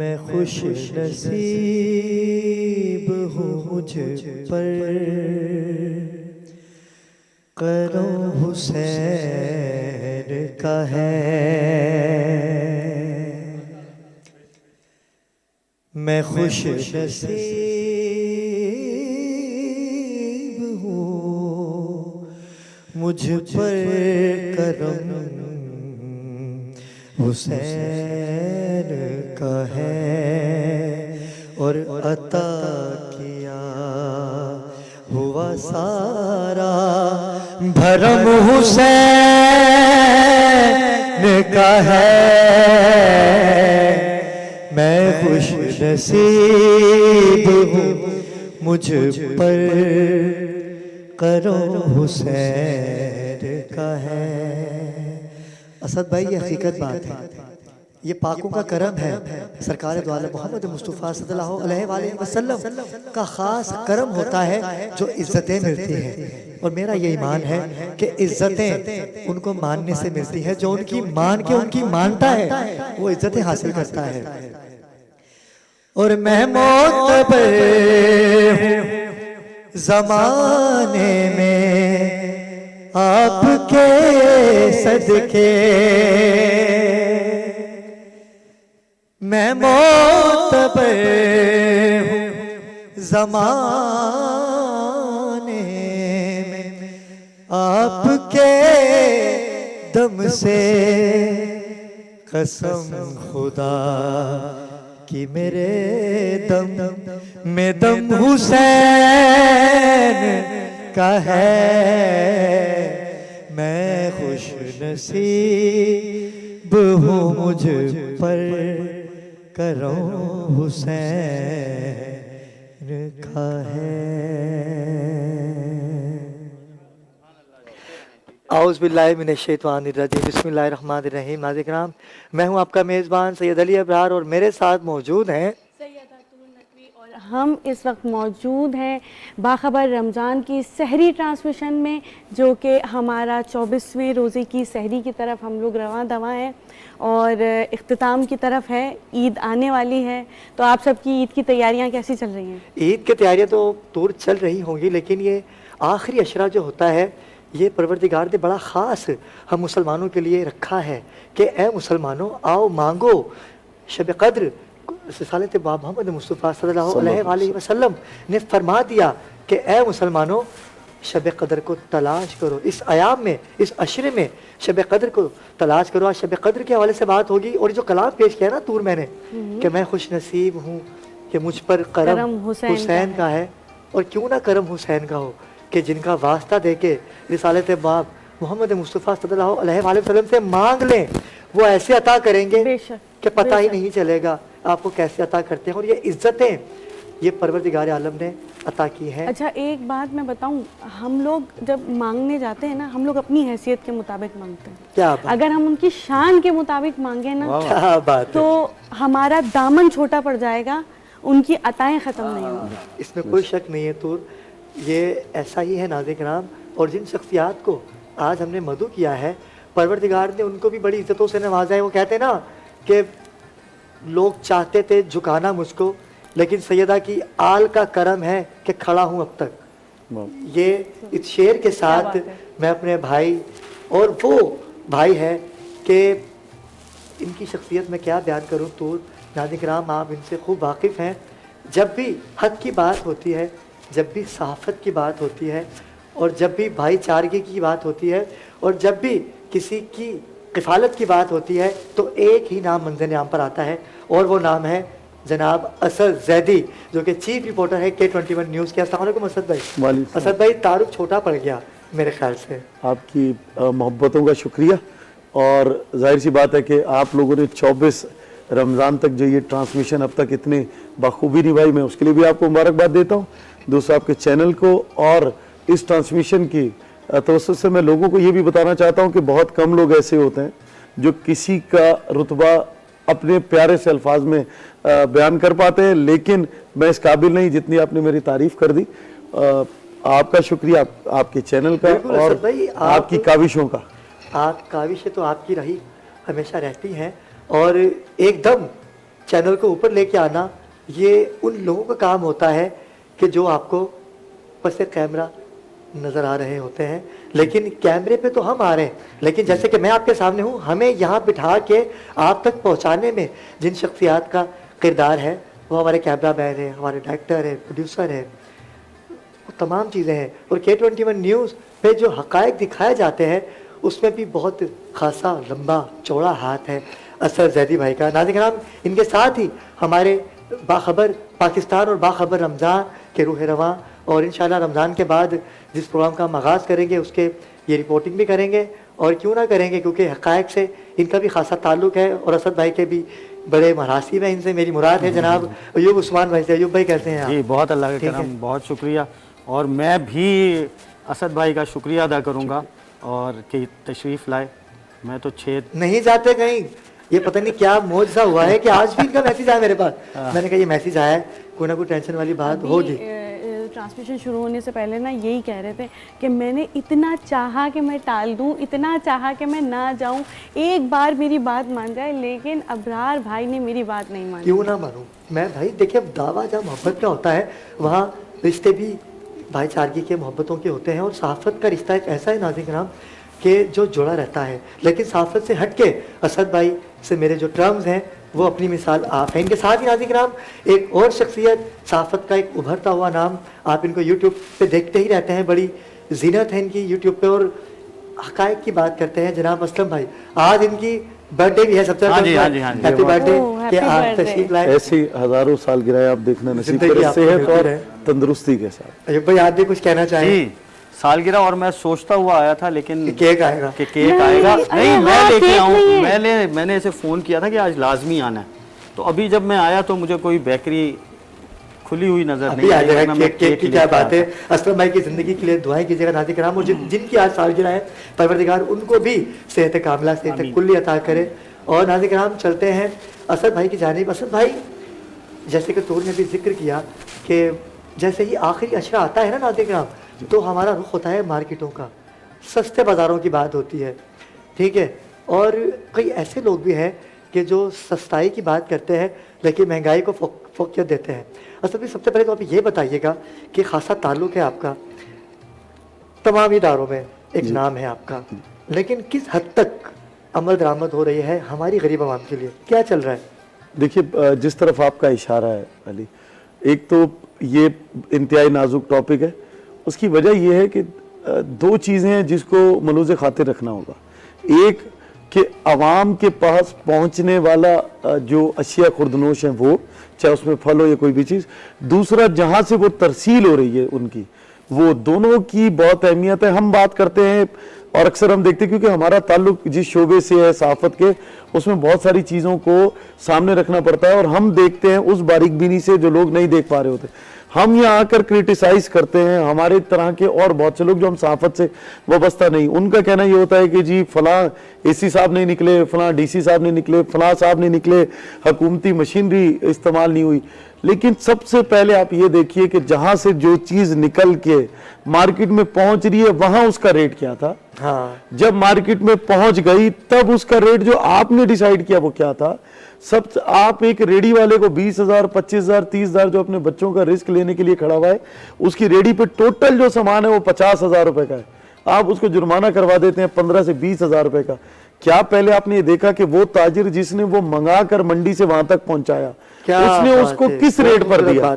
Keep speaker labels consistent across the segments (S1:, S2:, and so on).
S1: मैं खुश नसीब हूँ मुझ पर करम हुसैन का है। मैं खुश नसीब हूँ मुझ पर करम हुसैन का है और अता किया हुआ सारा भरम हुसैन का है। मैं खुश नसीब हूँ मुझ पर करम हुसैन का है। असद भाई ये हकीकत बात है, ये पाकों का करम है। सरकार दो आलम मोहम्मद मुस्तफ़ा सल्लल्लाहु अलैहि वसल्लम का ख़ास करम होता है जो इज़्ज़तें मिलती हैं। और मेरा ये ईमान है कि इज़्ज़तें उनको मानने से मिलती है जो उनकी मान के उनकी मानता है, वो इज़्ज़तें हासिल करता है। और मैं मोतबर ज़माने में आपके सदके, मैं मोतबर हूँ ज़माने में आपके दम से, कसम खुदा कि मेरे दम में दम हुसैन का है। मैं खुश नसीब हो मुझ पर करम हुसैन का है। औज़ुबिल्लाहिमिनश्शैतानिर्रजीम, बिस्मिल्लाहिर्रहमानिर्रहीम। नाज़रीन, मैं हूं आपका मेज़बान सैयद अली अबरार और मेरे साथ मौजूद हैं
S2: और हम इस वक्त मौजूद हैं बाखबर रमज़ान की सहरी ट्रांसमिशन में, जो कि हमारा 24वें रोज़े की सहरी की तरफ हम लोग रवां दवा हैं और इख्तिताम की तरफ है। ईद आने वाली है, तो आप सबकी ईद की तैयारियां कैसी चल रही हैं?
S1: ईद की तैयारियां तो दूर चल रही होंगी, लेकिन ये आखिरी अशरा जो होता है ये परवरदिगार ने बड़ा ख़ास हम मुसलमानों के लिए रखा है कि ए मुसलमानों आओ मांगो शब क़द्र। रिसालत बाब मोहम्मद मुस्तफ़ा सल्लल्लाहु अलैहि वसल्लम ने फरमा दिया कि ए मुसलमानों शब क़द्र को तलाश करो, इस आयाम में, इस अशरे में शब क़द्र को तलाश करो। आज शब क़द्र के हवाले से बात होगी और जो कलाम पेश किया ना तूर मैंने कि मैं खुश नसीब हूँ कि मुझ पर करम हुसैन का है। और क्यों ना करम हुसैन का हो कि जिनका वास्ता दे के रिसालत बाब मोहम्मद मुस्तफ़ा सल्लल्लाहु अलैहि वसल्लम से मांग लें, वो ऐसे अता करेंगे कि पता ही नहीं चलेगा आपको कैसे अता करते हैं। और ये इज्जतें ये परवरदिगार आलम ने अता की हैं।
S2: अच्छा, एक बात मैं बताऊं, हम लोग जब मांगने जाते हैं ना, हम लोग अपनी हैसियत के मुताबिक मांगते हैं।
S1: क्या बात?
S2: अगर हम उनकी शान के मुताबिक मांगे ना,
S1: क्या बात
S2: तो हमारा दामन छोटा पड़ जाएगा, उनकी अताएं ख़त्म नहीं होंगी।
S1: इसमें कोई शक नहीं है। तो ये ऐसा ही है नाज़रीन। और जिन शख्सियात को आज हमने मदू किया है, परवरदिगार ने उनको भी बड़ी इज्जतों से नवाजा है। वो कहते हैं ना कि लोग चाहते थे झुकाना मुझको, लेकिन सैयदा की आल का करम है कि खड़ा हूँ अब तक। ये इस शेर के साथ मैं अपने भाई, और वो भाई है कि इनकी शख्सियत में क्या बयान करूँ। तो नाज़रीन, आप इनसे खूब वाकिफ़ हैं। जब भी हक की बात होती है, जब भी सहाफ़त की बात होती है, और जब भी भाईचारगी की बात होती है, और जब भी किसी की किफ़ालत की बात होती है, तो एक ही नाम मंज़र आम पर आता है, और वो नाम है जनाब असद ज़ैदी, जो कि चीफ रिपोर्टर है K21 न्यूज़ के। अस्सलाम वालेकुम असद भाई। असद भाई, तारुफ छोटा पड़ गया मेरे ख्याल से।
S3: आपकी मोहब्बतों का शुक्रिया, और जाहिर सी बात है कि आप लोगों ने 24 रमज़ान तक जो ये ट्रांसमिशन अब तक इतने बखूबी निभाई, मैं उसके लिए भी आपको मुबारकबाद देता हूँ। दोस्तों, आपके चैनल को और इस ट्रांसमिशन की तवज्जो से मैं लोगों को ये भी बताना चाहता हूँ कि बहुत कम लोग ऐसे होते हैं जो किसी का रुतबा अपने प्यारे से अल्फाज में बयान कर पाते हैं, लेकिन मैं इस काबिल नहीं जितनी आपने मेरी तारीफ़ कर दी। आपका शुक्रिया, आपके चैनल का और आपकी काविशों का।
S1: आप काविशें तो आपकी रही हमेशा रहती हैं, और एकदम चैनल को ऊपर लेके आना ये उन लोगों का काम होता है कि जो आपको पस कैमरा नज़र आ रहे होते हैं, लेकिन कैमरे पे तो हम आ रहे हैं, लेकिन जैसे कि मैं आपके सामने हूँ, हमें यहाँ बिठा के आप तक पहुँचाने में जिन शख्सियात का किरदार है, वो हमारे कैमरा मैन है, हमारे डायरेक्टर है, प्रोड्यूसर है, वो तमाम चीज़ें हैं। और K21 न्यूज़ पे जो हक़ाइक़ दिखाए जाते हैं, उसमें भी बहुत खासा लंबा चौड़ा हाथ है असद ज़ैदी भाई का। नाज़रीन, इनके साथ ही हमारे बाखबर पाकिस्तान और बाखबर रमज़ान के रूह रवां, और इंशाल्लाह रमज़ान के बाद जिस प्रोग्राम का हम आगाज़ करेंगे उसके ये रिपोर्टिंग भी करेंगे, और क्यों ना करेंगे, क्योंकि हक़ाइक़ से इनका भी खासा ताल्लुक़ है, और असद भाई के भी बड़े मरासिब हैं इनसे। मेरी मुराद है जनाब अयूब उस्मान भाई से। अयूब भाई कैसे हैं आप?
S4: जी, बहुत अल्लाह के करम, बहुत शुक्रिया। और मैं भी असद भाई का शुक्रिया अदा करूँगा और कि तशरीफ़ लाए। मैं तो 6
S1: नहीं जाते कहीं, ये पता नहीं क्या मौजज़ा हुआ है कि आज भी इनका मैसेज आया मेरे पास। मैंने कहा ये मैसेज आया है, कोई ना कोई टेंशन वाली बात होगी।
S2: ट्रांसमिशन शुरू होने से पहले ना यही कह रहे थे कि मैंने इतना चाहा कि मैं टाल दूं, इतना चाहा कि मैं ना जाऊं, एक बार मेरी बात मान जाए, लेकिन अबरार भाई ने मेरी बात नहीं मानी।
S1: क्यों ना मानूं मैं भाई? देखिए, अब दावा जहाँ मोहब्बत का होता है, वहाँ रिश्ते भी भाईचारगी के, मोहब्बतों के होते हैं। और सहाफ़त का रिश्ता एक ऐसा है नाज़रीन कि जो जुड़ा रहता है, लेकिन सहाफ़त से हट के असद भाई से मेरे जो टर्म्स हैं वो अपनी मिसाल आप हैं। इनके साथ ही नाज़रीन एक और शख्सियत, सहाफ़त का एक उभरता हुआ नाम, आप इनको यूट्यूब पे देखते ही रहते हैं, बड़ी जीनत है इनकी यूट्यूब पे, और हक़ाइक़ की बात करते हैं जनाब असलम भाई। आज इनकी बर्थडे भी है, सबसे हैप्पी बर्थडे कि आप तशरीफ लाए।
S3: ऐसी हजारों साल गिराए आप देखना नसीब करे, सेहत और तंदुरुस्ती के साथ।
S1: अयूब भाई, आप भी कुछ कहना चाहिए?
S4: सालगिरह और मैं सोचता हुआ आया था, लेकिन
S1: कि केक आएगा।
S4: कि केक
S2: नहीं,
S4: आएगा
S2: अरे
S4: नहीं, मैं
S2: हाँ,
S4: लेके
S2: केक नहीं
S4: आऊँ।
S2: है।
S4: मैंने इसे फ़ोन किया था कि आज लाजमी आना है, तो अभी जब मैं आया तो मुझे कोई बेकरी खुली हुई नजर
S1: अभी
S4: नहीं
S1: आ
S4: आई,
S1: जाएगा
S4: वरना मैं
S1: केक की
S4: ही
S1: क्या
S4: लेके
S1: बात है।
S4: आता।
S1: असलम भाई की ज़िंदगी के लिए दुआएं कीजिएगा नाज़िर कराम, और जिनकी आज सालगिरह है, परवरदिगार उनको भी सेहत कामिला, सेहत कुल्ली अता करे। और नाज़िर कराम चलते हैं असद भाई की जानिब। असद भाई, जैसे कि तूर ने भी जिक्र किया कि जैसे ही आखिरी अशरा आता है ना नाज़िर कराम, तो हमारा रुख होता है मार्केटों का, सस्ते बाज़ारों की बात होती है, ठीक है। और कई ऐसे लोग भी हैं कि जो सस्ताई की बात करते हैं लेकिन महंगाई को फोकियत देते हैं। असल में सबसे पहले तो आप ये बताइएगा कि खासा ताल्लुक़ है आपका तमाम इदारों में, एक नाम है आपका, लेकिन किस हद तक अमल दरामद हो रही है हमारी गरीब आवाम के लिए, क्या चल रहा है?
S3: देखिए, जिस तरफ आपका इशारा है अली, एक तो ये इंतहाई नाजुक टॉपिक है। उसकी वजह यह है कि दो चीज़ें हैं जिसको मलूज़ खातिर रखना होगा। एक कि आवाम के पास पहुंचने वाला जो अशिया खुर्दनोश हैं वो, चाहे उसमें फल हो या कोई भी चीज़। दूसरा, जहाँ से वो तरसील हो रही है उनकी, वो दोनों की बहुत अहमियत है। हम बात करते हैं और अक्सर हम देखते हैं, क्योंकि हमारा ताल्लुक जिस शोबे से है सहाफ़त के, उसमें बहुत सारी चीज़ों को सामने रखना पड़ता है और हम देखते हैं उस बारीक बीनी से जो लोग नहीं देख पा रहे होते। हम यहाँ आकर क्रिटिसाइज करते हैं हमारे तरह के और बहुत से लोग जो हम सहाफ़त से वाबस्ता नहीं। उनका कहना ये होता है कि जी फलां एसी साहब नहीं निकले, फलां डीसी साहब नहीं निकले, फलां साहब नहीं निकले, हुकूमती मशीनरी इस्तेमाल नहीं हुई। लेकिन सबसे पहले आप ये देखिए कि जहाँ से जो चीज़ निकल के मार्केट में पहुँच रही है वहाँ उसका रेट क्या था।
S1: हाँ,
S3: जब मार्केट में पहुँच गई तब उसका रेट जो आपने डिसाइड किया वो क्या था। सब आप एक रेडी वाले को 20,000, 25,000, 30,000 जो अपने बच्चों का रिस्क लेने के लिए खड़ा हुआ है, उसकी रेडी पे टोटल जो सामान है वो 50,000 रुपए का है, आप उसको जुर्माना करवा देते हैं 15 से 20,000 रुपए का। क्या पहले आपने ये देखा कि वो ताजिर जिसने वो मंगा कर मंडी से वहां तक पहुंचाया, उसने उसको किस रेट पर दिया?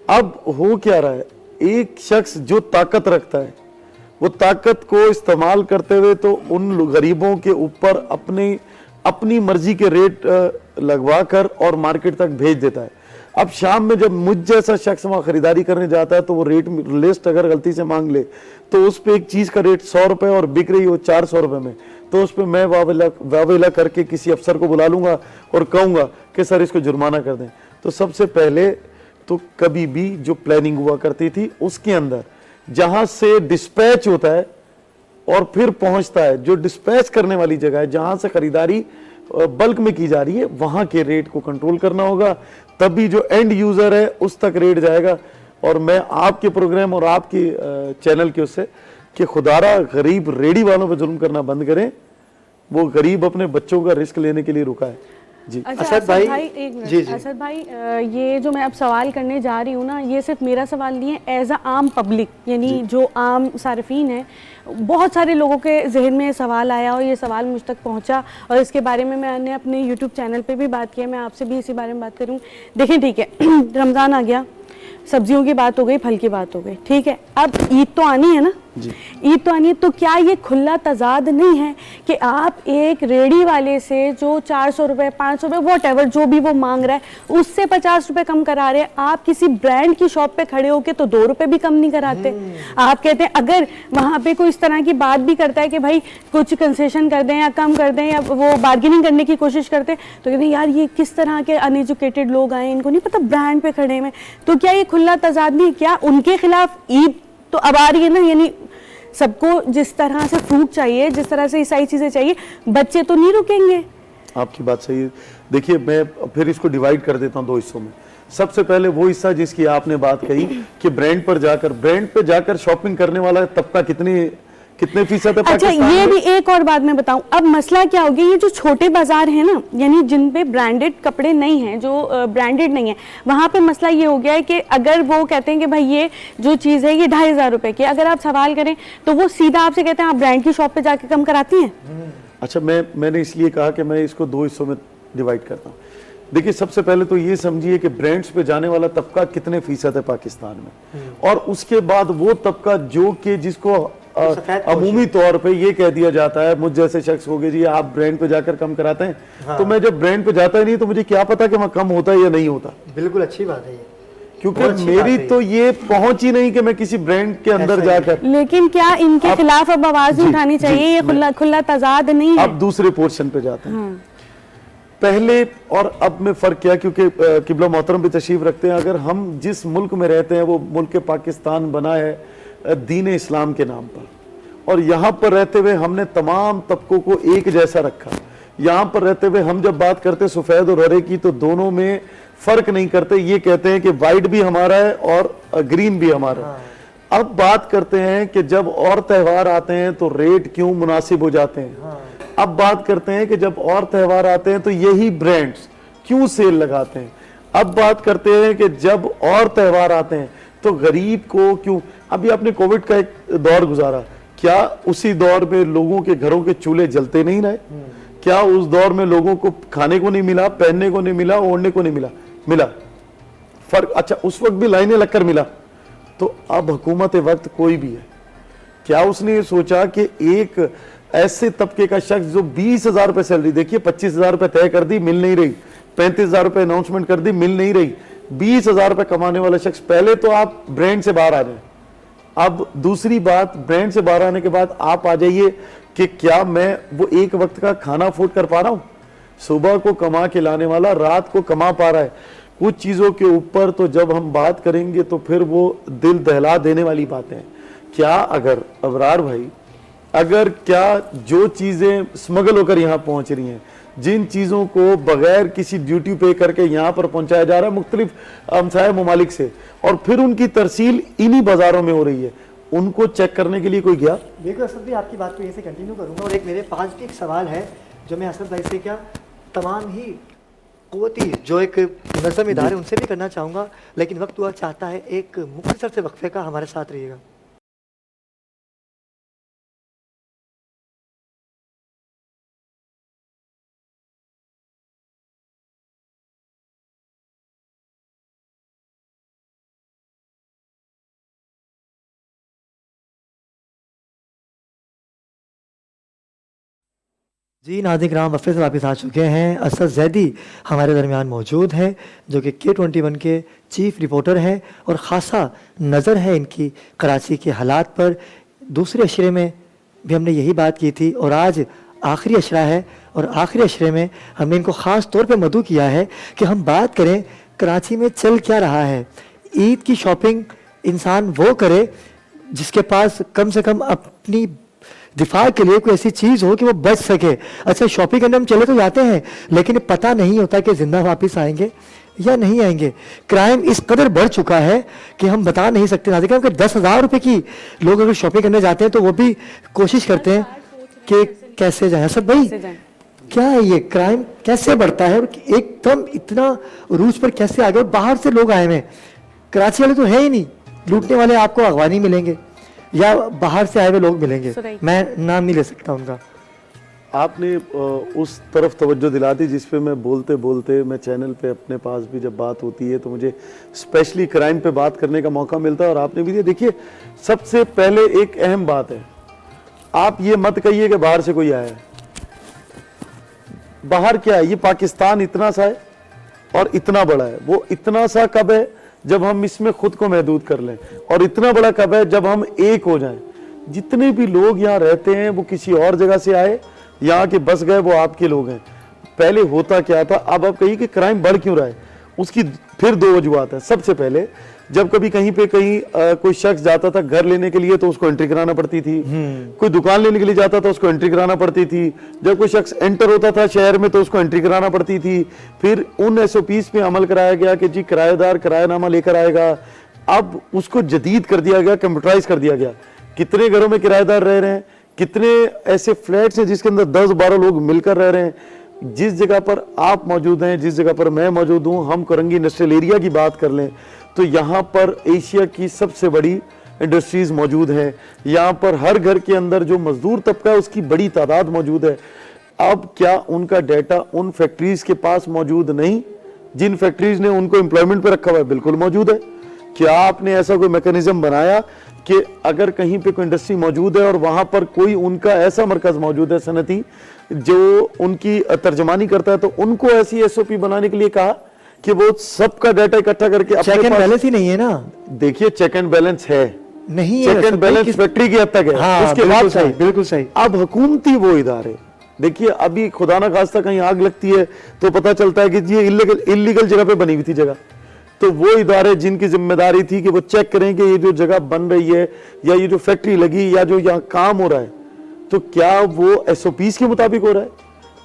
S3: अब हो क्या रहा है, एक शख्स जो ताकत रखता है वो ताकत को इस्तेमाल करते हुए तो उन गरीबों के ऊपर अपनी मर्जी के रेट लगवा कर और मार्केट तक भेज देता है। अब शाम में जब मुझ जैसा शख्स वहां खरीदारी करने जाता है तो वो रेट लिस्ट अगर गलती से मांग ले तो उस पे एक चीज का रेट 100 रुपए और बिक रही हो 400 रुपए में, तो उस पे मैं वावेला करके किसी अफसर को बुला लूंगा और कहूंगा कि सर इसको जुर्माना कर दें। तो सबसे पहले तो कभी भी जो प्लानिंग हुआ करती थी उसके अंदर जहां से डिस्पैच होता है और फिर पहुंचता है, जो डिस्पैच करने वाली जगह है जहां से खरीदारी बल्क में की जा रही है, वहां के रेट को कंट्रोल करना होगा, तभी जो एंड यूजर है उस तक रेट जाएगा। और मैं आपके प्रोग्राम और आपके चैनल के उससे कि खुदारा गरीब रेडी वालों पर जुल्म करना बंद करें, वो गरीब अपने बच्चों का रिस्क लेने के लिए रुका है। जी
S2: अच्छा
S1: असद भाई,
S2: एक मिनट।
S1: जी जी
S2: असद भाई, ये जो मैं अब सवाल करने जा रही हूँ ना, ये सिर्फ मेरा सवाल नहीं है, एज अ आम पब्लिक, यानी जो आम सार्फिन है, बहुत सारे लोगों के जहन में सवाल आया और ये सवाल मुझ तक पहुँचा और इसके बारे में मैंने अपने यूट्यूब चैनल पे भी बात की है। मैं आपसे भी इसी बारे में बात करूँ। देखें, ठीक है, रमज़ान आ गया, सब्जियों की बात हो गई, फल की बात हो गई, ठीक है, अब ईद तो आनी है ना, ईद तो आनी है, तो क्या ये खुला तजाद नहीं है कि आप एक रेडी वाले से जो 400 रुपये, 500 रुपये, वॉट एवर जो भी वो मांग रहा है, उससे 50 रुपये कम करा रहे हैं, आप किसी ब्रांड की शॉप पे खड़े होके तो 2 रुपये भी कम नहीं कराते। आप कहते हैं, अगर वहाँ पे कोई इस तरह की बात भी करता है कि भाई कुछ कंसेशन कर दें या कम कर दें या वो बार्गेनिंग करने की कोशिश करते हैं, तो कहते हैं यार ये किस तरह के अनएजुकेटेड लोग आए, इनको नहीं पता ब्रांड पे खड़े हैं। तो क्या ये खुला तजाद नहीं? क्या उनके खिलाफ ईद तो अब आ रही है ना, यानी सबको जिस तरह से फ्रूट चाहिए, जिस तरह से ईसाई चीजें चाहिए, बच्चे तो नहीं रुकेंगे।
S3: आपकी बात सही है। देखिए, मैं फिर इसको डिवाइड कर देता हूं 2 हिस्सों में। सबसे पहले वो हिस्सा जिसकी आपने बात कही कि ब्रांड पे जाकर शॉपिंग करने वाला तबका कितने फीसद है?
S2: अच्छा, ये भी एक और बात मैं बताऊं, अब मसला क्या हो गया, ये जो छोटे बाजार है ना, यानी जिन पे ब्रांडेड कपड़े नहीं हैं, जो ब्रांडेड नहीं है, वहां पे मसला ये हो गया है कि अगर वो कहते हैं कि भाई ये जो चीज़ है ये 2,500 रुपए की, अगर आप सवाल करें तो वो सीधा आपसे कहते हैं आप ब्रांड की शॉप पे जाके कम कराती हैं।
S3: अच्छा, मैंने इसलिए कहा कि मैं इसको 2 हिस्सों में डिवाइड करता हूँ। देखिए, सबसे पहले तो ये समझिए कि ब्रांड्स पे जाने वाला तबका कितने फीसद है पाकिस्तान में, और उसके बाद वो तबका जो कि जिसको अमूमी तौर पे ये कह दिया जाता है, मुझ जैसे शख्स हो गए जी आप ब्रांड पे जाकर कम कराते हैं। तो मैं जब ब्रांड पे जाता ही नहीं तो मुझे क्या पता कि वहाँ कम होता है या नहीं होता।
S1: बिल्कुल अच्छी बात है ये,
S3: क्योंकि
S1: बहुत अच्छी
S3: मेरी
S1: बात है
S3: तो ये पहुंच ही नहीं कि मैं किसी ब्रांड के अंदर
S1: ऐसा ही है।
S3: जाकर।
S2: लेकिन क्या इनके खिलाफ अब आवाज
S3: जी,
S2: उठानी
S3: जी,
S2: चाहिए? ये खुला खुला तजाद नहीं है।
S3: अब दूसरे पोर्शन पे जाते हैं।
S2: हाँ।
S3: पहले और अब में फर्क क्या, क्योंकि किबला मोहतरम भी तशरीफ रखते हैं। अगर हम जिस मुल्क में रहते हैं वो मुल्क पाकिस्तान बना है दीन इस्लाम के नाम पर, और यहाँ पर रहते हुए हमने तमाम तबकों को एक जैसा रखा। यहाँ पर रहते हुए हम जब बात करते हैं सफ़ेद और हरे की, तो दोनों में फर्क नहीं करते। ये कहते हैं कि वाइट भी हमारा है और ग्रीन भी हमारा है। अब बात करते हैं कि जब और त्यौहार आते हैं तो रेट क्यों मुनासिब हो जाते हैं। अब बात करते हैं कि जब और त्यौहार आते हैं तो यही ब्रांड्स क्यों सेल लगाते हैं। अब बात करते हैं कि जब और त्यौहार आते हैं तो गरीब को क्यों। अभी आपने कोविड का एक दौर गुजारा, क्या उसी दौर में लोगों के घरों के चूल्हे जलते नहीं रहे? क्या उस दौर में लोगों को खाने को नहीं मिला, पहनने को नहीं मिला, ओढ़ने को नहीं मिला फर्क? अच्छा, उस वक्त भी लाइनें लगकर मिला। तो अब हुकूमत वक्त कोई भी है, क्या उसने ये सोचा कि एक ऐसे तबके का शख्स जो 20,000 रुपए सैलरी, देखिए 25,000 रुपए तय कर दी, मिल नहीं रही, 35,000 रुपए अनाउंसमेंट कर दी, मिल नहीं रही, 20,000 रुपए कमाने वाला शख्स, पहले तो आप ब्रांड से बाहर आ जाए। अब दूसरी बात, ब्रांड से बाहर आने के बाद आप आ जाइए कि क्या मैं वो एक वक्त का खाना अफोर्ड कर पा रहा हूं? सुबह को कमा के लाने वाला रात को कमा पा रहा है। कुछ चीजों के ऊपर तो जब हम बात करेंगे तो फिर वो दिल दहला देने वाली बातें हैं। क्या अगर अबरार भाई, अगर क्या जो चीजें स्मगल होकर यहाँ पहुंच रही हैं, जिन चीजों को बगैर किसी ड्यूटी पे करके यहाँ पर पहुंचाया जा रहा है मुख्तलिफ हमसाया ममालिक से, और फिर उनकी तरसील इन्हीं बाजारों में हो रही है, उनको चेक करने के लिए कोई गया?
S1: बिल्कुल असद भाई, आपकी बात को यहीं से कंटिन्यू करूंगा। और एक मेरे पास भी एक सवाल है जो मैं असद भाई से क्या तमाम ही कुव्वती जो एक मुनज़्ज़म इदारे उनसे भी करना चाहूँगा, लेकिन वक्त हुआ चाहता है एक मुख्तसर से वक्फे का। हमारे साथ रहिएगा। जी नाज़रीन किराम, वफ़े से वापस आ चुके हैं। असद ज़ैदी हमारे दरमियान मौजूद हैं जो कि K21 के चीफ़ रिपोर्टर हैं, और ख़ासा नज़र है इनकी कराची के हालात पर। दूसरे अशरे में भी हमने यही बात की थी, और आज आखिरी अशरा है, और आखिरी अशरे में हमने इनको ख़ास तौर पे मदऊ किया है कि हम बात करें कराची में चल क्या रहा है। ईद की शॉपिंग इंसान वो करे जिसके पास कम से कम अपनी दिफा के लिए कोई ऐसी चीज़ हो कि वो बच सके। अच्छा, शॉपिंग करने हम चले तो जाते हैं, लेकिन पता नहीं होता कि जिंदा वापस आएंगे या नहीं आएंगे। क्राइम इस कदर बढ़ चुका है कि हम बता नहीं सकते। नाज़रीन कि 10,000 रुपये की लोग अगर शॉपिंग करने जाते हैं तो वो भी कोशिश करते हैं कि कैसे जाए। असद भाई, क्या है ये क्राइम कैसे बढ़ता है और एकदम इतना रूज पर कैसे आ गया? बाहर से लोग आए हैं, कराची वाले तो है ही नहीं। लूटने वाले आपको अगवानी मिलेंगे या बाहर से आए हुए लोग मिलेंगे, मैं नाम नहीं ले सकता उनका।
S3: आपने उस तरफ तवज्जो दिला दी जिस पे मैं बोलते बोलते, मैं चैनल पे अपने पास भी जब बात होती है तो मुझे स्पेशली क्राइम पे बात करने का मौका मिलता है, और आपने भी दिया। देखिए, सबसे पहले एक अहम बात है, आप ये मत कहिए कि बाहर से कोई आया है। बाहर क्या है, ये पाकिस्तान इतना सा है और इतना बड़ा है। वो इतना सा कब है जब हम इसमें खुद को महदूद कर लें, और इतना बड़ा कब है जब हम एक हो जाएं। जितने भी लोग यहाँ रहते हैं वो किसी और जगह से आए, यहाँ के बस गए, वो आपके लोग हैं। पहले होता क्या था, अब आप कहिए कि क्राइम बढ़ क्यों रहा है, उसकी फिर दो वजूहत है। सबसे पहले, जब कभी कहीं पे कोई शख्स जाता था घर लेने के लिए तो उसको एंट्री कराना पड़ती थी, कोई दुकान लेने के लिए जाता था उसको एंट्री कराना पड़ती थी, जब कोई शख्स एंटर होता था शहर में तो उसको एंट्री कराना पड़ती थी। फिर उन SOPs पे अमल कराया गया कि जी किराएदार किरायानामा लेकर आएगा। अब उसको जदीद कर दिया गया, कंप्यूटराइज कर दिया गया। कितने घरों में किराएदार रह रहे हैं, कितने ऐसे फ्लैट्स हैं जिसके अंदर 10-12 लोग मिलकर रह रहे हैं। जिस जगह पर आप मौजूद हैं, जिस जगह पर मैं मौजूद हूँ, हम कोरंगी इंडस्ट्रियल एरिया की बात कर लें तो यहाँ पर एशिया की सबसे बड़ी इंडस्ट्रीज मौजूद हैं। यहाँ पर हर घर के अंदर जो मजदूर तबका है उसकी बड़ी तादाद मौजूद है। अब क्या उनका डाटा उन फैक्ट्रीज के पास मौजूद नहीं जिन फैक्ट्रीज ने उनको एम्प्लॉयमेंट पे रखा हुआ है? बिल्कुल मौजूद है। क्या आपने ऐसा कोई मैकेनिज्म बनाया कि अगर कहीं पे कोई इंडस्ट्री मौजूद है और वहां पर कोई उनका ऐसा मरकज मौजूद है सनती जो उनकी तर्जमानी करता है, तो उनको ऐसी SOP बनाने के लिए कहा कि वो सबका डाटा इकट्ठा करके अपने
S1: चेक एंड
S3: पास-
S1: बैलेंस ही नहीं है ना।
S3: देखिए चेक एंड बैलेंस है,
S1: नहीं है
S3: चेक एंड बैलेंस फैक्ट्री की हद तक है,
S1: हाँ,
S3: उसके
S1: बिल्कुल
S3: बाद
S1: सही, बिल्कुल सही।
S3: अब हुकूमती वो इदारे, देखिए अभी खुदा ना खास्ता कहीं आग लगती है तो पता चलता है कि ये इलीगल जगह पे बनी हुई थी जगह, तो वो इदारे जिनकी जिम्मेदारी थी कि वो चेक करें कि ये जो जगह बन रही है या ये जो फैक्ट्री लगी या जो यहाँ काम हो रहा है तो क्या वो एसओपीज के मुताबिक हो रहा है,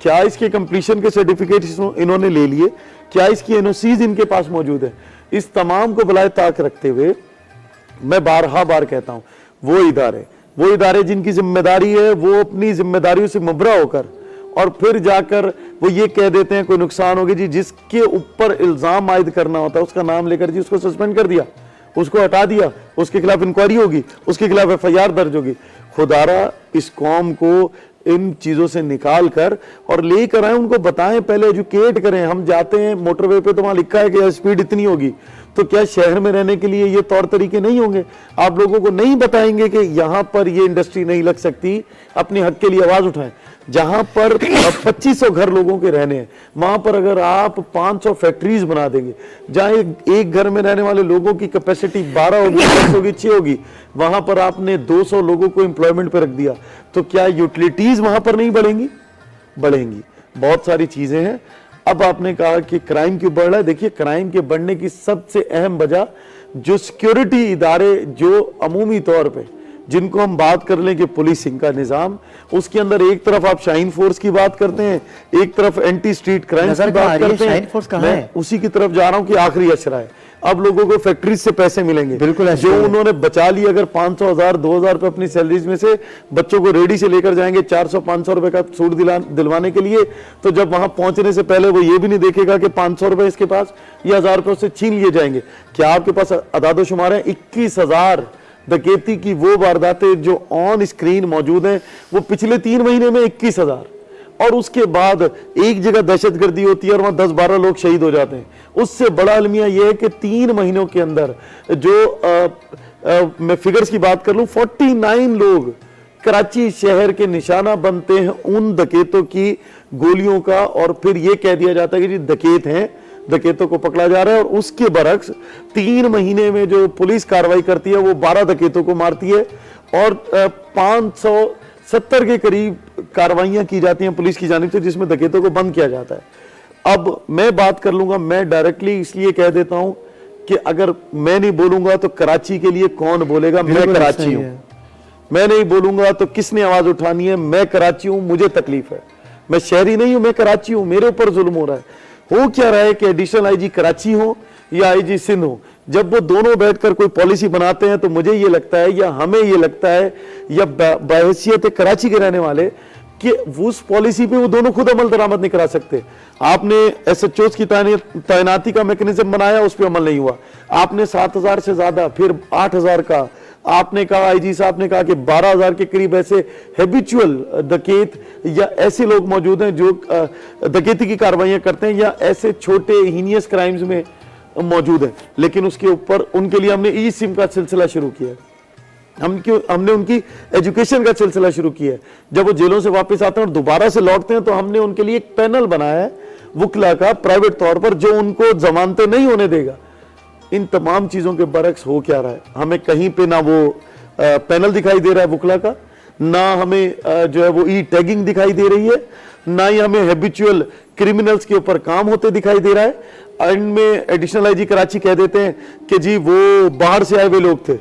S3: क्या इसके कंप्लीशन के सर्टिफिकेट इन्होंने ले लिए, क्या इसकी एनओसीज इनके पास मौजूद है। इस तमाम को बलाए ताक रखते हुए मैं बार कहता हूं वो इदारे जिनकी जिम्मेदारी है वो अपनी जिम्मेदारियों से मुबरा होकर और फिर जाकर वो ये कह देते हैं कोई नुकसान हो गया जी, जिसके ऊपर इल्जाम आयद करना होता है उसका नाम लेकर जी उसको सस्पेंड कर दिया, उसको हटा दिया, उसके खिलाफ इंक्वायरी होगी, उसके खिलाफ एफआईआर दर्ज होगी। खुदारा इस कौम को इन चीजों से निकाल कर और लेकर आए, उनको बताएं, पहले एजुकेट करें। हम जाते हैं मोटरवे पे तो वहां लिखा है कि स्पीड इतनी होगी, तो क्या शहर में रहने के लिए ये तौर तरीके नहीं होंगे? आप लोगों को नहीं बताएंगे कि यहां पर ये इंडस्ट्री नहीं लग सकती, अपने हक के लिए आवाज उठाएं। जहां पर 2500 घर लोगों के रहने हैं वहां पर अगर आप 500 फैक्ट्रीज बना देंगे, जहां एक घर में रहने वाले लोगों की कैपेसिटी 12 होगी, 10 होगी, 6 होगी, वहां पर आपने 200 लोगों को एम्प्लॉयमेंट पे रख दिया, तो क्या यूटिलिटीज वहां पर नहीं बढ़ेंगी? बढ़ेंगी। बहुत सारी चीजें हैं। अब आपने कहा कि क्राइम क्यों बढ़ रहा है, देखिए क्राइम के बढ़ने की सबसे अहम वजह जो सिक्योरिटी इदारे जो अमूमी तौर पे जिनको हम बात कर लें कि पुलिसिंग का निजाम, उसके अंदर एक तरफ आप शाइन फोर्स की बात करते हैं, एक तरफ एंटी स्ट्रीट क्राइम की बात करते हैं।
S1: शाइन फोर्स कहाँ है?
S3: उसी की तरफ जा रहा हूं कि आखिरी अशरा है। अब लोगों को फैक्ट्रीज से पैसे मिलेंगे,
S1: बिल्कुल
S3: जो उन्होंने बचा ली, अगर 500, 1000, 2000 रुपए अपनी सैलरीज में से बच्चों को रेडी से लेकर जाएंगे 400-500 रुपए का सूट दिलवाने के लिए, तो जब वहां पहुंचने से पहले वो ये भी नहीं देखेगा कि 500 रुपए इसके पास या 1000 रुपए उससे छीन लिए जाएंगे। क्या आपके पास अदादोशुमार है? 21,000 डकैती की वो वारदातें जो ऑन स्क्रीन मौजूद हैं, वो पिछले 3 महीने में 21,000, और उसके बाद एक जगह दहशतगर्दी होती है और वहां 10-12 लोग शहीद हो जाते हैं। उससे बड़ा अलमिया यह है कि 3 महीनों के अंदर जो मैं फिगर्स की बात कर लूं, 49 लोग कराची शहर के निशाना बनते हैं उन डकैतों की गोलियों का, और फिर यह कह दिया जाता है कि जी डकैत हैं, डकैतों को पकड़ा जा रहा है। और उसके बरक्स 3 महीने में जो पुलिस कार्रवाई करती है वो 12 डकैतों को मारती है, और 570 के करीब कार्रवाइयां की जाती हैं पुलिस की जानिब से जिसमें डकैतों को बंद किया जाता है। अब मैं बात कर लूंगा, मैं डायरेक्टली इसलिए कह देता हूं कि अगर मैं नहीं बोलूंगा तो कराची के लिए कौन बोलेगा? मैं कराची हूं, मैं नहीं बोलूंगा तो किसने आवाज उठानी है? मैं कराची हूं, मुझे तकलीफ है, मैं शहरी नहीं हूं, मैं कराची हूं, मेरे ऊपर जुल्म हो रहा है। हो क्या रहा है कि एडिशनल आईजी कराची हो या आईजी सिंध हो, जब वो दोनों बैठकर कोई पॉलिसी बनाते हैं तो मुझे ये लगता है या हमें ये लगता है या बहैसियत कराची के रहने वाले कि उस पॉलिसी पे वो दोनों खुद अमल दरामद नहीं करा सकते। आपने एसएचओ की तैनाती का मैकेनिज्म बनाया, उस पर अमल नहीं हुआ। आपने 7,000 से ज्यादा, फिर 8,000 का, आपने कहा, आईजी साहब ने कहा कि 12,000 के करीब ऐसे हैबिचुअल डकैत या ऐसे लोग मौजूद हैं जो डकैती की कार्रवाइयां करते हैं या ऐसे छोटे हीनियस क्राइम्स में मौजूद हैं। लेकिन उसके ऊपर उनके लिए हमने ई सिम का सिलसिला शुरू किया है, हमने उनकी एजुकेशन का सिलसिला शुरू किया है। जब वो जेलों से वापस आते हैं और दोबारा से लौटते हैं तो हमने उनके लिए एक पैनल बनाया है वुकला का प्राइवेट तौर पर, जो उनको जमानतें नहीं होने देगा। इन तमाम चीजों के बरक्स हो क्या रहा है? हमें कहीं पे ना वो पैनल दिखाई दे रहा है वुकला का, ना हमें जो है वो ई टैगिंग दिखाई दे रही है, ना ही हमें हैबिचुअल क्रिमिनल्स के ऊपर काम होते दिखाई दे रहा है। एंड में एडिशनल आईजी कराची कह देते हैं कि जी वो बाहर से आए हुए लोग थे,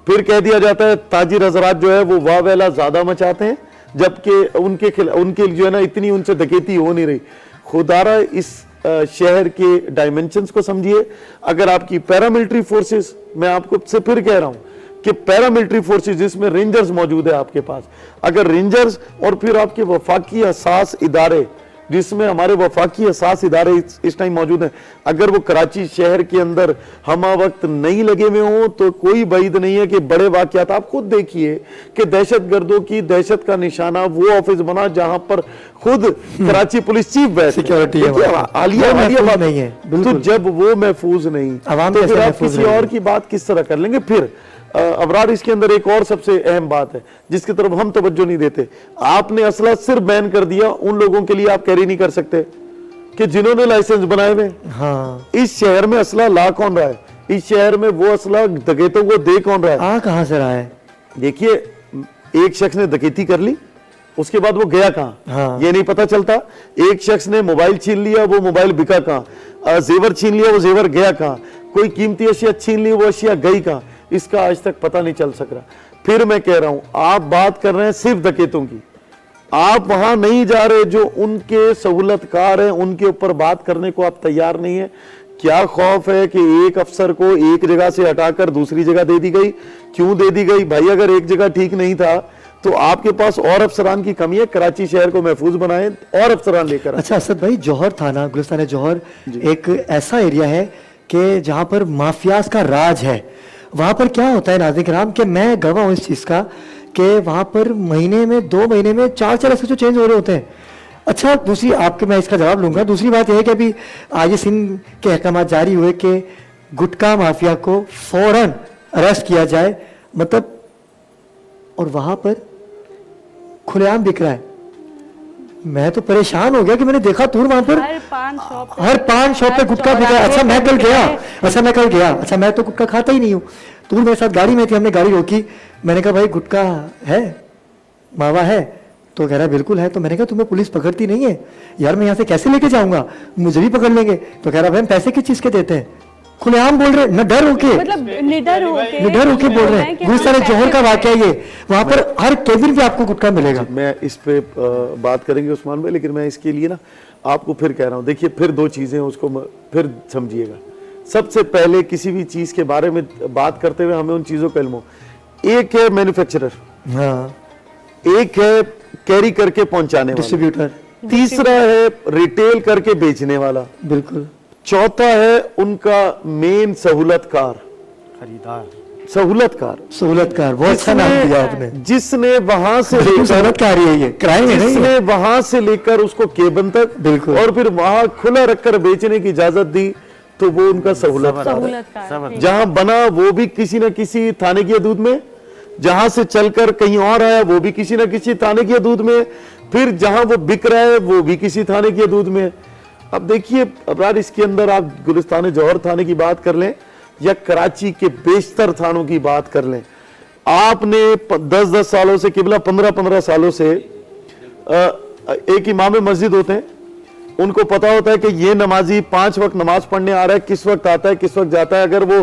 S3: फिर कह दिया जाता है ताजिर हजरात जो है वो वाह वेला ज्यादा मचाते हैं, जबकि उनके जो है ना इतनी उनसे डकैती हो नहीं रही। खुदारा इस शहर के डायमेंशंस को समझिए। अगर आपकी पैरामिलिट्री फोर्सेस, मैं आपको से फिर कह रहा हूं कि पैरामिलिट्री फोर्सेस जिसमें रेंजर्स मौजूद है आपके पास, अगर रेंजर्स और फिर आपके वफाकी हसास इदारे जिसमें हमारे वफाकी हसास इदारे इस टाइम मौजूद हैं, अगर वो कराची शहर के अंदर हम वक्त नहीं लगे हुए हों तो कोई बैद नहीं है कि बड़े वाकयात। आप खुद देखिए कि दहशतगर्दों की दहशत का निशाना वो ऑफिस बना जहां पर खुद कराची पुलिस चीफ बैठे,
S1: सिक्योरिटी
S3: आलिया
S1: नहीं है।
S3: तो जब वो महफूज नहीं तो फिर आप किसी और की बात किस तरह कर लेंगे? फिर अबरार इसके अंदर एक और सबसे अहम बात है जिसकी तरफ हम तवज्जो नहीं देते। आपने असला सिर्फ बैन कर दिया, उन लोगों के लिए आप कैरी नहीं कर सकते कि जिन्होंने लाइसेंस बनाए हुए,
S1: हाँ,
S3: इस शहर में असला ला कौन रहा है, इस शहर में वो असला डकैतों को दे कौन रहा है।
S1: आ कहाँ से रहा है?
S3: देखिए, एक शख्स ने डकैती कर ली, उसके बाद वो गया कहाँ,
S1: हाँ।
S3: ये नहीं पता चलता। एक शख्स ने मोबाइल छीन लिया, वो मोबाइल बिका कहाँ, जेवर छीन लिया, वो जेवर गया कहाँ, कोई कीमती अशिया छीन ली, वो अशिया गई कहाँ, इसका आज तक पता नहीं चल सक रहा। फिर मैं कह रहा हूं, आप बात कर रहे हैं सिर्फ डकैतों की, आप वहां नहीं जा रहे, जो उनके सहूलतकार हैं उनके ऊपर बात करने को आप तैयार नहीं है। क्या खौफ है कि एक अफसर को एक जगह से हटाकर दूसरी जगह दे दी गई, क्यों दे दी गई? भाई अगर एक जगह ठीक नहीं था तो आपके पास और अफसरान की कमी है, कराची शहर को महफूज बनाएं और अफसरान लेकर।
S1: अच्छा असद भाई, जौहर थाना, गुलिस्तान जौहर एक ऐसा एरिया है कि जहां पर माफियाज का राज है। वहां पर क्या होता है नाज़रीन किराम, कि मैं गवाह हूं इस चीज का कि वहां पर महीने में 2 महीने में 4 ऐसे जो चेंज हो रहे होते हैं। अच्छा, दूसरी आपके मैं इसका जवाब लूंगा। दूसरी बात यह है कि अभी आज सिंध के अहकाम जारी हुए कि गुटखा माफिया को फौरन अरेस्ट किया जाए, मतलब, और वहां पर खुलेआम बिक रहा है। मैं तो परेशान हो गया कि मैंने देखा दूर वहां पर
S2: हर पान शॉप
S1: पे गुटखा बिका है। अच्छा मैं कल गया, अच्छा मैं तो गुटखा खाता ही नहीं हूँ। तू मेरे साथ गाड़ी में थी, हमने गाड़ी रोकी, मैंने कहा भाई गुटखा है, मावा है? तो कह रहा बिल्कुल है। तो मैंने कहा तुम्हें पुलिस पकड़ती नहीं है? यार मैं यहाँ से कैसे लेके जाऊंगा, मुझे भी पकड़ लेंगे। तो कह रहा भाई हम पैसे किस चीज के देते हैं? खुलेआम बोल रहे, न डर होके,
S2: मतलब निडर होके
S1: बोल रहे हैं। गुलिस्तान जौहर का वाकया ये, वहां पर हर केबिन पे आपको गुटखा मिलेगा।
S3: मैं इस पे बात करेंगे उस्मान भाई, लेकिन मैं इसके लिए ना आपको फिर कह रहा हूँ, देखिए फिर 2 चीजें उसको फिर समझिएगा। सबसे पहले किसी भी चीज के बारे में बात करते हुए हमें उन चीजों का इल्म हो। एक है मैन्युफैक्चरर,
S1: हाँ,
S3: एक है कैरी करके पहुंचाने वाला,
S1: डिस्ट्रीब्यूटर,
S3: तीसरा है रिटेल करके बेचने वाला,
S1: बिल्कुल,
S3: चौथा है उनका मेन सहूलतकार,
S4: खरीदार,
S1: सहूलतकार। बहुत अच्छा नाम दिया आपने।
S3: जिसने वहां से
S1: सहूलतकार ही है ये, क्राइम है नहीं
S3: जिसने
S1: है।
S3: वहां से लेकर उसको केबन तक,
S1: बिल्कुल,
S3: और फिर वहां खुला रखकर बेचने की इजाजत दी, तो वो उनका सहूलतकार। जहां बना वो भी किसी न किसी थाने की हदूद में, जहां से चलकर कहीं और आया वो भी किसी न किसी थाने की हदूद में, फिर जहां वो बिक रहा है वो भी किसी थाने की हदूद में। अब देखिए अबरार, इसके अंदर आप गुलिस्तान जौहर थाने की बात कर लें या कराची के बेशतर थानों की बात कर लें, आपने 10-10 सालों से, किबला 15-15 सालों से एक इमाम मस्जिद होते हैं, उनको पता होता है कि ये नमाजी 5 वक्त नमाज पढ़ने आ रहा है, किस वक्त आता है, किस वक्त जाता है। अगर वो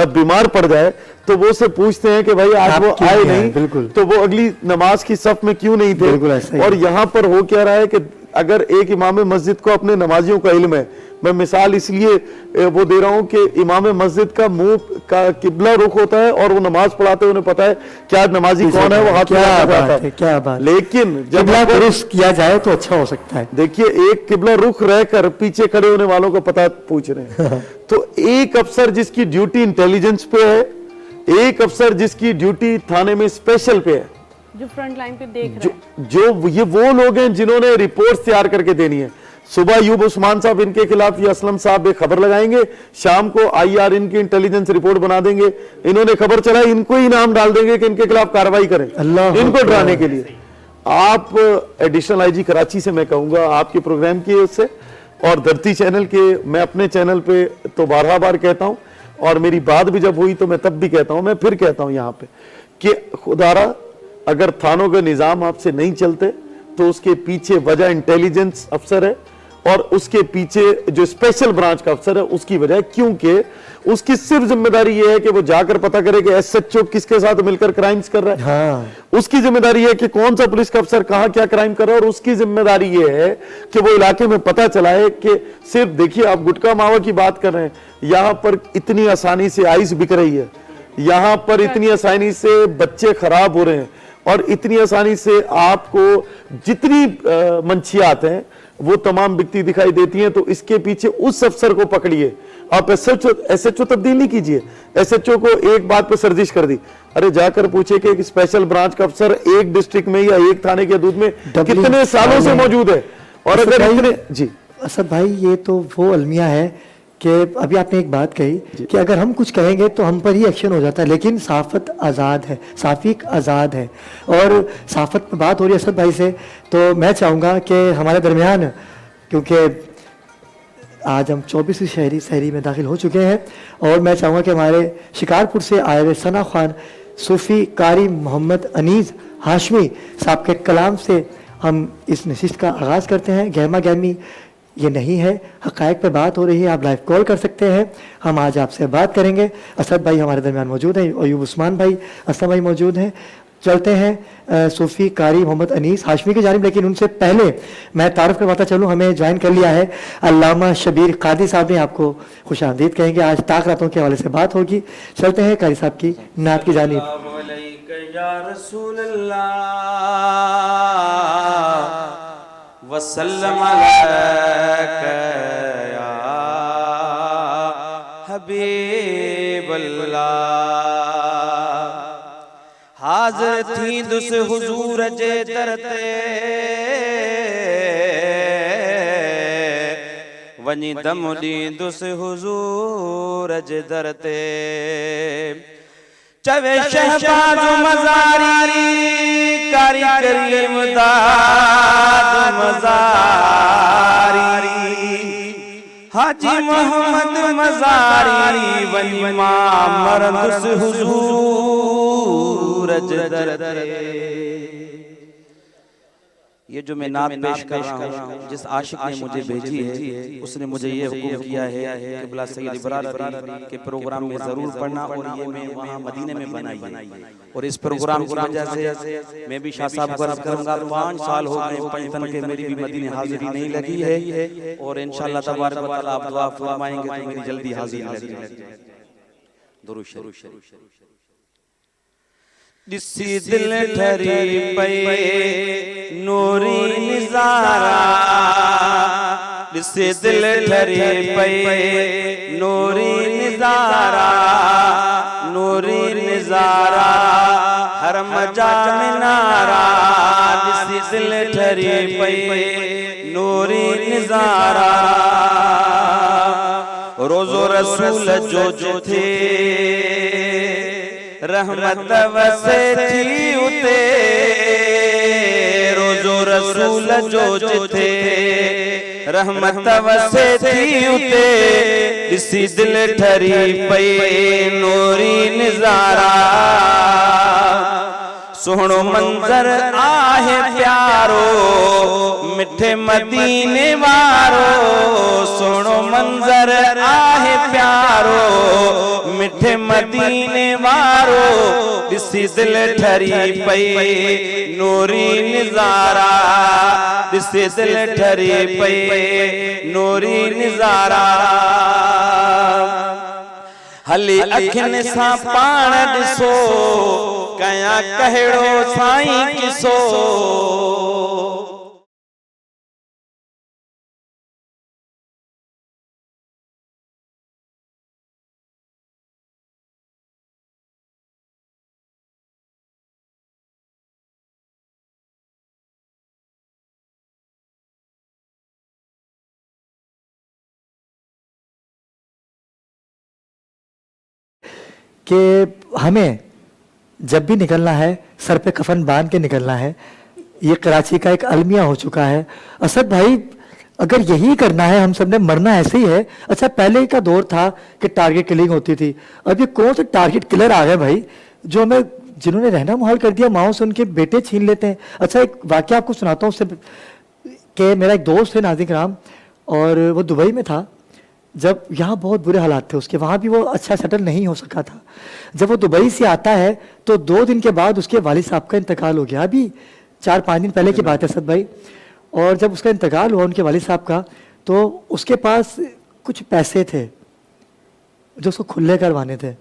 S3: बीमार पड़ जाए तो वो से पूछते हैं कि भाई आज वो आए नहीं, तो वो अगली नमाज की सफ में क्यों नहीं थे। और यहाँ पर हो क्या रहा है कि अगर एक इमाम मस्जिद को अपने नमाजियों का इल्म है, मैं मिसाल इसलिए वो दे रहा हूं कि इमाम मस्जिद का मुंह का किबला रुख होता है और वो नमाज पढ़ाते हैं, उन्हें पता है क्या नमाजी कौन है, वो हाथ
S1: क्या बात।
S3: लेकिन जब
S1: किबला रुख किया जाए तो अच्छा हो सकता है।
S3: देखिए, एक किबला रुख रहकर पीछे खड़े होने वालों को पता पूछ रहे हैं। तो एक अफसर जिसकी ड्यूटी इंटेलिजेंस पे है, एक अफसर जिसकी ड्यूटी थाने में स्पेशल पे है,
S2: जो फ्रंट लाइन पे देख रहे हैं,
S3: जो ये वो लोग हैं जिन्होंने रिपोर्ट तैयार करके देनी है। सुबह यूब उस्मान साहब इनके खिलाफ या असलम साहब एक खबर लगाएंगे, शाम को IR इनकी इंटेलिजेंस रिपोर्ट बना देंगे, इन्होंने खबर चलाई, इनको ही इनाम डाल देंगे कि इनके खिलाफ कार्रवाई करें, इनको डराने के लिए। आप एडिशनल IG कराची से मैं कहूंगा, आपके प्रोग्राम की उससे और धरती चैनल के, मैं अपने चैनल पे तो बार कहता हूं, और मेरी बात भी जब हुई तो मैं तब भी कहता हूं, मैं फिर कहता हूं यहां पे कि खुदारा, अगर थानों के निजाम आपसे नहीं चलते तो उसके पीछे वजह इंटेलिजेंस अफसर है, और उसके पीछे जो स्पेशल ब्रांच का अफसर है उसकी वजह, क्योंकि उसकी सिर्फ जिम्मेदारी यह है कि वो जाकर पता करे कि SHO किसके साथ मिलकर क्राइम्स कर रहा है।
S1: हाँ।
S3: उसकी जिम्मेदारी है कि कौन सा पुलिस का अफसर कहां क्या क्राइम कर रहा है, और उसकी जिम्मेदारी यह है कि वो इलाके में पता चलाए कि सिर्फ, देखिए आप गुटखा मावा की बात कर रहे हैं, यहां पर इतनी आसानी से आइस बिक रही है, यहां पर इतनी आसानी से बच्चे खराब हो रहे हैं, और इतनी आसानी से आपको जितनी मंशियात हैं वो तमाम बिकती दिखाई देती हैं। तो इसके पीछे उस अफसर को पकड़िए, आप SHO तब्दील नहीं कीजिए। SHO को एक बात पे सर्जिश कर दी, अरे जाकर पूछे कि एक स्पेशल ब्रांच का अफसर एक डिस्ट्रिक्ट में या एक थाने की हदूद में कितने सालों से मौजूद है। और अगर इतने, जी
S1: असद भाई, ये तो वो अलमिया है कि अभी आपने एक बात कही कि अगर हम कुछ कहेंगे तो हम पर ही एक्शन हो जाता है, लेकिन साफत आज़ाद है, साफिक आज़ाद है। और साफत पे बात हो रही है असद भाई से, तो मैं चाहूँगा कि हमारे दरमियान, क्योंकि आज हम 24वीं सहरी में दाखिल हो चुके हैं और मैं चाहूँगा कि हमारे शिकारपुर से आए हुए सना खान सूफ़ी कारी मोहम्मद अनीस हाशमी साहब के कलाम से हम इस नशिस्त का आगाज़ करते हैं। गहमा गहमी ये नहीं है, हक़ाइक़ पे बात हो रही है। आप लाइव कॉल कर सकते हैं, हम आज आपसे बात करेंगे। असद भाई हमारे दरमियान मौजूद हैं, अयूब उस्मान भाई, असलम भाई मौजूद हैं। चलते हैं सूफ़ी कारी मोहम्मद अनीस हाशमी की जानिब, लेकिन उनसे पहले मैं तारुफ करवाता चलूँ, हमें ज्वाइन कर लिया है अल्लामा शबीर कादी साहब ने। आपको खुश आमदीद कहेंगे, आज ताक रातों के हवाले से बात होगी। चलते हैं कारी साहब की नात की जानिब।
S5: या रसूल अल्लाह वसल्लम अलैका या हबीब अल्लाह। हाज़िर थी दुस हुजूर जे दरते वनी दम दी दुस हुजूर जे दरते। चवे शहबाज मज़ारी कारी करीम दाद मज़ारी हाजी मोहम्मद मज़ारी वनी मामर दुस हुजूर जे दरते। ये जो मैं नात पेश कर रहा हूँ, जिस आशिक ने मुझे भेजी है उसने मुझे ये हुक्म किया है कि बिला सैयद इब्राहिम के प्रोग्राम में ज़रूर पढ़ना, और ये मैं वहाँ मदीने में बनाई है। और इस प्रोग्राम की वजह से मैं भी शाह साहब को अर्ज़ करूँगा, 5 साल हो गए पंचतन के मेरी भी मदीने हाजिरी नहीं लगी है, और इंशाअल्लाह तबारक व तआला आप दुआ फरमाएंगे तो मेरी जल्दी हाजिरी लगी। दुरूद शरीफ। दिसी दिल ठरी पे नूरी निज़ारा, दिसी दिल ठरी पे नूरी निज़ारा, नूरी निज़ारा हरम जा मिनारा। दिसी दिल ठरी पे नूरी निज़ारा, रोज़ो रसूल जो थे रहमत वसे थी उते, रोज़ो रसूल जो थे रहमत वसे थी उते। दिसी दिल ठरी पे नूरी निज़ारा, सोहणो मंजर आहे प्यारो मिठे मदीने वारो। सोहणो मंजर आहे प्यारो मिठे मदीने वारो। दिसी दिल ठरी पे नूरी निज़ारा, दिसी दिल ठरी पे नूरी निज़ारा। हली अखिन सां पाण ॾिसो कया कहिड़ो साईं किसो।
S1: कि हमें जब भी निकलना है सर पे कफन बांध के निकलना है। ये कराची का एक अलमिया हो चुका है। असद भाई अगर यही करना है, हम सब ने मरना ऐसे ही है। अच्छा पहले का दौर था कि टारगेट किलिंग होती थी, अब ये कौन से टारगेट किलर आ गए भाई, जो हमें जिन्होंने रहना मुहाल कर दिया, माओ से उनके बेटे छीन लेते हैं। अच्छा एक वाकया आपको सुनाता हूँ उससे कि मेरा एक दोस्त है नाज़िक राम, और वो दुबई में था जब यहाँ बहुत बुरे हालात थे उसके, वहाँ भी वो अच्छा सेटल नहीं हो सका था। जब वो दुबई से आता है तो 2 दिन के बाद उसके वालिद साहब का इंतकाल हो गया, अभी 4-5 दिन पहले की बात है सद भाई। और जब उसका इंतकाल हुआ उनके वालिद साहब का, तो उसके पास कुछ पैसे थे जो उसको खुले करवाने थे।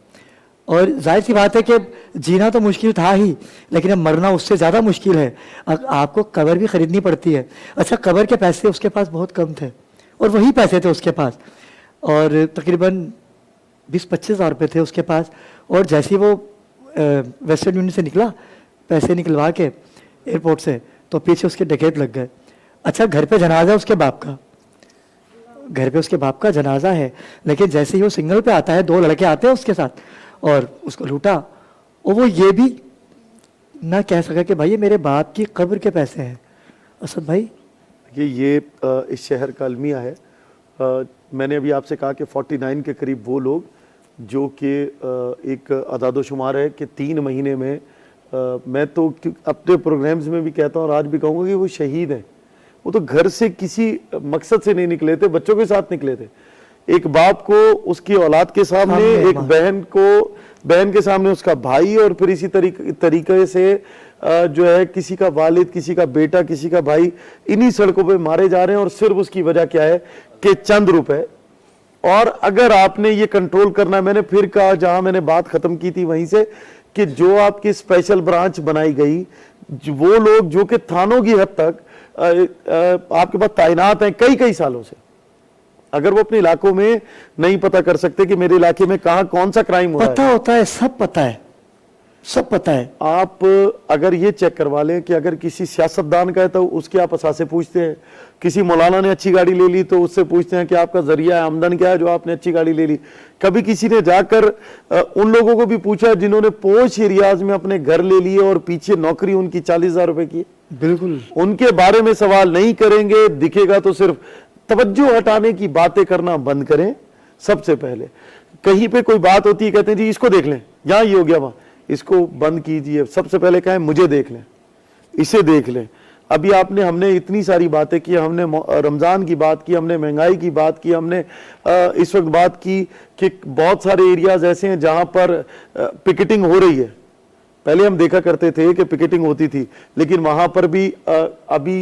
S1: और जाहिर सी बात है कि जीना तो मुश्किल था ही, लेकिन अब मरना उससे ज़्यादा मुश्किल है। आपको कब्र भी ख़रीदनी पड़ती है। अच्छा कब्र के पैसे उसके पास बहुत कम थे, और वही पैसे थे उसके पास, और तकरीबन 20-25 हज़ार रुपये थे उसके पास। और जैसे ही वो वेस्टर्न यूनियन से निकला पैसे निकलवा के एयरपोर्ट से, तो पीछे उसके डकैत लग गए। अच्छा घर पे जनाजा उसके बाप का, घर पे उसके बाप का जनाजा है, लेकिन जैसे ही वो सिग्नल पे आता है 2 लड़के आते हैं उसके साथ और उसको लूटा। और वो ये भी ना कह सका कि भाई ये मेरे बाप की कब्र के पैसे हैं। असद भाई
S3: ये इस शहर का अलमिया है, मैंने अभी आपसे कहा कि 49 के करीब वो लोग जो कि एक अदादोशुमार है कि 3 महीने में मैं तो अपने प्रोग्राम्स में भी कहता हूँ और आज भी कहूँगा कि वो शहीद हैं। वो तो घर से किसी मकसद से नहीं निकले थे, बच्चों के साथ निकले थे। एक बाप को उसकी औलाद के सामने, एक बहन के सामने उसका भाई, और फिर इसी तरीके से जो है किसी का वालिद, किसी का बेटा, किसी का भाई इन्हीं सड़कों पे मारे जा रहे हैं। और सिर्फ उसकी वजह क्या है कि चंद रुपए। और अगर आपने ये कंट्रोल करना, मैंने फिर कहा जहां मैंने बात खत्म की थी वहीं से, कि जो आपकी स्पेशल ब्रांच बनाई गई, वो लोग जो कि थानों की हद तक आपके पास तैनात हैं कई सालों से, अगर वो अपने इलाकों में नहीं पता कर सकते कि मेरे इलाके में कहां कौन सा क्राइम हो रहा है,
S1: पता होता है, सब पता है, सब पता है।
S3: आप अगर ये चेक करवा लें कि अगर किसी सियासतदान का है तो उसके आप असासे पूछते हैं, किसी मौलाना ने अच्छी गाड़ी ले ली तो उससे पूछते हैं कि आपका जरिया आमदन क्या है जो आपने अच्छी गाड़ी ले ली। कभी किसी ने जाकर उन लोगों को भी पूछा जिन्होंने पोश एरियाज में अपने घर ले लिए और पीछे नौकरी उनकी 40,000 रुपए की,
S1: बिल्कुल
S3: उनके बारे में सवाल नहीं करेंगे। दिखेगा तो सिर्फ तवज्जो हटाने की बातें करना बंद करें। सबसे पहले कहीं पे कोई बात होती है, कहते हैं जी इसको देख लें, यहां ये हो गया, वहां इसको बंद कीजिए। सबसे पहले कहें मुझे देख लें, इसे देख लें। अभी हमने इतनी सारी बातें की, हमने रमजान की बात की, हमने महंगाई की बात की, हमने इस वक्त बात की कि बहुत सारे एरियाज ऐसे हैं जहां पर पिकेटिंग हो रही है। पहले हम देखा करते थे कि पिकेटिंग होती थी, लेकिन वहां पर भी अभी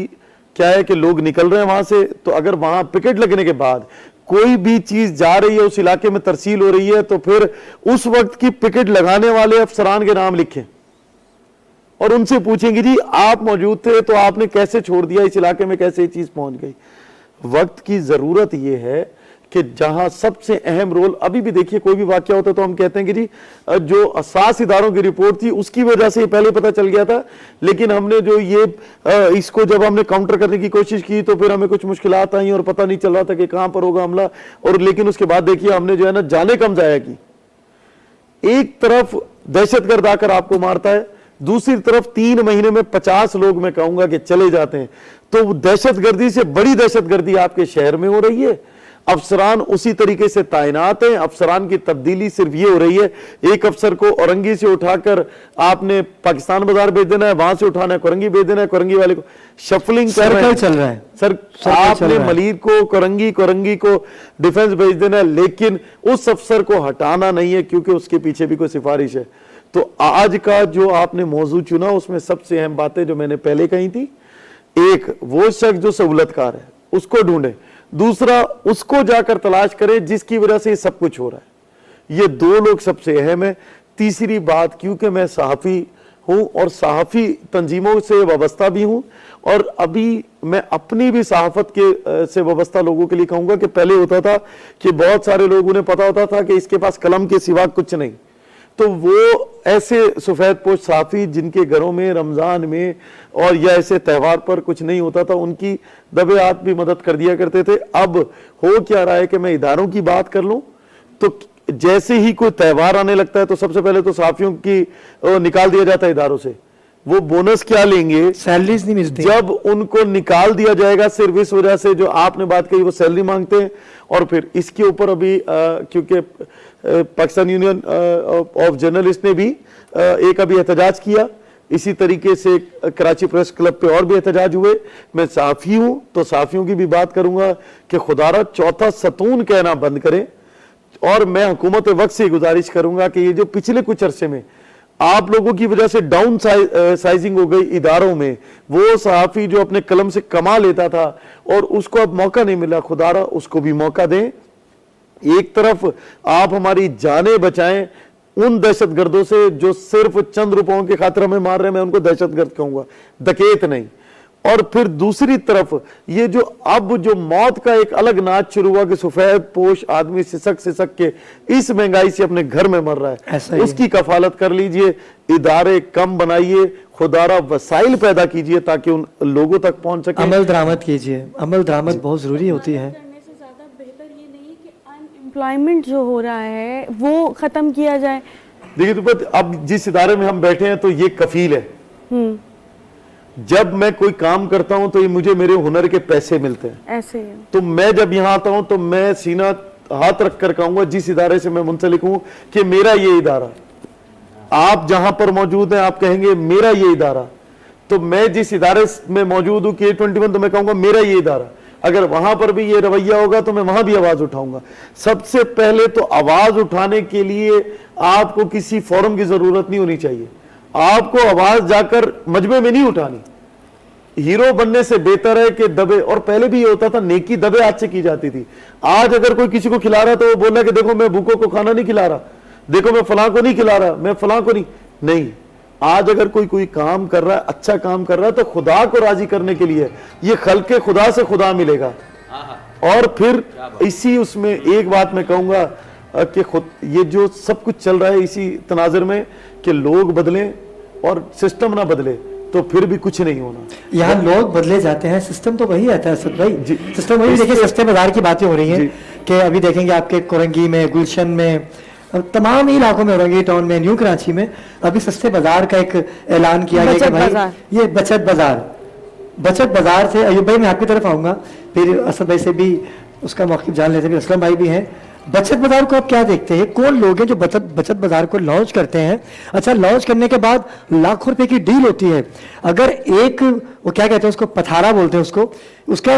S3: क्या है कि लोग निकल रहे हैं वहां से। तो अगर वहां पिकेट लगने के बाद कोई भी चीज जा रही है, उस इलाके में तरसील हो रही है, तो फिर उस वक्त की पिकेट लगाने वाले अफसरान के नाम लिखें और उनसे पूछेंगे जी आप मौजूद थे तो आपने कैसे छोड़ दिया, इस इलाके में कैसे ये चीज पहुंच गई। वक्त की जरूरत यह है कि जहां सबसे अहम रोल, अभी भी देखिए कोई भी वाकया होता है तो हम कहते हैं कि जी जो असास इदारों की रिपोर्ट थी उसकी वजह से पहले पता चल गया था, लेकिन हमने जो ये इसको जब हमने काउंटर करने की कोशिश की तो फिर हमें कुछ मुश्किलात आई और पता नहीं चल रहा था कि कहां पर होगा हमला। और लेकिन उसके बाद देखिए हमने जो है ना जाने कम जाया की। एक तरफ दहशतगर्द आकर आपको मारता है, दूसरी तरफ 3 महीने में 50 लोग मैं कहूंगा कि चले जाते हैं। तो दहशतगर्दी से बड़ी दहशतगर्दी आपके शहर में हो रही है। अफसरान उसी तरीके से तैनात हैं। अफसरान की तब्दीली सिर्फ ये हो रही है, एक अफसर को औरंगी से उठाकर आपने पाकिस्तान बाजार भेज देना है, वहां से उठाना है कोरंगी भेज देना है, कोरंगी वाले को शफलिंग
S1: सर्कल चल रहा है।
S3: सर आपने मलिर को कोरंगी, कोरंगी को डिफेंस भेज देना है, लेकिन उस अफसर को हटाना नहीं है क्योंकि उसके पीछे भी कोई सिफारिश है। तो आज का जो आपने मौजू चुना उसमें सबसे अहम बातें जो मैंने पहले कही थी, एक वो शख्स जो सहूलतकार है उसको ढूंढे, दूसरा उसको जाकर तलाश करें जिसकी वजह से ये सब कुछ हो रहा है। ये 2 लोग सबसे अहम है। तीसरी बात, क्योंकि मैं सहाफ़ी हूं और सहाफ़ी तंजीमों से वाबस्ता भी हूं, और अभी मैं अपनी भी सहाफत के से वाबस्ता लोगों के लिए कहूंगा कि पहले होता था कि बहुत सारे लोग, उन्हें पता होता था कि इसके पास कलम के सिवा कुछ नहीं, तो वो ऐसे सफेद पोश साफी जिनके घरों में रमजान में और या ऐसे त्यौहार पर कुछ नहीं होता था, उनकी दबे हाथ भी मदद कर दिया करते थे। अब हो क्या रहा है कि मैं इदारों की बात कर लूं तो जैसे ही कोई त्यौहार आने लगता है तो सबसे पहले तो साफियों की निकाल दिया जाता है इदारों से। वो बोनस क्या लेंगे,
S1: सैलरीज नहीं मिलती।
S3: जब उनको निकाल दिया जाएगा सिर्फ इस वजह से जो आपने बात कही, वो सैलरी मांगते हैं। और फिर इसके ऊपर अभी क्योंकि पाकिस्तान यूनियन ऑफ जर्नलिस्ट ने भी एक अभी एहतजाज किया, इसी तरीके से कराची प्रेस क्लब पे और भी एहतजाज हुए। मैं साफी हूं तो साफियों की भी बात करूंगा कि खुदारा चौथा सतून कहना बंद करें। और मैं हुकूमत वक्त से गुजारिश करूंगा कि ये जो पिछले कुछ अरसे में आप लोगों की वजह से डाउन साइजिंग हो गई इदारों में, वो सहाफी जो अपने कलम से कमा लेता था और उसको अब मौका नहीं मिला, खुदारा उसको भी मौका दें। एक तरफ आप हमारी जानें बचाएं उन दहशतगर्दों से जो सिर्फ चंद रुपयों के खातिर हमें मार रहे हैं, मैं उनको दहशतगर्द कहूंगा, डकैत नहीं। और फिर दूसरी तरफ ये जो अब जो मौत का एक अलग नाच शुरू हुआ कि सफेद पोश आदमी सिसक सिसक के इस महंगाई से अपने घर में मर रहा है, उसकी कफालत कर लीजिए। इदारे कम बनाइए, खुदारा वसाइल पैदा कीजिए ताकि उन लोगों तक पहुंच सके।
S1: अमल दरामद कीजिए, अमल दरामद बहुत जरूरी होती है।
S2: एम्प्लॉयमेंट जो हो रहा है वो खत्म किया जाए।
S3: देखिए तो अब जिस इदारे में हम बैठे हैं तो ये कफील है, जब मैं कोई काम करता हूं तो ये मुझे मेरे हुनर के पैसे मिलते हैं।
S2: ऐसे ही है।
S3: तो मैं जब यहाँ आता हूं तो मैं सीना हाथ रख कर कहूंगा जिस इदारे से मैं मुंसलिक हूं कि मेरा ये इदारा, आप जहां पर मौजूद हैं आप कहेंगे मेरा ये इदारा, तो मैं जिस इदारे में मौजूद हूं K21 तो मैं कहूंगा मेरा ये इदारा। अगर वहां पर भी ये रवैया होगा तो मैं वहां भी आवाज उठाऊंगा। सबसे पहले तो आवाज उठाने के लिए आपको किसी फोरम की जरूरत नहीं होनी चाहिए, आपको आवाज जाकर मजमे में नहीं उठानी। हीरो बनने से बेहतर है कि दबे, और पहले भी ये होता था नेकी दबे हाथ से की जाती थी। आज अगर कोई किसी को खिला रहा तो वो बोला कि देखो मैं भूखों को खाना नहीं खिला रहा, देखो मैं फलां को नहीं खिला रहा, मैं फलां को नहीं। आज अगर कोई काम कर रहा है, अच्छा काम कर रहा है, तो खुदा को राजी करने के लिए ये खल्के खुदा से खुदा मिलेगा। और फिर इसी उसमें एक बात मैं कहूंगा कि खुद ये जो सब कुछ चल रहा है इसी तनाजर में कि लोग बदलें और सिस्टम ना बदले तो फिर भी कुछ नहीं होना।
S1: यहाँ लोग बदले जाते हैं, सिस्टम तो वही रहता है असद भाई। सिस्टम वही। देखिए सस्ते बाजार की बातें हो रही हैं कि अभी देखेंगे आपके कोरंगी में, गुलशन में, तमाम ही इलाकों में, औरंगी टाउन में, न्यू कराची में अभी सस्ते बाजार का एक ऐलान किया गया कि भाई ये बचत बाजार से। अयूब भाई मैं आपकी तरफ आऊंगा, फिर असद भाई से भी उसका मौक़िफ़ जान लेते हैं, असलम भाई भी हैं। बचत बाजार को आप क्या देखते हैं, कौन लोग हैं जो बचत बाजार को लॉन्च करते हैं? अच्छा, लॉन्च करने के बाद लाखों रुपए की डील होती है, अगर एक वो क्या कहते हैं उसको, पथारा बोलते हैं उसको, उसका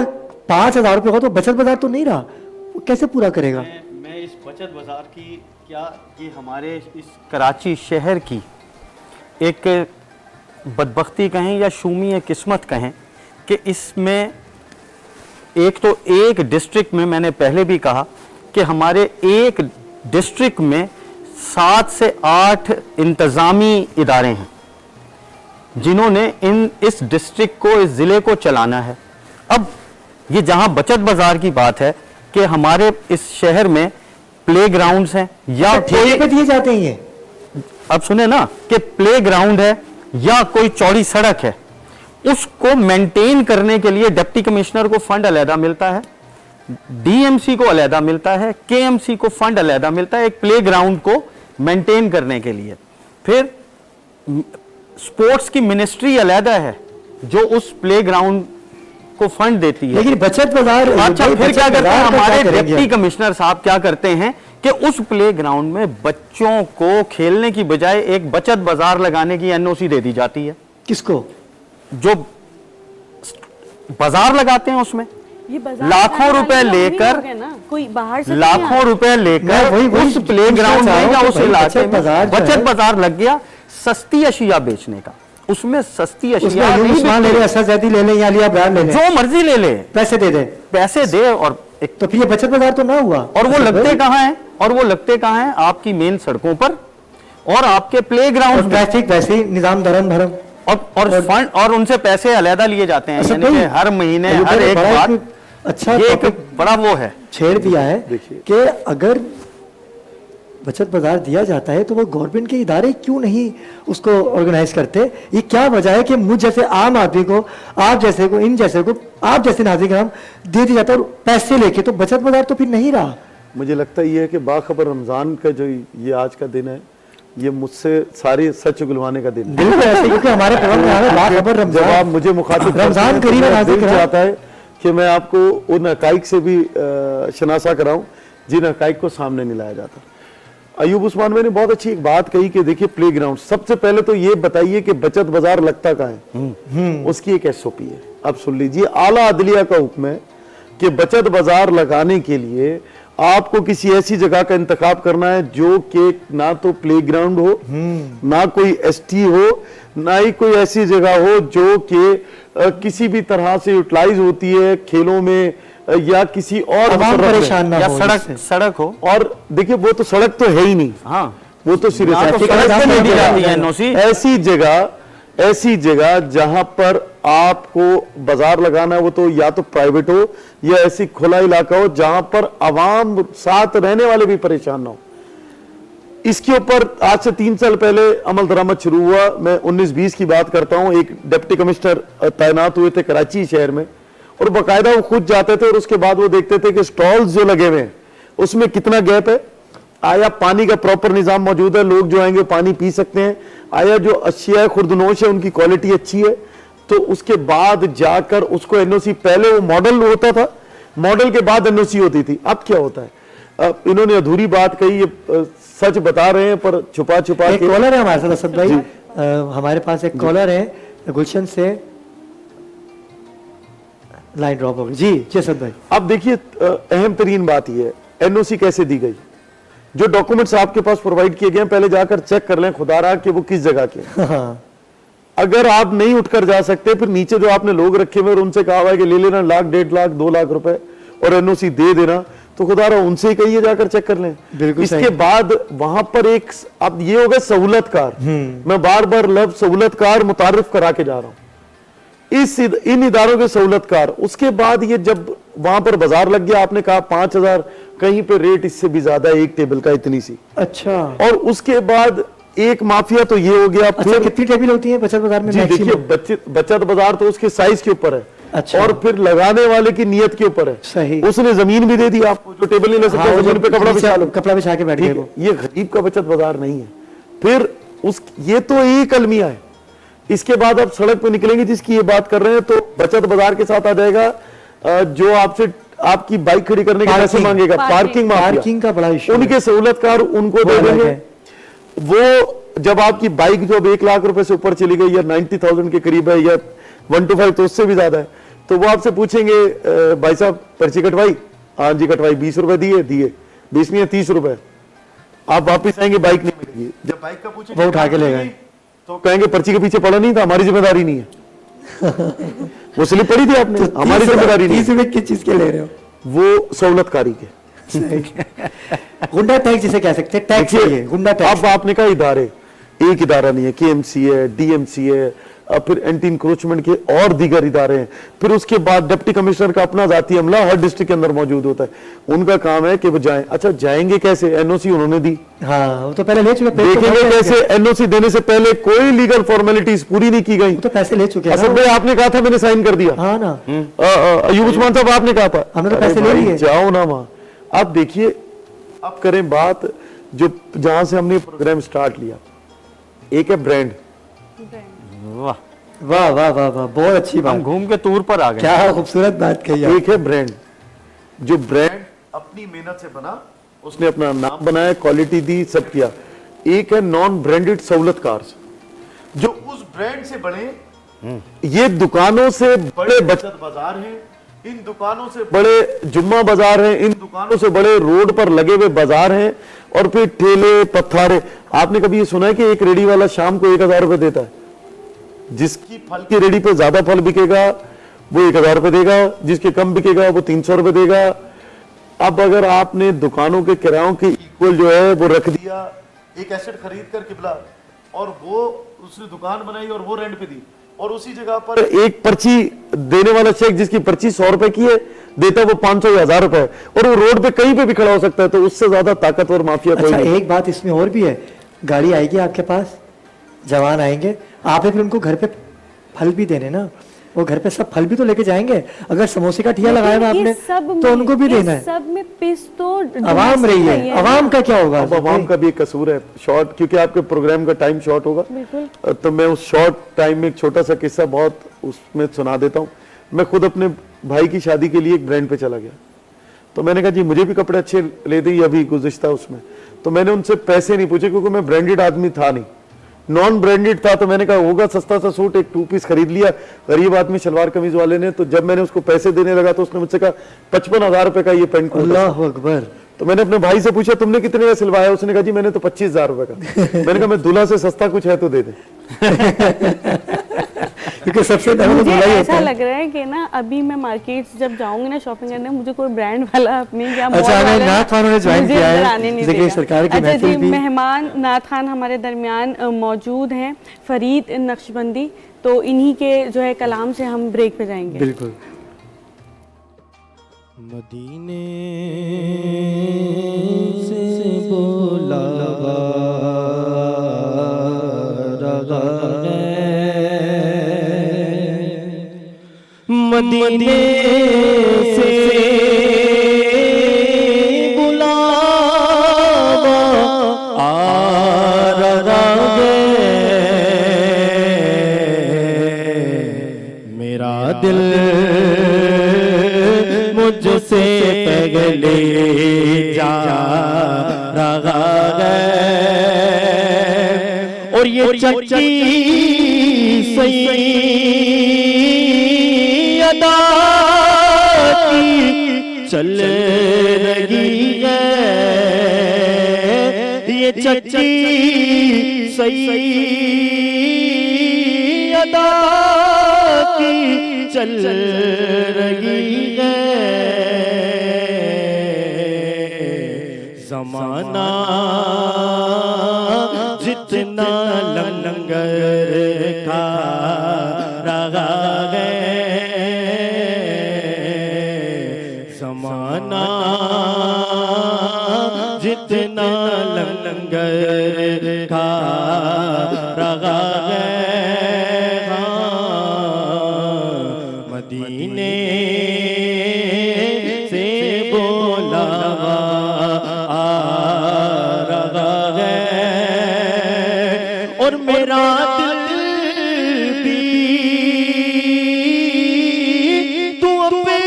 S1: 5,000 रुपये हो तो बचत बाजार तो नहीं रहा, वो कैसे पूरा करेगा?
S4: मैं इस बचत बाजार की क्या, ये हमारे इस कराची शहर की एक बदबख्ती कहें या शूमी किस्मत कहें कि इसमें एक तो एक डिस्ट्रिक्ट में, मैंने पहले भी कहा कि हमारे एक डिस्ट्रिक्ट में 7 से 8 इंतज़ामी इदारे हैं जिन्होंने इस डिस्ट्रिक्ट को, इस ज़िले को चलाना है। अब ये जहां बचत बाजार की बात है कि हमारे इस शहर में प्ले ग्राउंड्स हैं या
S1: ठेके पे दिए जाते हैं ये।
S4: अब सुने ना कि प्ले ग्राउंड है या कोई चौड़ी सड़क है, उसको मेंटेन करने के लिए डिप्टी कमिश्नर को फंड अलहदा मिलता है, डीएमसी को अलहदा मिलता है, केएमसी को फंड अलहदा मिलता है एक प्ले ग्राउंड को मेंटेन करने के लिए। फिर स्पोर्ट्स की मिनिस्ट्री अलहदा है जो उस प्ले ग्राउंड को फंड देती है।
S1: लेकिन बचत बाजार,
S4: अच्छा फिर क्या करते हैं हमारे डिप्टी कमिश्नर साहब, क्या करते हैं कि उस प्ले ग्राउंड में बच्चों को खेलने की बजाय एक बचत बाजार लगाने की एनओसी दे दी जाती है।
S1: किसको?
S4: जो बाजार लगाते हैं उसमें
S2: ये बाजार
S4: लाखों रुपए लेकर,
S2: कोई बाहर से
S4: लाखों रुपए लेकर उस प्ले ग्राउंड में या उस इलाके में बचत बाजार लग गया सस्ती अशिया बेचने का। उसमें सस्ती अशिया
S1: ले ले, असद ले ले या लिया ब्रांड ले ले,
S4: जो मर्जी ले ले,
S1: पैसे दे
S4: और एक
S1: तो फिर ये बचत बाजार तो ना हुआ।
S4: और वो लगते कहाँ हैं? और वो लगते कहाँ हैं? आपकी मेन सड़कों पर और आपके प्ले ग्राउंड,
S1: ट्रैफिक वैसे ही निजाम धर्म भरम
S4: और फंड, और उनसे पैसे अलहदा लिए जाते हैं, यानी कि हर महीने हर एक बात।
S1: अच्छा,
S4: ये एक बड़ा वो है
S1: छेड़ दिया है कि अगर बचत बाजार दिया जाता है तो वो गवर्नमेंट के इदारे क्यों नहीं उसको ऑर्गेनाइज करते? ये क्या वजह है कि मुझ जैसे आम आदमी को, आप जैसे को, इन जैसे को, आप जैसे नाज़रीन दे दिया जाता है और पैसे लेके, तो बचत बाजार तो फिर नहीं रहा। मुझे लगता ये है कि बाखबर रमज़ान का जो ये आज का दिन है, ये मुझसे सारी सच उगलवाने का दिन है, क्योंकि हमारे प्रोग्राम में है बाखबर रमज़ान। जब आप मुझे मुखातिब रमज़ान करीब आता है कि मैं आपको उन हकाइक से भी शनासा कराऊं जिन हकाइक को सामने नहीं लाया जाता। अयूब उस्मान भाई ने बहुत अच्छी एक बात कही कि देखिए प्ले ग्राउंड, सबसे पहले तो ये बताइए कि बचत बाजार लगता कहाँ है, उसकी एक एसओपी है। अब सुन लीजिए, आला अदलिया का हुक्म है कि बचत बाजार लगाने के लिए आपको किसी ऐसी जगह का इंतखाब करना है जो कि ना तो प्ले ग्राउंड हो, ना कोई एसटी हो, ना ही कोई ऐसी जगह हो जो कि किसी भी तरह से यूटिलाइज होती है खेलों में या किसी और
S4: परेशान ना हो, या सड़क हो। और
S3: देखिए वो तो सड़क तो है ही नहीं, हाँ वो तो ऐसी जगह जहां पर आपको बाजार लगाना है वो तो या तो प्राइवेट हो या ऐसी खुला इलाका हो जहां पर आवाम साथ रहने वाले भी परेशान ना हो। इसके ऊपर आज से 3 साल पहले अमल दरामद शुरू हुआ। मैं 19-20 की बात करता हूं। एक डिप्टी कमिश्नर तैनात हुए थे कराची शहर में और बाकायदा वो खुद जाते थे और उसके बाद वो देखते थे कि स्टॉल्स जो लगे हुए हैं उसमें कितना गैप है, आया पानी का प्रॉपर निजाम मौजूद है, लोग जो आएंगे पानी पी सकते हैं, आया जो अशिया खुर्दनोश है उनकी क्वालिटी अच्छी है, तो उसके बाद जाकर उसको एनओसी, पहले वो मॉडल होता था, मॉडल के बाद एनओसी होती थी। अब क्या होता है, अब इन्होंने अधूरी बात कही, ये सच बता रहे हैं पर छुपा छुपा
S1: एक
S3: के।
S1: कॉलर है हमारे साथ असद भाई, हमारे पास एक कॉलर है गुलशन से, लाइन ड्रॉप हो गई। जी असद भाई।
S3: अब देखिए अहम तरीन बात यह है, एनओसी कैसे दी गई, जो डॉक्यूमेंट्स आपके पास प्रोवाइड किए गए हैं पहले जाकर चेक कर लें खुदा रहा कि वो किस जगह के हैं।
S1: हाँ।
S3: अगर आप नहीं उठकर जा सकते, फिर नीचे जो आपने लोग रखे हुए और उनसे कहा हुआ है कि ले लेना 1 लाख 1.5 लाख 2 लाख रुपए और एनओसी दे देना, तो खुदा रहा उनसे ही कहिए जाकर चेक कर लें। इसके बाद वहां पर एक, अब ये होगा सहूलतकार, मैं बार बार लफ्ज सहूलतकार मुतारिफ करा के जा रहा हूं, इन इदारों के सहूलतकार। उसके बाद ये जब वहां पर बाजार लग गया, आपने कहा 5,000, कहीं पे रेट इससे भी ज्यादा एक टेबल का इतनी सी।
S1: अच्छा।
S3: और उसके बाद एक माफिया तो ये हो गया।
S1: अच्छा,
S3: फिर
S1: कितनी टेबल होती है बचत बाजार में?
S3: जी देखिए, बचत बाजार तो उसके साइज के ऊपर है।
S1: अच्छा।
S3: और फिर लगाने वाले की नियत के ऊपर है।
S1: सही।
S3: उसने जमीन भी दे दी आपको, जो टेबल नहीं ले सकता,
S1: हाँ,
S3: जमीन पे कपड़ा बिछा लो,
S1: कपड़ा बिछा के बैठ गए वो।
S3: ये गरीब का बचत बाजार नहीं है। फिर ये तो एक अलमिया है। इसके बाद आप सड़क पे निकलेंगे जिसकी ये बात कर रहे हैं, तो बचत बाजार के साथ आ जाएगा जो आपसे आपकी बाइक खड़ी करने के पैसे मांगेगा, पार्किंग
S1: का बड़ा इशू।
S3: उनके सहूलतकार उनको दे देंगे। वो जब आपकी बाइक जो अब 1 लाख रुपए से ऊपर चली गई या 90,000 के करीब है या 125 तो उससे भी ज्यादा है, तो वो आपसे पूछेंगे भाई साहब पर्ची कटवाई? हाँ जी कटवाई। 20 रुपए दिए 20 नहीं है 30 रुपए। आप वापिस आएंगे, बाइक नहीं मिलेगी। जब बाइक का पूछेंगे
S1: वो उठा के ले गए,
S3: तो कहेंगे पर्ची के पीछे पड़ा नहीं था, हमारी जिम्मेदारी नहीं है। वो स्लिप पड़ी थी आपने,
S1: तो
S3: हमारी जिम्मेदारी नहीं।
S1: 30 रुपए किस चीज के ले रहे हो?
S3: वो सहूलतकारी के
S1: गुंडा टैक्स जिसे कह सकते हैं, टैक्स है गुंडा टैक्स।
S3: अब आपने कहा इदारे, एक इदारा नहीं है, केएमसी है, डीएमसी है, फिर एंटी इंक्रोचमेंट के और दीगर इदारे हैं। फिर उसके बाद डिप्टी कमिश्नर का अपना जाती अमला हर डिस्ट्रिक्ट के अंदर मौजूद होता है। उनका काम है कि वो जाएं। अच्छा जाएंगे कैसे? एनओसी उन्होंने दी,
S1: हाँ वो तो पहले ले चुके।
S3: देखेंगे कैसे? एनओसी देने से पहले कोई लीगल फॉर्मेलिटीज पूरी नहीं की गई,
S1: तो पैसे ले चुके।
S3: असद भाई आपने कहा था मैंने साइन कर दिया।
S1: हाँ ना।
S3: अयूब उस्मान साहब आपने कहा था
S1: हमने तो पैसे ले लिए।
S3: जाओ ना वहां। आप देखिए, अब करें बात जो जहां से हमने प्रोग्राम स्टार्ट लिया। एक है ब्रांड।
S4: वाह
S1: वाह वाह वाह वाह, बहुत अच्छी बात।
S4: हम घूम के टूर पर आ गए।
S1: क्या खूबसूरत बात कही है।
S3: एक है ब्रांड, जो ब्रांड अपनी मेहनत से बना, उसने अपना नाम बनाया, क्वालिटी दी, सब किया। एक है नॉन ब्रांडेड सहूलतकार, जो उस ब्रांड से बड़े, ये दुकानों से बड़े बचत बाजार हैं, इन दुकानों से बड़े जुम्मा बाजार हैं, इन दुकानों से बड़े रोड पर लगे हुए बाजार हैं, और फिर ठेले पत्थारे। आपने कभी ये सुना है कि एक रेडी वाला शाम को 1,000 रुपए देता है? जिसकी फल की रेडी पे ज्यादा फल बिकेगा वो 1,000 रुपए देगा, जिसके कम बिकेगा वो 300 रुपए देगा। अब अगर आपने दुकानों के किरायों के इक्वल जो है वो रख दिया, एक एसेट खरीद कर किबला, और वो उसने दुकान बनाई और वो रेंट पे दी, और उसी जगह पर एक पर्ची देने वाला चेक जिसकी पर्ची 100 रुपए की है देता है वो 500 या 1,000 रुपए, और वो रोड पे कहीं पे भी खड़ा हो सकता है। तो उससे ज्यादा ताकतवर माफिया कोई
S1: अच्छा,
S3: नहीं।
S1: एक बात इसमें और भी है, गाड़ी आएगी आपके पास, जवान आएंगे, आपने फिर उनको घर पे फल भी देने ना, वो घर पे सब फल भी तो लेके जाएंगे। अगर समोसे का ठिया लगाया हुआ आपने तो उनको भी देना है।
S2: सब में पिस तो
S1: आवाम रही है, आवाम का क्या होगा?
S3: अब आवाम का भी एक कसूर है। शॉर्ट, क्योंकि आपके प्रोग्राम का टाइम शॉर्ट होगा, तो मैं उस शॉर्ट टाइम में एक छोटा सा किस्सा बहुत उसमें सुना देता हूँ। मैं खुद अपने भाई की शादी के लिए एक ब्रांड पे चला गया, तो मैंने कहा जी मुझे भी कपड़े अच्छे ले दी अभी गुज़िश्ता उसमें। तो मैंने उनसे पैसे नहीं पूछे, क्योंकि मैं ब्रांडेड आदमी था नहीं, नॉन ब्रांडेड था। तो मैंने कहा होगा सस्ता सा सूट, एक 2 पीस खरीद लिया गरीब आदमी शलवार कमीज वाले ने। तो जब मैंने उसको पैसे देने लगा तो उसने मुझसे कहा 55,000 रुपए का ये पेंट कोट।
S1: अल्लाह अकबर।
S3: तो मैंने अपने भाई से पूछा तुमने कितने का सिलवाया? उसने कहा जी मैंने तो 25,000 रुपए का। मैंने कहा मैं दूल्हा से सस्ता कुछ है तो दे दे।
S1: क्योंकि सबसे
S2: मुझे ऐसा लग रहा है कि ना अभी मैं मार्केट जब जाऊंगी ना शॉपिंग करने, मुझे कोई ब्रांड वाला अपनी या मॉल वाला
S1: नाथ खान ने ज्वाइन किया है जिक्र सरकार की महफिल भी।
S2: मेहमान नाथ खान हमारे दरमियान मौजूद हैं, फरीद नक्शबंदी, तो इन्हीं के जो है कलाम से हम ब्रेक पे जाएंगे।
S1: बिल्कुल।
S6: मदीने से बुलावा रहा मदीने से बुलावा आ रहा है ले जा रहा है। और ये चक्की सैयदा की चल रही है। ये चक्की सैयदा की चल रही है। ज़माना जितना लंगर खा रहा है, ज़माना जितना लंगर खा रहा है। मदीने से बुलावा आ रहा है। और मेरा दिल भी तू अपने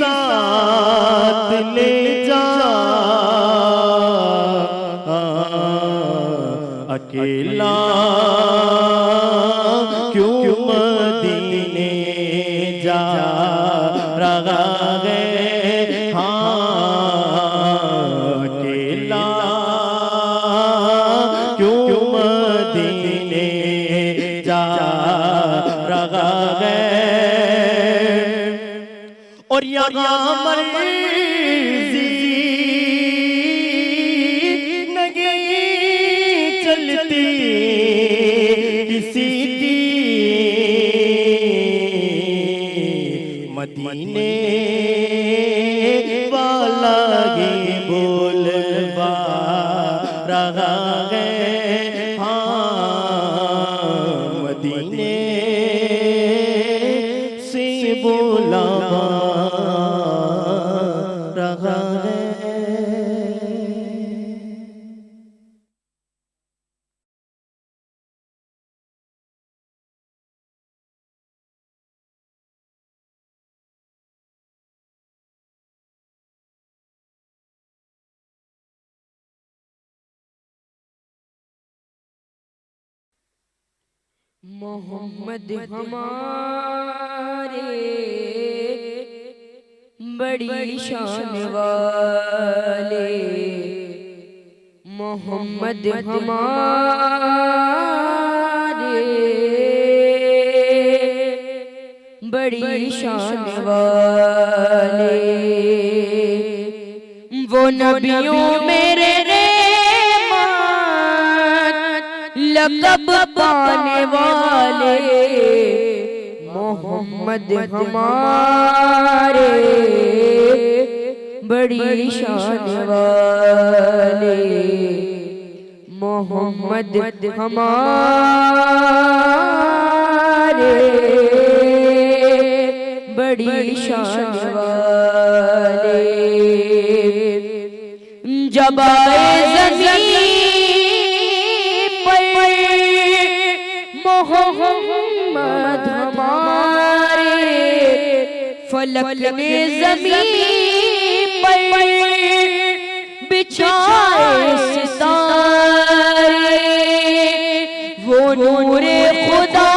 S6: साथ ले जा। अकेला क्यों मदीने जा रहा है। अकेला क्यों मदीने जा रहा है। और यहाँ मर्ज़ी नहीं चलती किसी की, मदीने वाला ये बोलवा रहा है। मदीने से बुलावा रहा है।
S7: मोहम्मद हमारे बड़ी शान वाले, मोहम्मद हमारे बड़ी शान वाले। वो नबियों मेरे लक़ब पाने वाले, मोहम्मद हमारे बड़ी शान वाले, मोहम्मद हमारे बड़ी शान वाले। जब आए ज़मीन मोहम्मद हमारे, फलक ने ज़मीन पर बिछाए सितारे। वो नूरे खुदा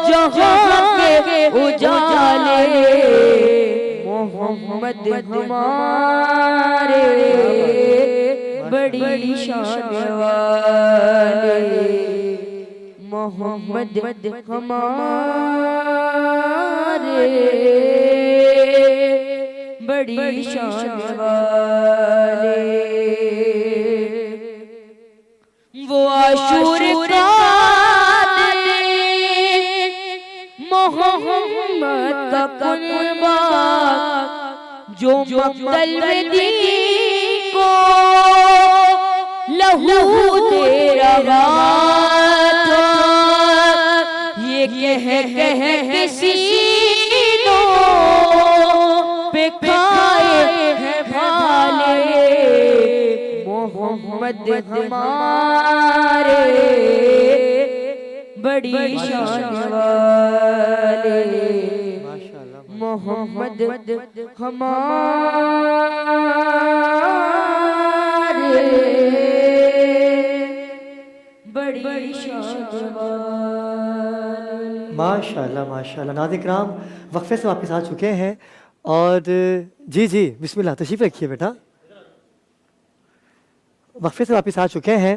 S7: जहां के उजाले, मोहम्मद हमारे बड़ी शान वाले, मोहम्मद हमारे बड़ी शान वाले। वो आशूर का मोहम्मद का कुर्बा, जो मक्तल में दी को लहू दे रहा था। ये कह के सीनों पे खाए हैं भाले, मोहम्मद हमारे बड़ी शान वाले, मोहम्मद हमारे बड़ी शान वाले।
S1: माशाल्लाह माशाल्लाह। नाज़-ए-किराम वक्फे से वापस आ चुके हैं और जी जी बिस्मिल्लाह तशरीफ़ रखिए बेटा। वक्फे से वापस आ चुके हैं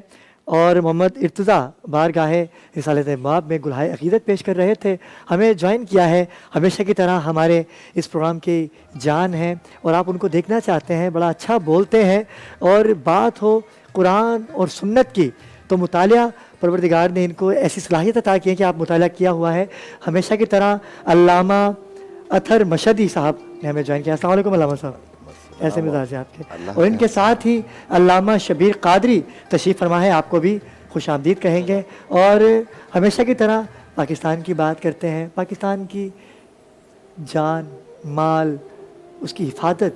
S1: और मोहम्मद इर्तज़ा बारगाहे रिसालत बाब में गुलहाए अक़ीदत पेश कर रहे थे। हमें ज्वाइन किया है, हमेशा की तरह हमारे इस प्रोग्राम की जान है और आप उनको देखना चाहते हैं। बड़ा अच्छा बोलते हैं और बात हो कुरान और सुन्नत की तो मुतालिया परवरदिगार ने इनको ऐसी सलाहियत अता की है कि आप मुतालिया किया हुआ है। हमेशा की तरह अल्लामा अथर मशदी साहब ने हमें ज्वाइन किया। अस्सलाम वालेकुम अल्लामा साहब, ऐसे मिजाज है आपके। और इनके साथ ही अल्लामा शबीर कादरी तशरीफ़ फरमा है, आपको भी खुश आमदीद कहेंगे। और हमेशा की तरह पाकिस्तान की बात करते हैं, पाकिस्तान की जान माल उसकी हिफाजत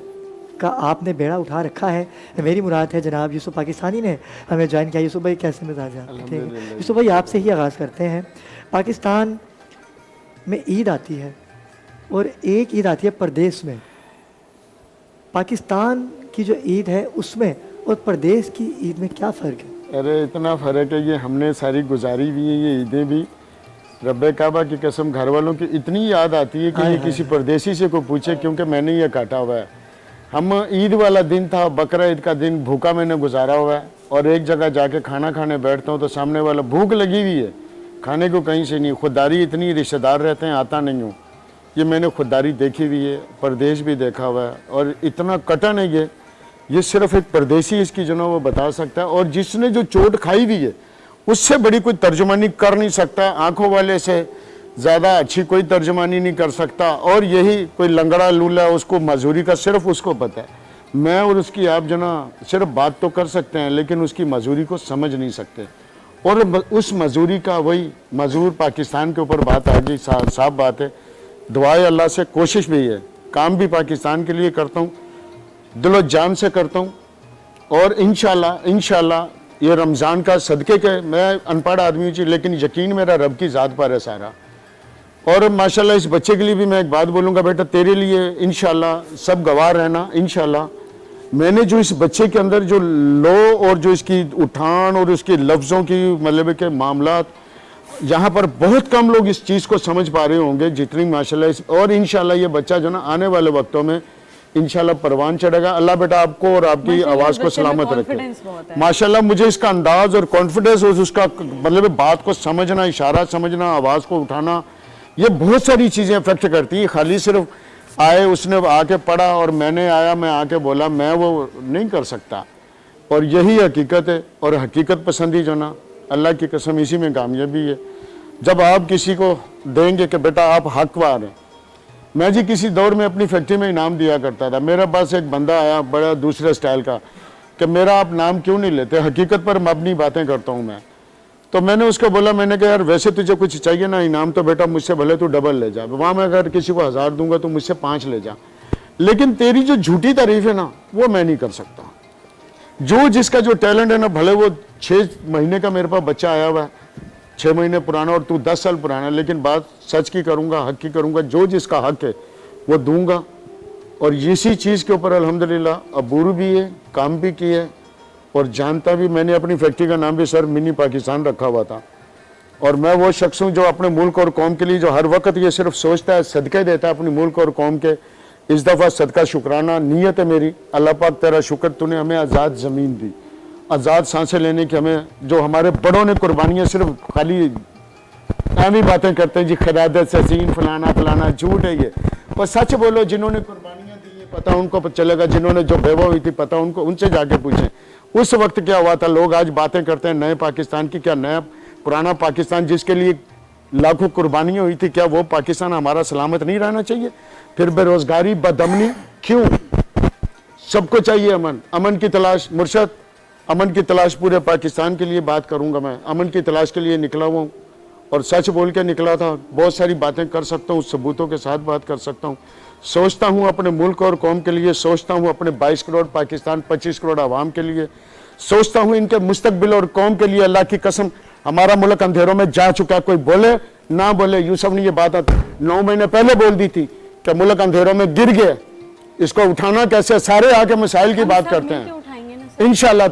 S1: का आपने बेड़ा उठा रखा है। मेरी मुराद है जनाब यूसुफ पाकिस्तानी ने हमें ज्वाइन किया। यूसुफ भाई कैसे मिजाज है आपके? ठीक है यूसुफ भाई, आपसे ही आगाज़ करते हैं। पाकिस्तान में ईद आती है और एक ईद आती है परदेश में। पाकिस्तान की जो ईद है उसमें और प्रदेश की ईद में क्या फ़र्क है?
S8: अरे इतना फ़र्क है, ये हमने सारी गुजारी भी है ये ईदें भी। रब्बे काबा की कसम घर वालों की इतनी याद आती है कि ये किसी परदेसी से को पूछे, क्योंकि मैंने ये काटा हुआ है। हम ईद वाला दिन था, बकरा ईद का दिन भूखा मैंने गुजारा हुआ है और एक जगह जाके खाना खाने बैठता हूँ तो सामने वाला भूख लगी हुई है, खाने को कहीं से नहीं। खुददारी इतनी, रिश्तेदार रहते हैं, आता नहीं हूँ। ये मैंने खुददारी देखी हुई है, परदेश भी देखा हुआ है और इतना कटन है ये सिर्फ एक परदेसी इसकी जो ना वो बता सकता है। और जिसने जो चोट खाई हुई है उससे बड़ी कोई तर्जुमानी कर नहीं सकता, आंखों वाले से ज़्यादा अच्छी कोई तर्जुमानी नहीं कर सकता। और यही कोई लंगड़ा लूला उसको मजदूरी का सिर्फ उसको पता है। मैं और उसकी आप जो ना सिर्फ बात तो कर सकते हैं लेकिन उसकी मजदूरी को समझ नहीं सकते। और उस मजदूरी का वही मजदूर पाकिस्तान के ऊपर बात आ गई, साफ बात है। दुआए अल्लाह से, कोशिश भी है, काम भी पाकिस्तान के लिए करता हूँ, दिलो जान से करता हूँ। और इंशाल्लाह ये रमज़ान का सदक़े के, मैं अनपढ़ आदमी हूँ लेकिन यकीन मेरा रब की ज़ात पर है सारा। और माशाल्लाह इस बच्चे के लिए भी मैं एक बात बोलूँगा, बेटा तेरे लिए इंशाल्लाह सब गवाह रहना। इंशाल्लाह मैंने जो इस बच्चे के अंदर जो लो और जो इसकी उठान और उसके लफ्ज़ों की मतलब के मामलात, यहाँ पर बहुत कम लोग इस चीज़ को समझ पा रहे होंगे जितनी माशाल्लाह और इंशाल्लाह ये बच्चा जो ना आने वाले वक्तों में इंशाल्लाह परवान चढ़ेगा। अल्लाह बेटा आपको और आपकी आवाज़ को सलामत रखे। माशाल्लाह मुझे इसका अंदाज और कॉन्फिडेंस और उसका मतलब बात को समझना, इशारा समझना, आवाज़ को उठाना, ये बहुत सारी चीज़ें अफेक्ट करती हैं। खाली सिर्फ आए उसने आके पढ़ा और मैंने आया मैं आके बोला, मैं वो नहीं कर सकता। और यही हकीकत है। और हकीकत पसंदी जो ना अल्लाह की कसम इसी में कामयाबी है। जब आप किसी को देंगे कि बेटा आप हकवार हैं। मैं जी किसी दौर में अपनी फैक्ट्री में इनाम दिया करता था। मेरे पास एक बंदा आया बड़ा दूसरे स्टाइल का कि मेरा आप नाम क्यों नहीं लेते, हकीकत पर मबनी बातें करता हूँ मैं। तो मैंने उसको बोला, मैंने कहा यार वैसे तुझे कुछ चाहिए ना इनाम तो बेटा मुझसे भले तू डबल ले जा, वहाँ मैं अगर किसी को 1000 दूंगा तो मुझसे 5 ले जा, लेकिन तेरी जो झूठी तारीफ है ना वो मैं नहीं कर सकता। जो जिसका जो टैलेंट है ना, भले वो 6 महीने का मेरे पास बच्चा आया हुआ है, 6 महीने पुराना और तू 10 साल पुराना, लेकिन बात सच की करूँगा, हक की करूँगा। जो जिसका हक है वो दूंगा। और इसी चीज़ के ऊपर अल्हम्दुलिल्लाह अबूर भी है, काम भी किए और जानता भी। मैंने अपनी फैक्ट्री का नाम भी सर मिनी पाकिस्तान रखा हुआ था। और मैं वो शख्स हूँ जो अपने मुल्क और कौम के लिए जो हर वक्त ये सिर्फ सोचता है, सदक़े देता है अपने मुल्क और कौम के। इस दफ़ा सदका शुक्राना नियत है मेरी। अल्लाह पाक तेरा शुक्र, तूने हमें आज़ाद ज़मीन दी, आज़ाद सांसें लेने की। हमें जो हमारे बड़ों ने कुर्बानियाँ, सिर्फ खाली ऐसी बातें करते हैं जी ख़िलादत से सीन फलाना फलाना, झूठ है ये। और सच बोलो, जिन्होंने कुर्बानियाँ दी है पता उनको चलेगा, जिन्होंने जो बेवा हुई थी पता उनको, उनसे जाके पूछें उस वक्त क्या हुआ था। लोग आज बातें करते हैं नए पाकिस्तान की, क्या नया पुराना पाकिस्तान जिसके लिए लाखों कुर्बानियाँ हुई थी, क्या वो पाकिस्तान हमारा सलामत नहीं रहना चाहिए? फिर बेरोजगारी, बदअमनी क्यों? सबको चाहिए अमन, अमन की तलाश। मुर्शद, अमन की तलाश पूरे पाकिस्तान के लिए बात करूंगा मैं। अमन की तलाश के लिए निकला हुआ हूँ और सच बोल के निकला था। बहुत सारी बातें कर सकता हूँ, सबूतों के साथ बात कर सकता हूँ। सोचता हूँ अपने मुल्क और कौम के लिए, सोचता हूँ अपने 22 करोड़ पाकिस्तान 25 करोड़ आवाम के लिए, सोचता हूँ इनके मुस्तकबिल और कौम के लिए। अल्लाह की कसम हमारा मुल्क अंधेरों में जा चुका है, कोई बोले ना बोले। यूसुफ ने ये बात 9 महीने पहले बोल दी थी कि मुल्क अंधेरों में गिर गया, इसको उठाना कैसे, सारे आके मसाइल की बात करते हैं। इंशाअल्लाह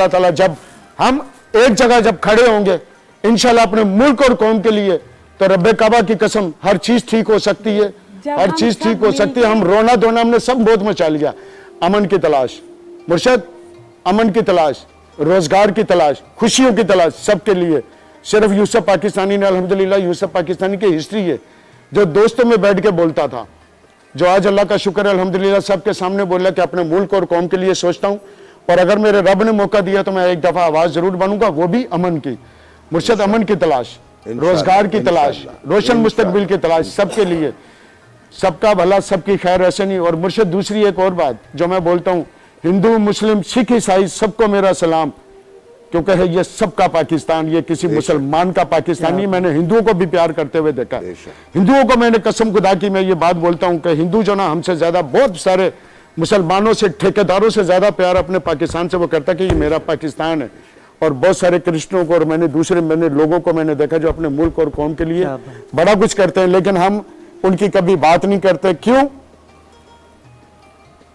S8: ताला जब हम एक जगह जब खड़े होंगे इंशाअल्लाह अपने मुल्क और कौम के लिए, तो रब्बे काबा की कसम हर चीज ठीक हो सकती है, हर चीज ठीक हो सकती है। हम रोना धोना हमने सब बहुत मचा लिया। अमन की तलाश मुर्शद, अमन की तलाश, रोजगार की तलाश, खुशियों की तलाश, सबके लिए। सिर्फ यूसुफ पाकिस्तानी ने, अल्हम्दुलिल्लाह यूसुफ पाकिस्तानी की हिस्ट्री है जो दोस्तों में बैठ के बोलता था, जो आज अल्लाह का शुक्र है अल्हम्दुलिल्लाह सबके सामने बोला कि अपने मुल्क और कौम के लिए सोचता हूं, और अगर मेरे रब ने मौका दिया तो मैं एक दफा आवाज जरूर बनूंगा, वो भी अमन की। मुर्शद अमन की तलाश, रोजगार की तलाश, रोशन मुस्तकबिल की तलाश, सबके लिए, सबका भला सबकी खैर ऐसे नहीं। और मुर्शद दूसरी एक और बात जो मैं बोलता हूँ, हिंदू मुस्लिम सिख ईसाई सबको मेरा सलाम, क्योंकि है ये सबका पाकिस्तान, ये किसी मुसलमान का पाकिस्तान नहीं। मैंने हिंदुओं को भी प्यार करते हुए देखा, हिंदुओं को मैंने कसम खुदा की मैं ये बात बोलता हूँ कि हिंदू जो ना हमसे ज्यादा, बहुत सारे मुसलमानों से, ठेकेदारों से ज्यादा प्यार अपने पाकिस्तान से वो करता कि ये मेरा पाकिस्तान है। और बहुत सारे क्रिश्चियनों को और मैंने लोगों को मैंने देखा जो अपने मुल्क और कौम के लिए बड़ा कुछ करते हैं, लेकिन हम उनकी कभी बात नहीं करते। क्यों?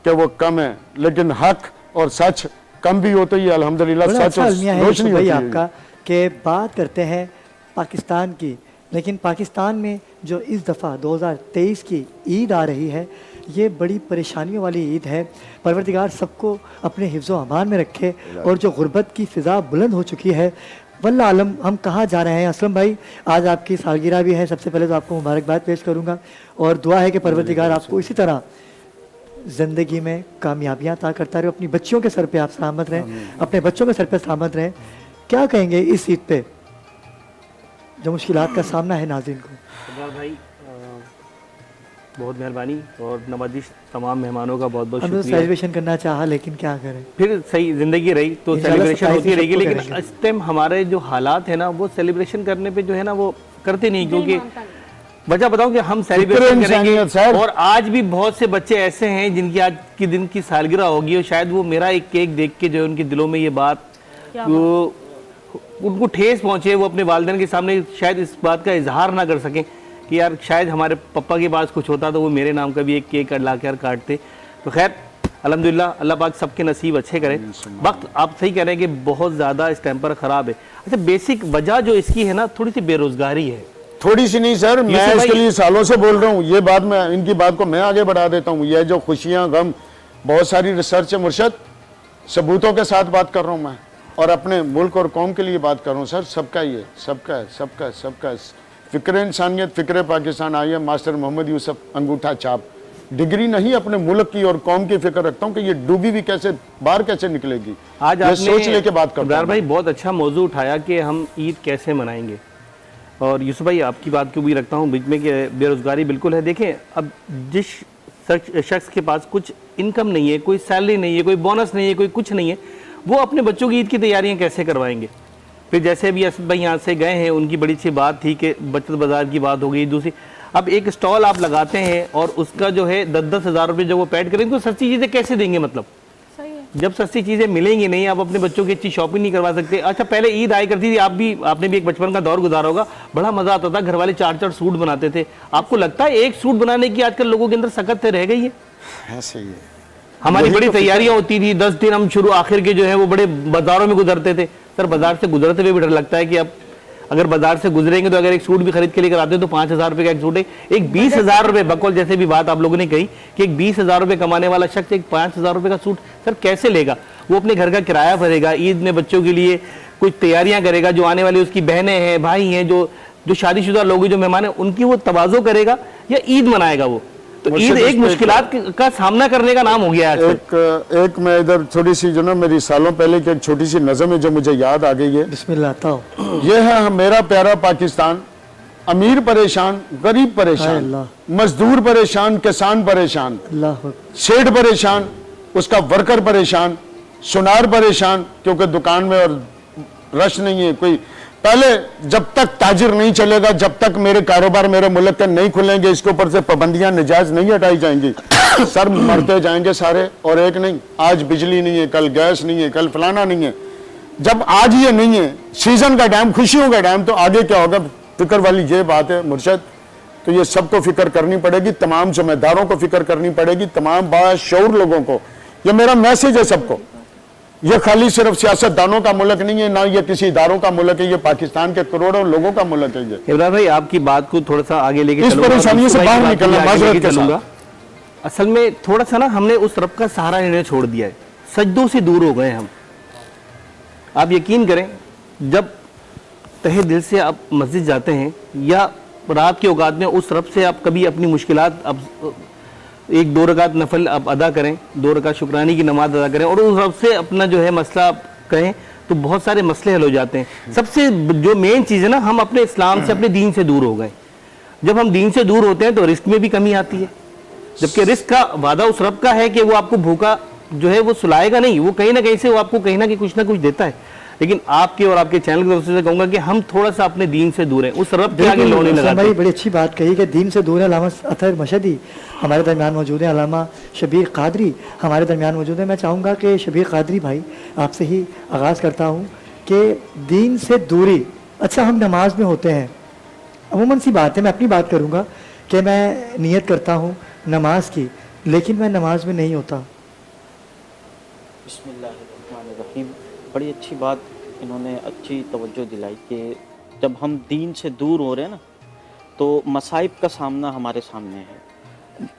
S8: कि वो कम है, लेकिन हक और सच कम भी हो तो ये अल्हम्दुलिल्लाह सच और रोशनी होती है
S1: आपका कि बात करते हैं पाकिस्तान की, लेकिन पाकिस्तान में जो इस दफ़ा 2023 की ईद आ रही है ये बड़ी परेशानियों वाली ईद है। परवरदिगार सबको अपने हिफ्ज़ व अमान में रखे, और जो गुर्बत की फ़िज़ा बुलंद हो चुकी है, वल्लाह आलम हम कहाँ जा रहे हैं। असलम भाई आज आपकी सालगिरह भी है, सबसे पहले तो आपको मुबारकबाद पेश करूँगा, और दुआ है कि परवरदिगार आपको इसी तरह ज़िंदगी में कामयाबियाँ अता करता रहे, अपनी बच्चियों के सर पे आप सलामत रहें, अपने बच्चों के सर पे सलामत रहें। क्या कहेंगे इस ईद पे जो मुश्किलात का सामना है नाज़रीन को?
S4: सरदार भाई बहुत मेहरबानी और नवाजिश तमाम मेहमानों का बहुत बहुत शुक्रिया।
S1: सेलिब्रेशन करना चाहा लेकिन क्या करें,
S4: फिर सही ज़िंदगी रही तो सेलिब्रेशन होती रहेगी, लेकिन इस टाइम हमारे जो हालात है ना वो सेलिब्रेशन करने पे जो है ना वो करते नहीं, क्योंकि वजह बताऊं कि हम सेलिब्रेशन करेंगे और आज भी बहुत से बच्चे ऐसे हैं जिनकी आज के दिन की सालगिरह होगी और शायद वो मेरा एक केक देख के जो है उनके दिलों में ये बात उनको ठेस पहुंचे, वो अपने वालिदैन के सामने शायद इस बात का इजहार ना कर सकें कि यार शायद हमारे पापा के पास कुछ होता तो वो मेरे नाम का भी एक केक ला कर काटते। तो खैर अल्हम्दुलिल्लाह अल्लाह पाक सबके नसीब अच्छे करे। वक्त आप सही कह रहे हैं कि बहुत ज़्यादा इस टाइम पर ख़राब है। अच्छा बेसिक वजह जो इसकी है ना थोड़ी सी बेरोजगारी है।
S8: थोड़ी सी नहीं सर, मैं इसके लिए सालों से बोल रहा हूँ, ये बात मैं इनकी बात को मैं आगे बढ़ा देता हूँ। ये जो खुशियाँ गम, बहुत सारी रिसर्च है मुर्शद, सबूतों के साथ बात कर रहा हूँ मैं, और अपने मुल्क और कौम के लिए बात कर रहा हूँ सर। सबका ये सबका है, सबका है, सबका है। फ़िक्र इंसानियत, फ़िक्र पाकिस्तान आई है, मास्टर मोहम्मद यूसुफ अंगूठा छाप। डिग्री नहीं, अपने मुल्क की और कौम की फिक्र रखता हूँ कि ये डूबी भी कैसे बाहर कैसे निकलेगी।
S4: आज आपने
S8: सोच लेके बात करता हूँ
S4: भाई, बहुत अच्छा मौजू उठाया कि हम ईद कैसे मनाएंगे। और यूसुफ भाई आपकी बात को भी रखता हूँ बीच में कि बेरोज़गारी बिल्कुल है। देखें अब जिस शख्स के पास कुछ इनकम नहीं है, कोई सैलरी नहीं है, कोई बोनस नहीं है, कोई कुछ नहीं है, वो अपने बच्चों की ईद की तैयारियाँ कैसे करवाएंगे। फिर जैसे अभी असद भाई यहाँ से गए हैं, उनकी बड़ी सी बात थी कि बचत बाज़ार की बात हो गई। दूसरी, अब एक स्टॉल आप लगाते हैं और उसका जो है 10-10 हज़ार रुपये जब वो पैड करेंगे तो सस्ती चीज़ें कैसे देंगे। मतलब जब सस्ती चीज़ें मिलेंगी नहीं, आप अपने बच्चों की अच्छी शॉपिंग नहीं करवा सकते। अच्छा पहले ईद आया करती थी, आपने भी एक बचपन का दौर गुजारा होगा, बड़ा मज़ा आता था, घर वाले 4-4 सूट बनाते थे। आपको लगता है एक सूट बनाने की आजकल लोगों के अंदर सकत रह गई है?
S8: ऐसे ही है।
S4: हमारी बड़ी तैयारियां होती थी, 10 दिन हम शुरू आखिर के जो है वो बड़े बाजारों में गुजरते थे। सर बाजार से गुजरते हुए भी डर लगता है कि अब अगर बाजार से गुजरेंगे तो अगर एक सूट भी खरीद के लेकर आते हैं तो 5,000 रुपये का एक सूट है। एक 20,000 रुपये, बकौल जैसे भी बात आप लोगों ने कही कि एक 20,000 रुपये कमाने वाला शख्स एक 5,000 रुपये का सूट सर कैसे लेगा? वो अपने घर का किराया भरेगा, ईद में बच्चों के लिए कुछ तैयारियां करेगा, जो आने वाली उसकी बहनें हैं, भाई हैं, जो शादीशुदा लोग जो मेहमान हैं उनकी वो तवाज़ो करेगा या ईद मनाएगा वो? तो ईद एक मुश्किलात का सामना करने का नाम हो गया है।
S8: एक मैं इधर थोड़ी सी जो ना मेरी सालों पहले की एक छोटी सी नज़म है जो मुझे याद आ गई है।
S1: बिस्मिल्लाह ताओ।
S8: ये है मेरा प्यारा पाकिस्तान, अमीर परेशान, गरीब परेशान, मजदूर परेशान, किसान परेशान, सेठ परेशान, उसका वर्कर परेशान, सुनार परेशान क्योंकि दुकान में और रश नहीं है कोई। पहले जब तक ताजिर नहीं चलेगा, जब तक मेरे कारोबार मेरे मुल्क के नहीं खुलेंगे, इसके ऊपर से पाबंदियां निजायज नहीं हटाई जाएंगी, सर मरते जाएंगे सारे। और एक नहीं, आज बिजली नहीं है, कल गैस नहीं है, कल फलाना नहीं है। जब आज ये नहीं है, सीजन का टाइम, खुशियों का टाइम, तो आगे क्या होगा? फिक्र वाली ये बात है मुर्शद तो ये सबको फिक्र करनी पड़ेगी, तमाम जिम्मेदारों को फिक्र करनी पड़ेगी, तमाम बाशऊर लोगों को। ये मेरा मैसेज है सबको। ये खाली सिर्फ सियासतदानों का मुल्क नहीं है, ना ये किसी इदारों का मुल्क है, ये पाकिस्तान के करोड़ों लोगों का मुल्क है। ये
S4: इब्राहिम भाई आपकी बात को थोड़ा सा आगे लेके
S8: इस परेशानी से बाहर निकलना माजरत के साथ।
S4: असल में थोड़ा सा ना हमने उस रब का सहारा लेने छोड़ दिया है, सजदों से दूर हो गए हम। आप यकीन करें, जब तहे दिल से आप मस्जिद जाते हैं या रात के औकात में उस रब से आप कभी अपनी मुश्किलात, अब 1-2 रकात नफल आप अदा करें, 2 रकात शुक्रानी की नमाज अदा करें और उस रब से अपना जो है मसला आप कहें, तो बहुत सारे मसले हल हो जाते हैं। सबसे जो मेन चीज़ है ना, हम अपने इस्लाम से, अपने दीन से दूर हो गए। जब हम दीन से दूर होते हैं तो रिस्क में भी कमी आती है, जबकि रिस्क का वादा उस रब का है कि वो आपको भूखा जो है वो सुलाएगा नहीं, वो कहीं ना कहीं से वो आपको कहीं ना कहीं कुछ ना कुछ देता है। लेकिन आपके और आपके चैनल की तरफ से कहूंगा कि हम थोड़ा सा अपने दीन से दूर हैं, उस रब के आगे लौने लगाते हैं।
S1: भाई बड़ी अच्छी बात कही कि दीन से दूर है। अल्लामा अतहर मशहदी हमारे दरमियान मौजूद हैं, अल्लामा शबीर कादरी हमारे दरमियान मौजूद हैं। मैं चाहूँगा कि शबीर कादरी भाई आपसे ही आगाज़ करता हूँ कि दीन से दूरी, अच्छा हम नमाज में होते हैं, अमूमन सी बात है, मैं अपनी बात करूँगा कि मैं नियत करता हूँ नमाज की, लेकिन मैं नमाज में नहीं होता।
S5: बिस्मिल्लाहिर्रहमानिर्रहीम। बड़ी अच्छी बात इन्होंने अच्छी तवज्जो दिलाई कि जब हम दीन से दूर हो रहे हैं ना, तो मसाइब का सामना हमारे सामने है,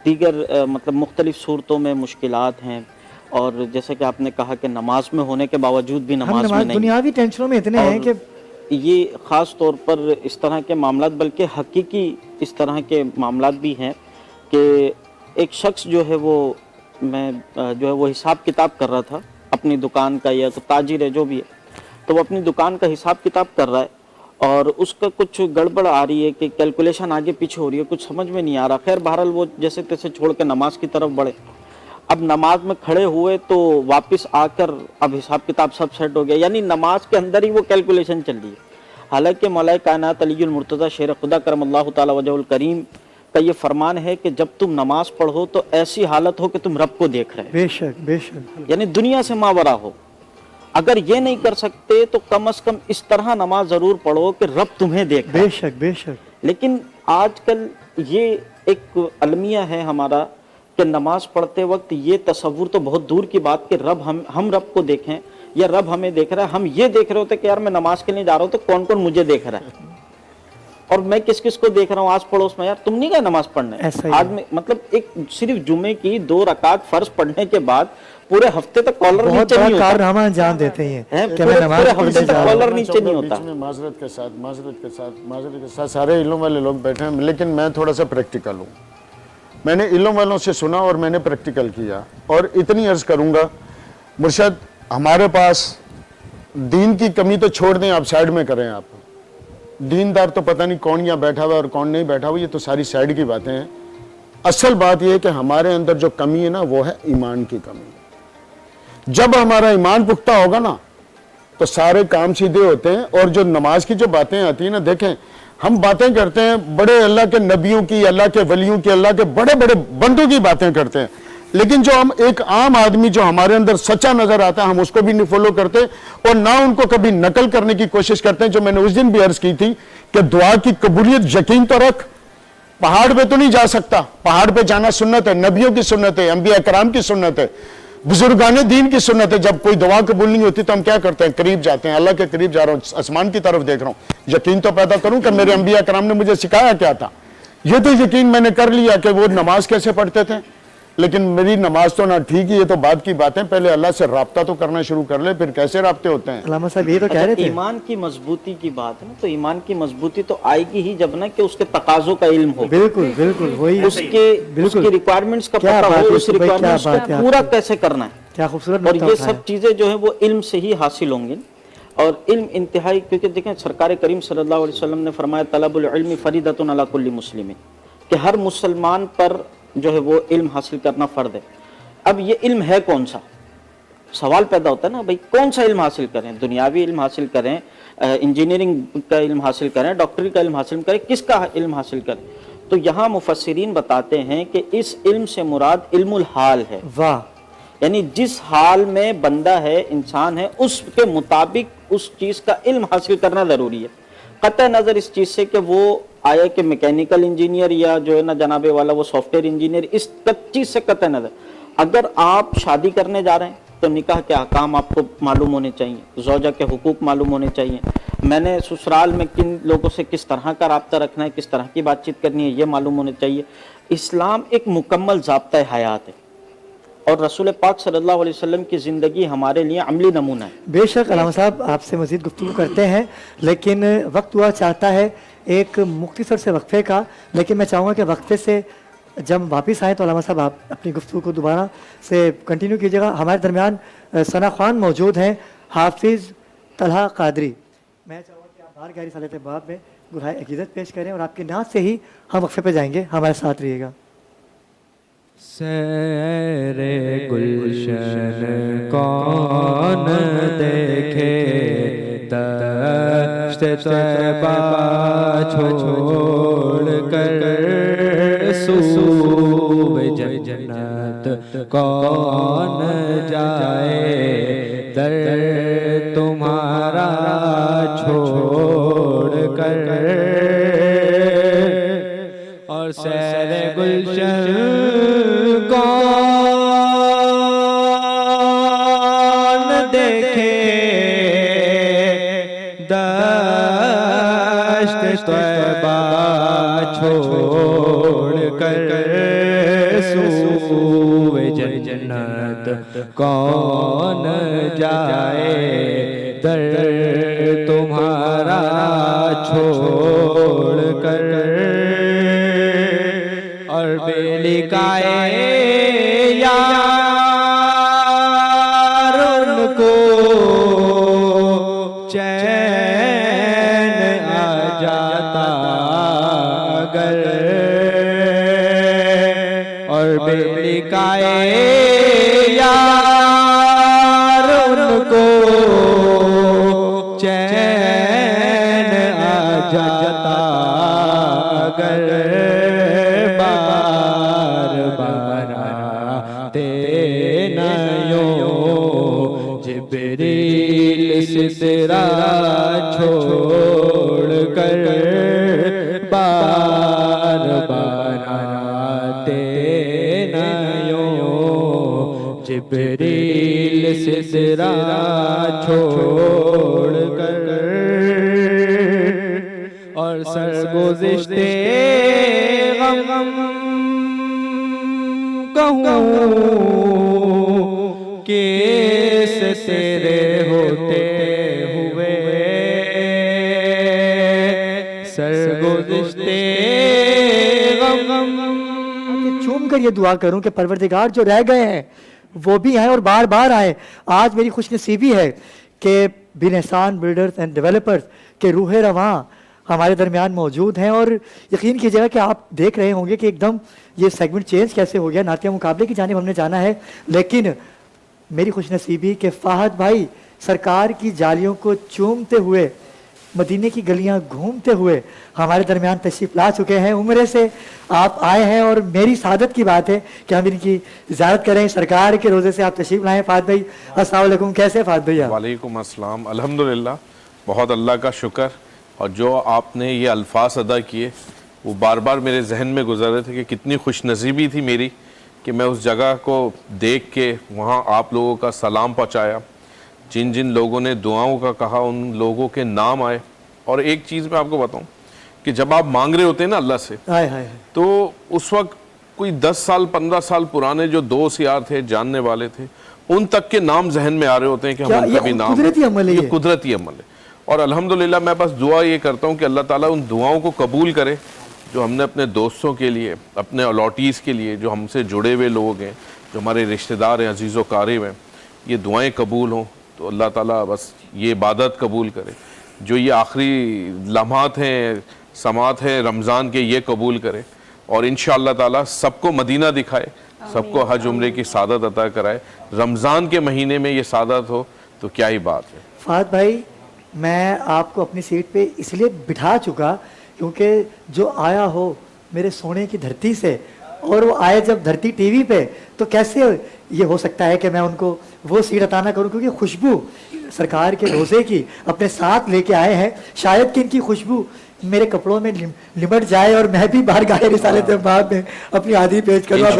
S5: दीगर मतलब मुख्तलिफ़ सूरतों में मुश्किलात हैं, और जैसे कि आपने कहा कि नमाज में होने के बावजूद भी नमाज में नहीं,
S1: दुनियावी टेंशनों में इतने हैं कि
S5: ये ख़ास तौर पर इस तरह के मामलात, बल्कि हकीकी इस तरह के मामलात भी हैं कि एक शख्स जो है वो, मैं जो है वो हिसाब किताब कर रहा था अपनी दुकान का, या तो ताजिर है जो भी है, तो वो अपनी दुकान का हिसाब किताब कर रहा है और उसका कुछ गड़बड़ आ रही है कि कैलकुलेशन आगे पीछे हो रही है, कुछ समझ में नहीं आ रहा। खैर बहरहाल वो जैसे तैसे छोड़ के नमाज की तरफ बढ़े। अब नमाज में खड़े हुए तो वापस आकर अब हिसाब किताब सब सेट हो गया, यानी नमाज के अंदर ही वो कैलकुलेशन चल रही है। हालांकि मौलाए कायनात अलीउल मुर्तज़ा शेर खुदा करमल्लाहु तआला वजहुल करीम का ये फरमान है कि जब तुम नमाज पढ़ो तो ऐसी हालत हो कि तुम रब को देख रहे हो,
S1: बेशक बेशक,
S5: यानी दुनिया से मावरा हो। अगर ये नहीं कर सकते तो कम से कम इस तरह नमाज जरूर पढ़ो कि रब तुम्हें देख रहा है।
S1: बेशक बेशक।
S5: लेकिन आजकल ये एक अलमिया है हमारा कि नमाज पढ़ते वक्त ये तसव्वुर तो बहुत दूर की बात कि रब हम रब को देखें या रब हमें देख रहा है। हम ये देख रहे होते कि यार मैं नमाज के लिए जा रहा हूँ तो कौन कौन मुझे देख रहा है और मैं किस किस को देख रहा हूँ आस पड़ोस में। यार तुम नहीं गए नमाज पढ़ने आज में, मतलब एक सिर्फ जुमे की 2 रकात फर्ज पढ़ने के बाद पूरे हफ्ते तक कॉलर नीचे नहीं होता।
S1: कारनामा अंजाम देते हैं कि
S5: पूरे
S1: मैं नमाज
S5: हफ्ते तक कॉलर नीचे नहीं होता।
S8: माजरत के साथ सारे इल्म वाले लोग बैठे हैं, लेकिन मैं थोड़ा सा प्रैक्टिकल हूँ। मैंने इल्म वालों से सुना और मैंने प्रैक्टिकल किया, और इतनी अर्ज करूँगा मुर्शद, हमारे पास दीन की कमी तो छोड़ दें, आप साइड में करें। आप दीनदार तो पता नहीं कौन यहाँ बैठा हुआ और कौन नहीं बैठा हुआ, ये तो सारी साइड की बातें हैं। असल बात यह है कि हमारे अंदर जो कमी है ना, वो है ईमान की कमी। जब हमारा ईमान पुख्ता होगा ना तो सारे काम सीधे होते हैं। और जो नमाज की जो बातें आती हैं ना, देखें हम बातें करते हैं बड़े अल्लाह के नबियों की, अल्लाह के वलियों की, अल्लाह के बड़े बड़े बंदों की बातें करते हैं, लेकिन जो हम एक आम आदमी जो हमारे अंदर सच्चा नजर आता है, हम उसको भी नहीं फॉलो करते और ना उनको कभी नकल करने की कोशिश करते हैं। जो मैंने उस दिन भी अर्ज की थी कि दुआ की कबूलियत यकीन तो रख, पहाड़ पे तो नहीं जा सकता, पहाड़ पे जाना सुन्नत है, नबियों की सुन्नत है, अंबिया कराम की सुन्नत है, बुजुर्गाने दीन की सुन्नत है। जब कोई दुआ कबूल नहीं होती तो हम क्या करते हैं, करीब जाते हैं, अल्लाह के करीब जा रहा हूँ, आसमान की तरफ देख रहा हूँ, यकीन तो पैदा करूं कि मेरे अंबिया कराम ने मुझे सिखाया क्या था। ये तो यकीन मैंने कर लिया कि वो नमाज कैसे पढ़ते थे, लेकिन मेरी नमाज तो ना ठीक ही, ये तो बाद की बात है। पहले अल्लाह से राब्ता तो करना शुरू कर ले, फिर कैसे राब्ते होते हैं।
S1: अल्लामा साहब ये तो कह रहे थे
S5: ईमान की मजबूती की बात है ना, तो ईमान की मजबूती तो आएगी ही जब ना कि उसके तकाजों का इल्म हो,
S1: बिल्कुल बिल्कुल वही
S5: उसके रिक्वायरमेंट्स का पता हो, उस रिक्वायरमेंट्स को पूरा कैसे करना है।
S1: क्या खूबसूरत।
S5: और ये सब चीजें जो है वो इल्म से ही हासिल होंगी। और इल्म इंतहाई, क्योंकि देखें सरकार करीम सल्लल्लाहु अलैहि वसल्लम ने फरमाया तलबुल इल्मी फरीदतुन अला कुल्ली मुस्लिमिन, कि हर मुसलमान पर जो है वो इल्म हासिल करना फर्ज है। अब ये इल्म है कौन सा, सवाल पैदा होता है ना भाई, कौन सा इल्म हासिल करें, दुनियावी इल्म हासिल करें, इंजीनियरिंग का इल्म हासिल करें, डॉक्टरी का इल्म हासिल करें, किसका इल्म हासिल करें। तो यहाँ मुफस्सिरीन बताते हैं कि इस इल्म से मुराद इल्मुल हाल है।
S1: वाह।
S5: यानी जिस हाल में बंदा है, इंसान है, उसके मुताबिक उस चीज का इल्म हासिल करना जरूरी है, कतई नजर इस चीज से कि वो
S4: आया कि मैकेनिकल इंजीनियर या जो है ना जनाबे वाला वो सॉफ्टवेयर इंजीनियर, इस तक चीज़ से कतई नजर। अगर आप शादी करने जा रहे हैं तो निकाह के अहकाम आपको मालूम होने चाहिए, ज़ौजा के हुकूक मालूम होने चाहिए, मैंने ससुराल में किन लोगों से किस तरह का राब्ता रखना है, किस तरह की बातचीत करनी है, ये मालूम होने चाहिए। इस्लाम एक मुकम्मल ज़ाब्ता हयात है और रसूल पाक सल्लल्लाहु अलैहि वसल्लम की ज़िंदगी हमारे लिए अमली नमूना है।
S1: बेशक अलामा साहब आपसे मज़ीद गुफ्तगू करते हैं, लेकिन वक्त हुआ चाहता है एक मुख्तसर से वक्फे का, लेकिन मैं चाहूँगा कि वक्फे से जब वापस आए तो अलामा साहब आप अपनी गुफ्तगू को दोबारा से कंटिन्यू कीजिएगा। हमारे दरमियान सना खान मौजूद हैं, हाफिज़ तलहा कादरी। मैं चाहूँगा कि आप बाहर गहरी सालत बाब में गुरहाए अकीदत पेश करें और आपकी नात से ही हम वक्फे पे जाएंगे, हमारे साथ रहिएगा।
S6: सैरे गुलशन कौन देखे, दश्त तैबा छोड़ कर सूबे जन्नत कौन जाए, दर तुम्हारा छोड़ कर। और सैरे गुलशन कौन देखे, दश्त तैबा छोड़ कर सूबे जन्नत कौन जाए, दर तुम्हारा छोड़ कर। और बेलिकाए यार उनको चैन आ जाता अगर, और बेलिकाए यार उनको चैन आ जाता अगर, बार बार आते न यूं जिब्रील सिदरा छोड़ कर, बार बार आते न यूं जिब्रील सिदरा छोड़ कर। और सरगुज़िश्ते गम कहूँ केस तेरे होते हुए, सरगुज़िश्ते गम।
S1: चूम कर ये दुआ करूं कि परवरदिगार जो रह गए हैं वो भी आए और बार बार आए। आज मेरी खुशनसीबी है कि बिनहसान बिल्डर्स एंड डेवलपर्स के रूह रवां हमारे दरमियान मौजूद हैं, और यकीन कीजिएगा कि आप देख रहे होंगे कि एकदम ये सेगमेंट चेंज कैसे हो गया, नातिया मुकाबले की जानिब हमने जाना है। लेकिन मेरी खुशनसीबी कि फ़ाहद भाई सरकार की जालियों को चूमते हुए, मदीने की गलियां घूमते हुए हमारे दरमियान तशरीफ़ ला चुके हैं। उम्र से आप आए हैं और मेरी सादत की बात है कि हम इनकी ज़ियारत करें। सरकार के रोज़े से आप तशरीफ़ लाएँ। फ़ाहद भाई अस्सलाम वालेकुम, कैसे फ़ाहद भैया?
S9: वालेकुम अस्सलाम, अल्हम्दुलिल्लाह, बहुत अल्लाह का शुक्र। और जो आपने ये अल्फाज अदा किए वो बार बार मेरे जहन में गुजर रहे थे कि कितनी खुशनसीबी थी मेरी कि मैं उस जगह को देख के वहाँ आप लोगों का सलाम पहुँचाया, जिन जिन लोगों ने दुआओं का कहा उन लोगों के नाम आए। और एक चीज़ मैं आपको बताऊँ कि जब आप मांग रहे होते हैं ना अल्लाह से, तो उस वक्त कोई 10 साल 15 साल पुराने जो दोस्त यार थे, जानने वाले थे, उन तक के नाम जहन में आ रहे होते हैं कि हम उनका भी नाम,
S1: कुदरती अमल है,
S9: ये कुदरती अमल है। और अल्हम्दुलिल्लाह मैं बस दुआ ये करता हूँ कि अल्लाह ताला उन दुआओं को कबूल करे जो हमने अपने दोस्तों के लिए, अपने अलॉटीज़ के लिए, जो हमसे जुड़े हुए लोग हैं, जो हमारे रिश्तेदार हैं, अजीज़ व क़रीब हैं, ये दुआएं कबूल हों। तो अल्लाह ताला बस ये इबादत कबूल करे, जो ये आखिरी लम्हात हैं, समात हैं रमज़ान के, ये कबूल करे। और इंशाअल्लाह ताला सबको मदीना दिखाए, सबको हज उम्रे की सादत अता कराए। रमज़ान के महीने में ये सादत हो तो क्या ही बात है।
S1: फ़ाहद भाई, मैं आपको अपनी सीट पे इसलिए बिठा चुका क्योंकि जो आया हो मेरे सोने की धरती से, और वो आए जब धरती टीवी पे, तो कैसे ये हो सकता है कि मैं उनको वो सीट अता ना करूं, क्योंकि खुशबू सरकार के रोज़े की अपने साथ लेके आए हैं। शायद कि इनकी खुशबू मेरे कपड़ों में लिमट जाए और मैं भी बाहर गाय रिसाले बाद में अपनी आदि पेश करूँ।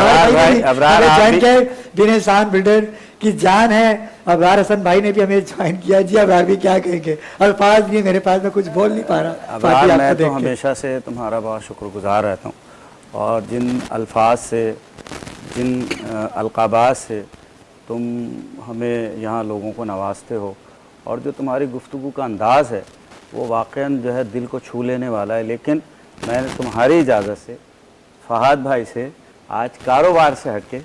S1: दिन एहसान बिल्डर की जान है। अबरार हसन भाई ने भी हमें ज्वाइन किया। जी अबरार भी क्या कहेंगे, अल्फाज भी मेरे पास, में कुछ बोल नहीं पा रहा।
S4: अबरार, मैं तो हमेशा से तुम्हारा बहुत शुक्रगुजार रहता हूँ, और जिन अल्फाज से, जिन अलकाबात से तुम हमें यहाँ लोगों को नवाजते हो, और जो तुम्हारी गुफ्तगू का अंदाज़ है वो वाक़ई जो है दिल को छू लेने वाला है। लेकिन मैंने तुम्हारी इजाज़त से फ़हाद भाई से आज कारोबार से हट के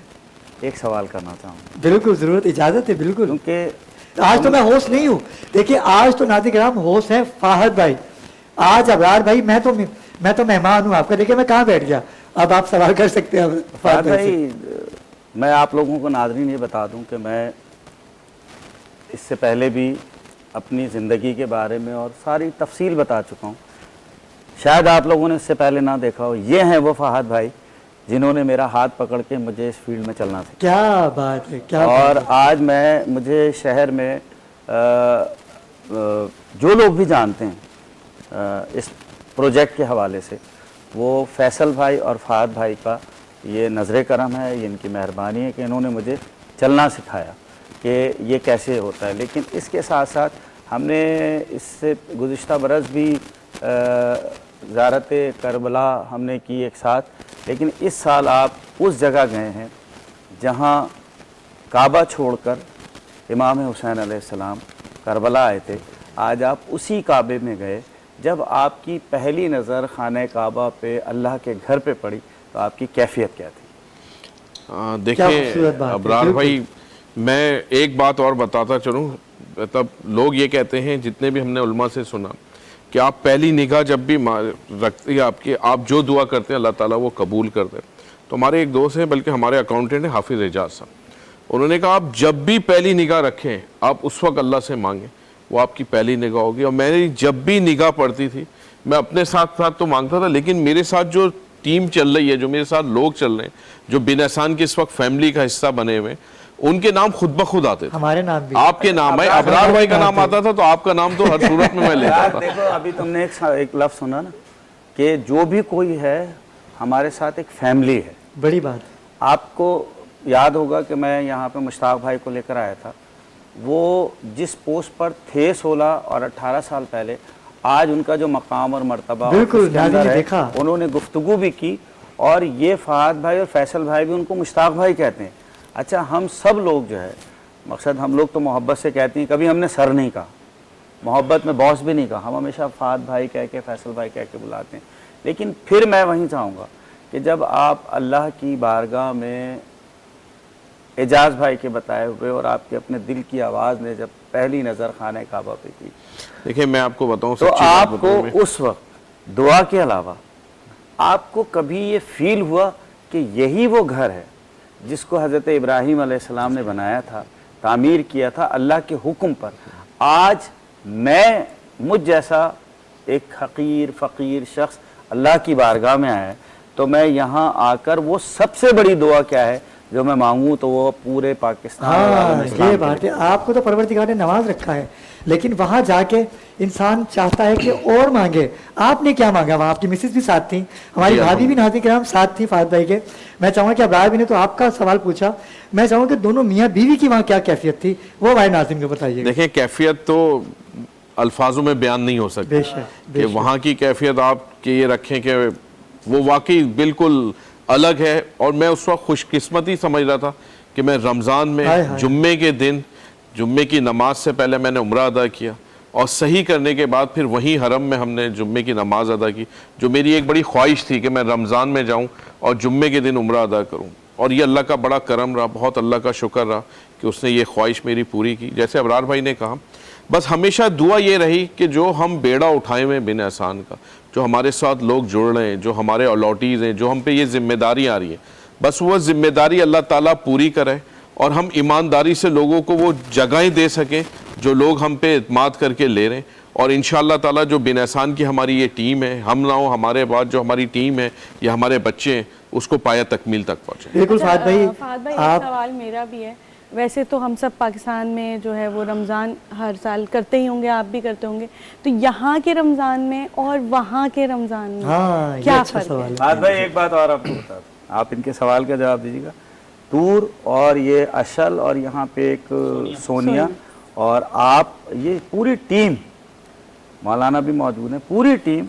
S4: एक सवाल करना चाहूँगा।
S1: बिल्कुल, ज़रूरत, इजाज़त है, बिल्कुल।
S4: क्योंकि
S1: आज तो मैं होस्ट नहीं हूँ, देखिए आज तो नाज़रीन होस्ट हैं फ़हाद भाई, आज अबरार भाई, मैं तो मेहमान हूँ आपका। देखिए मैं कहाँ बैठ गया, अब आप सवाल कर सकते हैं
S4: फ़हाद भाई। मैं आप लोगों को नाज़रीन ये बता दूँ कि मैं इससे पहले भी अपनी ज़िंदगी के बारे में और सारी तफसील बता चुका हूँ, शायद आप लोगों ने इससे पहले ना देखा हो। ये हैं वो फ़हाद भाई जिन्होंने मेरा हाथ पकड़ के मुझे इस फील्ड में चलना था।
S1: क्या बात है, क्या
S4: और
S1: बात है।
S4: आज मुझे शहर में जो लोग भी जानते हैं इस प्रोजेक्ट के हवाले से, वो फैसल भाई और फ़हाद भाई का ये नज़र करम है, ये इनकी मेहरबानी है कि इन्होंने मुझे चलना सिखाया कि ये कैसे होता है। लेकिन इसके साथ साथ हमने इससे गुज़िश्ता बरस भी ज़ियारत करबला हमने की एक साथ, लेकिन इस साल आप उस जगह गए हैं जहाँ काबा छोड़कर इमाम हुसैन अलैहिस्सलाम करबला आए थे। आज आप उसी काबे में गए। जब आपकी पहली नज़र खाने काबा पे, अल्लाह के घर पे पड़ी, तो आपकी कैफियत क्या थी?
S9: देखिए अबरार भाई, मैं एक बात और बताता चलूँ। मतलब लोग ये कहते हैं, जितने भी हमने उलमा से सुना, कि आप पहली निगाह जब भी रखती है आपकी, आप जो दुआ करते हैं अल्लाह ताला वो कबूल करते हैं। तो हमारे एक दोस्त हैं, बल्कि हमारे अकाउंटेंट हैं, हाफिज़ एजाज साहब, उन्होंने कहा आप जब भी पहली निगाह रखें, आप उस वक्त अल्लाह से मांगें, वो आपकी पहली निगाह होगी। और मैंने जब भी निगाह पड़ती थी, मैं अपने साथ साथ तो मांगता था, लेकिन मेरे साथ जो टीम चल रही है, जो मेरे साथ लोग चल रहे हैं, जो बिन एहसान की इस वक्त फैमिली का हिस्सा बने हुए, उनके नाम खुद ब खुद आते थे।
S1: हमारे नाम भी,
S9: आपके नाम है, अबरार भाई का नाम आता था, तो आपका नाम तो हर सूरत में मैं लेता था।
S4: देखो अभी तुमने एक लफ्ज़ सुना ना कि जो भी कोई है हमारे साथ एक फैमिली है।
S1: बड़ी बात।
S4: आपको याद होगा कि मैं यहाँ पे मुश्ताक भाई को लेकर आया था, वो जिस पोस्ट पर थे 16 और 18 साल पहले, आज उनका जो मकाम और मर्तबा
S1: बिल्कुल देखा,
S4: उन्होंने गुफ्तगू भी की। और ये फ़हाद भाई और फैसल भाई भी उनको मुश्ताक भाई कहते हैं। अच्छा, हम सब लोग जो है, मकसद हम लोग तो मोहब्बत से कहते हैं, कभी हमने सर नहीं कहा, मोहब्बत में बॉस भी नहीं कहा, हम हमेशा फ़हाद भाई कह के, फैसल भाई कह के बुलाते हैं। लेकिन फिर मैं वहीं चाहूँगा कि जब आप अल्लाह की बारगाह में एजाज भाई के बताए हुए और आपके अपने दिल की आवाज़ ने जब पहली नज़र खाने काबा पे की,
S9: देखिए मैं आपको बताऊँ,
S4: तो आपको उस वक्त दुआ के अलावा आपको कभी ये फील हुआ कि यही वो घर है जिसको हज़रत इब्राहीम अलैहिस्सलाम ने बनाया था, तामीर किया था अल्लाह के हुक्म पर? आज मुझ जैसा एक हकीर फ़कीर शख्स अल्लाह की बारगाह में आया है, तो मैं यहाँ आकर वो सबसे बड़ी दुआ क्या है जो मैं मांगूँ, तो वो पूरे पाकिस्तान।
S1: ये बात है, आपको तो परवरदिगार ने नवाज रखा है, लेकिन वहाँ जाके इंसान चाहता है कि और मांगे। आपने क्या मांगा वहाँ? आपकी मिसेज भी साथ थी, हमारी भाभी भी नाज़रीन किराम साथ थी फ़हाद भाई के। मैं चाहूँगा कि अबरार भी ने तो आपका सवाल पूछा, मैं चाहूँगा कि दोनों मियाँ बीवी की वहाँ क्या कैफियत थी, वो हमारे नाज़रीन को बताइए।
S9: देखिए कैफियत तो अल्फाजों में बयान नहीं हो सकती कि वहाँ की कैफियत आप कि ये रखें कि वो वाकई बिल्कुल अलग है। और मैं उस वक्त खुशकिस्मती समझ रहा था कि मैं रमज़ान में जुम्मे के दिन, जुम्मे की नमाज से पहले मैंने उम्रा अदा किया, और सही करने के बाद फिर वहीं हरम में हमने जुम्मे की नमाज अदा की, जो मेरी एक बड़ी ख्वाहिश थी कि मैं रमज़ान में जाऊँ और जुम्मे के दिन उम्रा अदा करूँ। और ये अल्लाह का बड़ा करम रहा, बहुत अल्लाह का शुक्र रहा कि उसने ये ख्वाहिश मेरी पूरी की। जैसे अबरार भाई ने कहा, बस हमेशा दुआ ये रही कि जो हम बेड़ा उठाए हुए बिन एहसान का, जो हमारे साथ लोग जुड़ रहे हैं, जो हमारे अलॉटीज़ हैं, जो हम पे ये जिम्मेदारी आ रही है, बस वो जिम्मेदारी अल्लाह ताला पूरी करे और हम ईमानदारी से लोगों को वो जगहें दे सकें जो लोग हम पे इत्माद करके ले रहे हैं। और इंशाअल्लाह ताला जो बिन एहसान की हमारी ये टीम है, हम ना हो हमारे बाद जो हमारी टीम है या हमारे बच्चे हैं, उसको पाया तकमील तक पहुँचे।
S1: बिल्कुल फ़हाद भाई,
S2: एक सवाल मेरा भी है। वैसे तो हम सब पाकिस्तान में जो है वो रमज़ान हर साल करते ही होंगे, आप भी करते होंगे, तो यहाँ के रमज़ान में और वहाँ के रमज़ान में
S1: हाँ,
S2: क्या
S1: अच्छा
S2: फ़र्क है?
S10: बात भाई एक बात और आपको बता दूं, आप इनके सवाल का जवाब दीजिएगा। तूर और ये अशल और यहाँ पे एक सोनिया और आप, ये पूरी टीम, मौलाना भी मौजूद है, पूरी टीम,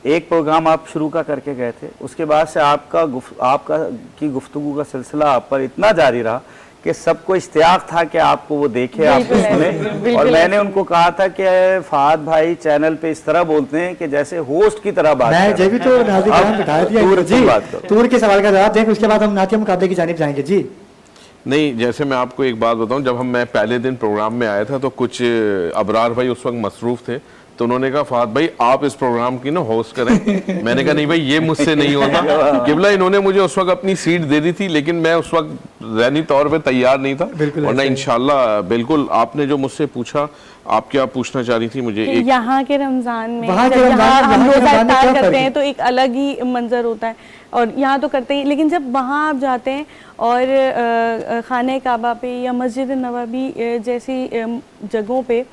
S10: एक प्रोग्राम आप शुरू का करके गए थे, उसके बाद से आपका की गुफ्तगू का सिलसिला आप पर इतना जारी रहा कि सबको इश्तियाक था कि आपको वो देखे, आपको सुने। और मैंने उनको कहा था कि फहद भाई चैनल पे इस तरह बोलते हैं कि जैसे होस्ट की तरह बात
S1: मैं जब भी तो नाज़िर कराम बिठा दिया जी, तूर के सवाल का जवाब दें, उसके बाद हम नातिया मुकाबले की जानिब जाएंगे जी।
S9: नहीं, जैसे मैं आपको एक बात बताऊं, जब मैं पहले दिन प्रोग्राम में आया था तो कुछ अबरार भाई उस वक्त मसरूफ थे, तो उन्होंने कहा फहद भाई आप इस प्रोग्राम की ना होस्ट करें। मैंने कहा नहीं भाई ये मुझसे नहीं होता। किबला इन्होंने मुझे उस वक्त अपनी सीट दे दी थी, लेकिन मैं उस वक्त ज़हनी तौर पे तैयार नहीं था। वरना इंशाल्लाह बिल्कुल। आपने जो मुझसे पूछा, आप क्या पूछना चाह रही थी मुझे?
S2: यहाँ के रमज़ान में हम रोज़ा इफ्तार करते हैं तो एक अलग ही मंजर होता है, और यहाँ तो करते ही, लेकिन जब वहाँ आप जाते हैं और खाने काबा पे या मस्जिद नबवी जैसी जगहों पे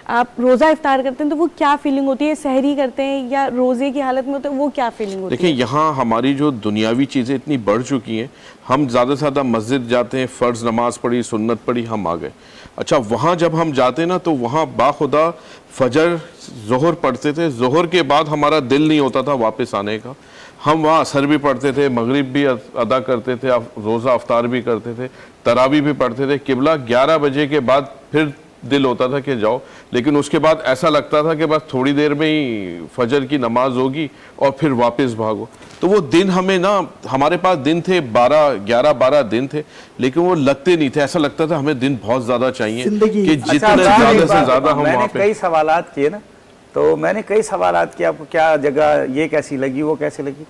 S2: आप रोज़ा इफ्तार करते हैं तो वो क्या फीलिंग होती है? सहरी करते हैं या रोज़े की हालत में होते हैं, वो क्या फीलिंग होती है?
S9: देखिए, यहाँ हमारी जो दुनियावी चीज़ें इतनी बढ़ चुकी हैं, हम ज़्यादा से ज़्यादा मस्जिद जाते हैं, फ़र्ज़ नमाज पढ़ी, सुन्नत पढ़ी, हम आ गए। अच्छा, वहाँ जब हम जाते ना तो वहाँ बाखुदा फजर ज़ोहर पढ़ते थे, ज़ोहर के बाद हमारा दिल नहीं होता था वापस आने का। हम वहाँ असर भी पढ़ते थे, मगरिब भी अदा करते थे, रोज़ा अफ्तार भी करते थे, तरावी भी पढ़ते थे। किबला 11 बजे के बाद फिर दिल होता था कि जाओ, लेकिन उसके बाद ऐसा लगता था कि बस थोड़ी देर में ही फजर की नमाज होगी और फिर वापस भागो। तो वो दिन हमें ना, हमारे पास दिन थे 11-12 दिन थे, लेकिन वो लगते नहीं थे। ऐसा लगता था हमें दिन बहुत ज़्यादा चाहिए कि जितने ज़्यादा से ज़्यादा हम वहाँ पे।
S10: कई सवालात किए ना, तो मैंने कई सवालात किए, आपको क्या जगह ये कैसी लगी, वो कैसी लगी,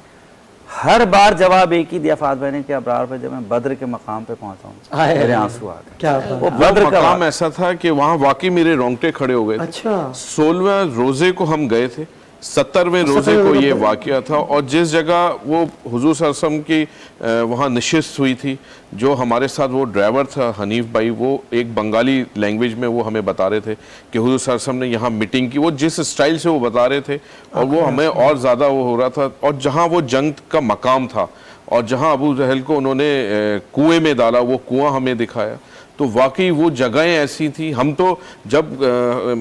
S10: हर बार जवाब एक ही दिया फहद भाई ने कि अबरार भाई जब मैं बद्र के मकाम पे पहुंचा हूँ मेरे आंसू आ गए।
S1: क्या
S10: वो बद्र का
S9: मकाम ऐसा था कि वहाँ वाकई मेरे रोंगटे खड़े हो गए थे।
S1: अच्छा,
S9: 16वें रोजे को हम गए थे, 70वें रोजे को ये वाकया था। और जिस जगह वो हुजूर सल्लल्लाहु अलैहि वसल्लम की वहाँ नशिस्त हुई थी, जो हमारे साथ वो ड्राइवर था हनीफ भाई, वो एक बंगाली लैंग्वेज में वो हमें बता रहे थे कि हुजूर सल्लल्लाहु अलैहि वसल्लम ने यहाँ मीटिंग की। वो जिस स्टाइल से वो बता रहे थे और वो हमें और ज़्यादा वो हो रहा था। और जहाँ वो जंग का मकाम था और जहाँ अबू जहल को उन्होंने कुएँ में डाला, वो कुआँ हमें दिखाया। तो वाकई वो जगहें ऐसी थी। हम तो जब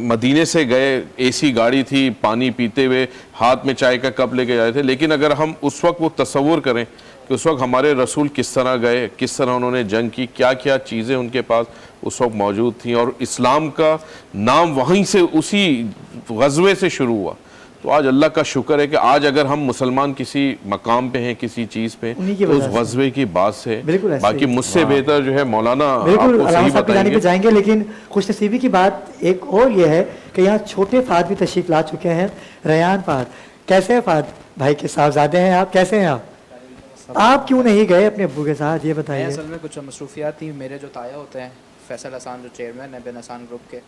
S9: मदीने से गए, एसी गाड़ी थी, पानी पीते हुए हाथ में चाय का कप लेके जाए थे, लेकिन अगर हम उस वक्त वो तस्वुर करें कि उस वक्त हमारे रसूल किस तरह गए, किस तरह उन्होंने जंग की, क्या क्या चीज़ें उनके पास उस वक्त मौजूद थी, और इस्लाम का नाम वहीं से, उसी गज़वे से शुरू हुआ। तो आज अल्लाह का शुक्र है कि आज अगर हम मुसलमान किसी मकाम पे हैं, किसी चीज़ पे, तो उस गज़वे की बात से। बाकी मुझसे बेहतर जो है मौलाना आपको सही बताएंगे।
S1: जाएंगे, लेकिन खुशनसीबी की बात एक और ये है कि यहाँ छोटे फहद भी तशरीफ़ ला चुके हैं। रयान फहद, कैसे हैं फहद भाई के साहबजादे हैं आप, कैसे हैं आप क्यों नहीं गए अपने अब्बू के साथ, ये बताइए।
S11: असल में कुछ मसरूफियात थी। मेरे जो ताया होते हैं फैसल हसान, जो चेयरमैन है बिन हसान ग्रुप के,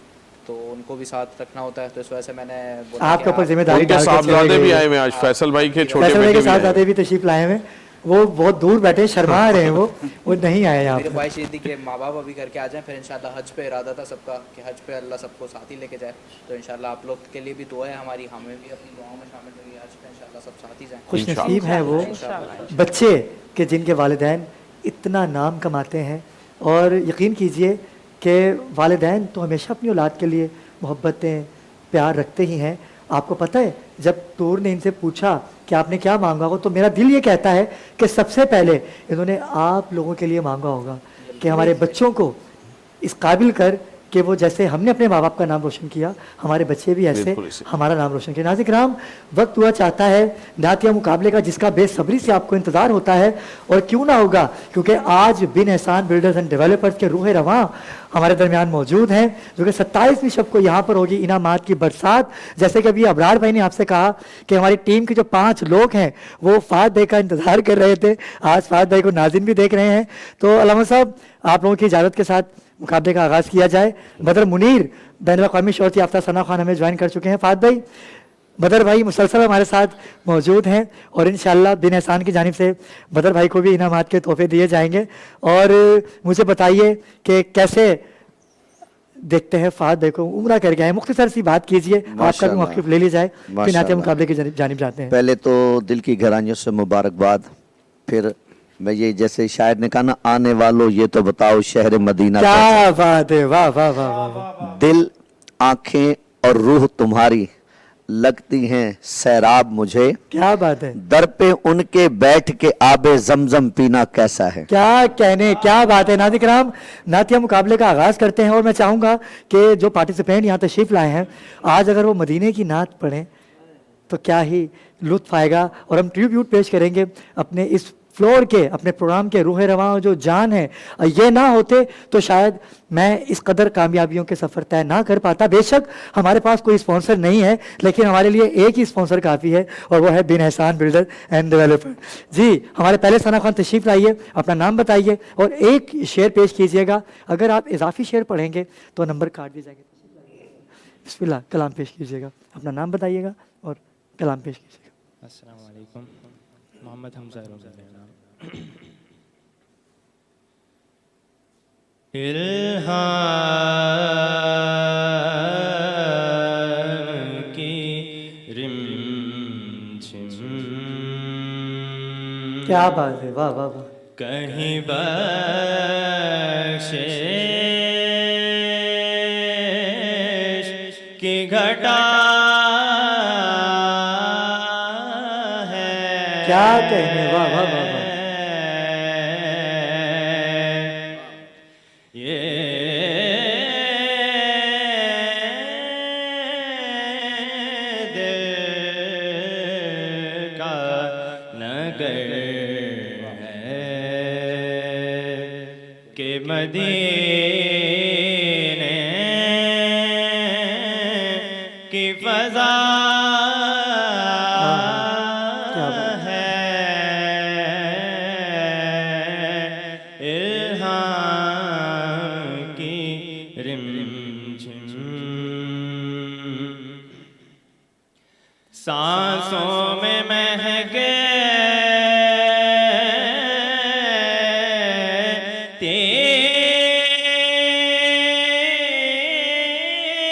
S11: तो उनको भी साथ रखना होता है, तो इस वजह से मैंने
S1: आपके ऊपर जिम्मेदारी डाल के
S9: साहबजादे भी आए हुए आज, फैसल भाई के छोटे बेटे भी
S1: साहबजादे भी तशरीफ लाए हुए, वो बहुत दूर बैठे शर्मा रहे हैं, वो नहीं आए यहाँ।
S11: मेरी ख्वाहिश ये थी कि माँ बाप अभी करके आ जाएं, फिर इंशाल्लाह हज पे इरादा था सबका कि हज पे अल्लाह सबको साथ ही लेके जाए। तो इंशाल्लाह आप लोग के लिए भी दुआ है हमारी, हमें भी अपनी दुआओं में शामिल करिए। हज पे इंशाल्लाह सब साथ ही जाएं।
S1: खुशनसीब है वो बच्चे कि जिनके वालिदैन इतना नाम कमाते हैं, और यकीन कीजिए कि वालिदैन तो हमेशा अपनी औलाद के लिए मोहब्बतें प्यार रखते ही हैं। आपको पता है, जब तूर ने इनसे पूछा कि आपने क्या मांगा होगा, तो मेरा दिल ये कहता है कि सबसे पहले इन्होंने आप लोगों के लिए मांगा होगा कि हमारे बच्चों को इस काबिल कर कि वो जैसे हमने अपने माँ बाप का नाम रोशन किया, हमारे बच्चे भी ऐसे हमारा नाम रोशन किया। नाज़िर किराम, वक्त हुआ चाहता है नातिया मुकाबले का, जिसका बेसब्री से आपको इंतज़ार होता है, और क्यों ना होगा, क्योंकि आज बिन एहसान बिल्डर्स एंड डेवलपर्स के रूह रवां हमारे दरमियान मौजूद हैं, जो कि 27वीं शब को यहाँ पर होगी इनामात की बरसात। जैसे कि अभी अबरार भाई ने आपसे कहा कि हमारी टीम के जो 5 लोग हैं वो फहद भाई का इंतज़ार कर रहे थे, आज फहद भाई को नाज़रीन भी देख रहे हैं। तो अल्लामा साहब, आप लोगों की इजाज़त के साथ मुकाबले का आगाज़ किया जाए। बदर मुनीर बैनुल-अक़वामी शोहरत याफ्ता सना खान हमें ज्वाइन कर चुके हैं। फहद भाई, बदर भाई मुसलसल हमारे साथ मौजूद हैं और इंशाल्लाह बिन एहसान की जानिब से बदर भाई को भी इनामात के तोहफे दिए जाएंगे। और मुझे बताइए कि कैसे देखते हैं फाद देखो उम्रा करके आए, मुख्तसर सी बात कीजिए, आपका भी मौक़िफ़ ले ली जाए, फिर नाते मुकाबले की जानिब जाते हैं।
S12: पहले तो दिल की गहराइयों से मुबारकबाद। फिर मैं ये जैसे शायर ने कहा ना, आने वालों ये तो बताओ शहर मदीना
S1: क्या बात है, वाह वाह वाह वाह वाह।
S12: दिल आंखें और रूह तुम्हारी लगती हैं सैराब मुझे,
S1: क्या बात है।
S12: दर पे उनके बैठ के आबे जमजम पीना कैसा है।
S1: क्या कहने, क्या बात है। नाज़रीन किराम, नातिया मुकाबले का आगाज़ करते हैं और मैं चाहूँगा कि जो पार्टिसिपेंट यहाँ तशरीफ़ लाए हैं आज अगर वो मदीने की नात पढ़ें तो क्या ही लुत्फ़ आएगा। और हम ट्रिब्यूट पेश करेंगे अपने इस फ्लोर के, अपने प्रोग्राम के रूह रवां जो जान है। ये ना होते तो शायद मैं इस कदर कामयाबियों के सफ़र तय ना कर पाता। बेशक हमारे पास कोई स्पॉन्सर नहीं है, लेकिन हमारे लिए एक ही स्पॉन्सर काफ़ी है और वो है बिन एहसान बिल्डर एंड डेवलपर। जी, हमारे पहले सना खान तशरीफ़ लाइए, अपना नाम बताइए और एक शेर पेश कीजिएगा। अगर आप इजाफी शेर पढ़ेंगे तो नंबर काट दिए जाएंगे। बिस्मिल्लाह, कलाम पेश कीजिएगा, अपना नाम बताइएगा और कलाम पेश कीजिएगा।
S6: अस्सलाम वालेकुम, मोहम्मद हमजा रोज़ा मेरा नाम। इल्हाम की रिमझिम,
S1: क्या बात है, वाह वाह वाह।
S6: कहीं बख्शिश की घटा है,
S1: क्या कहने, वाह वाह वाह वाह।
S6: मदीने की फज़ा है, इल्हाम की रिमझिम, सांसों में महके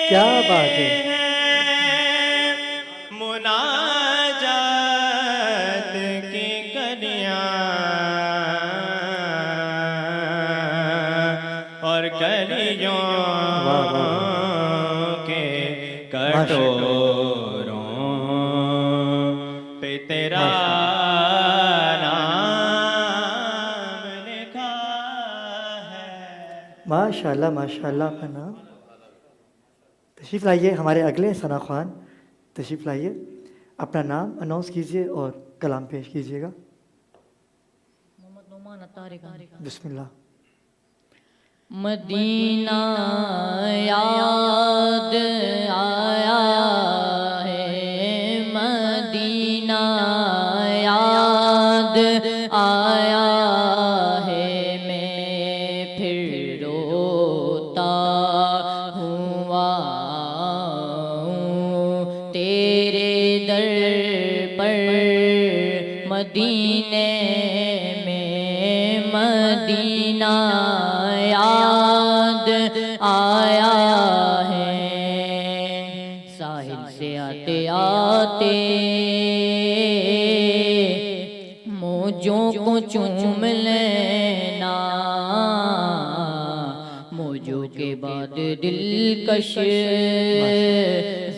S1: क्या बात है।
S6: मुनाजात की कलियां और कलियों के कटोरों पे तेरा नाम लिखा है।
S1: माशाल्लाह माशाल्लाह। अपना नाम तशरीफ़ लाइए, हमारे अगले सना खान तशरीफ़ लाइए, अपना नाम अनाउंस कीजिए और कलाम पेश कीजिएगा। बिस्मिल्लाह।
S7: मदीना याद आया है, मदीना याद आया है, मैं फिर रोता हुआ तेरे दर पर मदीने में, मदीना याद आया है। साहिल से आते आते मौजों को चूम लेना, मौजों के बाद दिलकश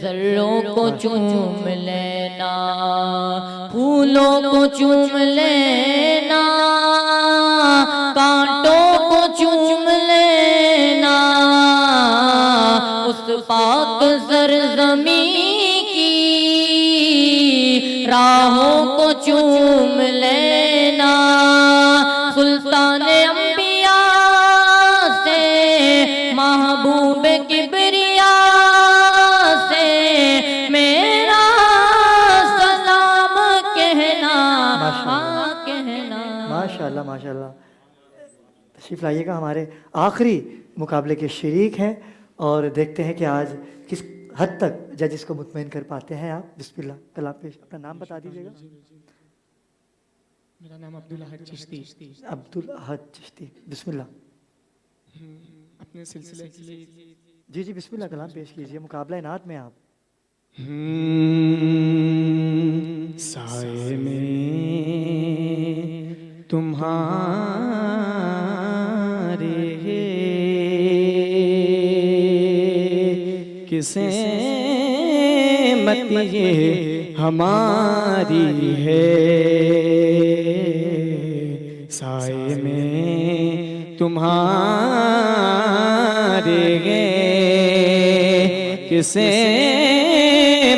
S7: ज़र्रों को चूम लेना, फूलों को चूम लेना, कांटों को चूम लेना, उस पाक ज़रज़मी की राहों को चूम लेना, सुल्तान अंबिया से महबूब किबरिया से मेरा सलाम कहना, कहना।
S1: माशाल्लाह माशाल्लाह। तशरीफ़ लाइएगा, हमारे आखिरी मुकाबले के शरीक हैं और देखते हैं कि आज किस हद तक जजेस को मुतमईन कर पाते हैं आप? बिस्मिल्लाह, कलाम पेश। अपना नाम बता दीजिएगा।
S6: मेरा नाम अब्दुल अहद चिश्ती।
S1: अब्दुल अहद चिश्ती, बिस्मिल्लाह।
S6: अपने सिलसिले के लिए
S1: जी जी बिस्मिल्लाह, कलाम पेश कीजिए। मुकाबला नात में आप।
S6: साए में तुम्हारे किसे मत ये हमारी है, साए में तुम्हारे किसे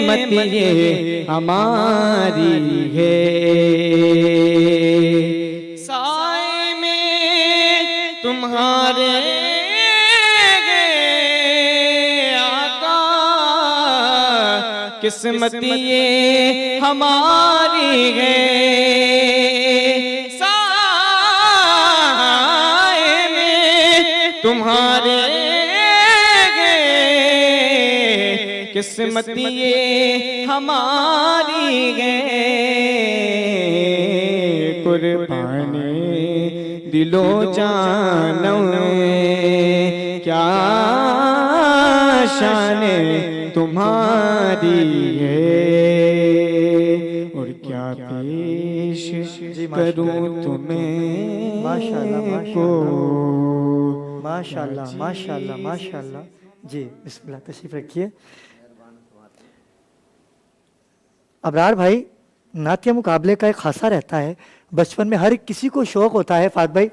S6: मत ये हमारी है, साए में तुम्हारे आका किस्मत ये हमारी है, साए में तुम्हारे किस्मत ये हमारी है, कुर्बानी दिलो जानो क्या शान तुम्हारी है, और क्या पेश करूं तुम्हें।
S1: माशाल्लाह माशाल्लाह माशाल्लाह माशाल्लाह। जी बिस्मिल्लाह, तशरीफ रखिए। अबरार भाई, नातिया मुकाबले का एक खासा रहता है, बचपन में हर किसी को शौक़ होता है। फात भाई,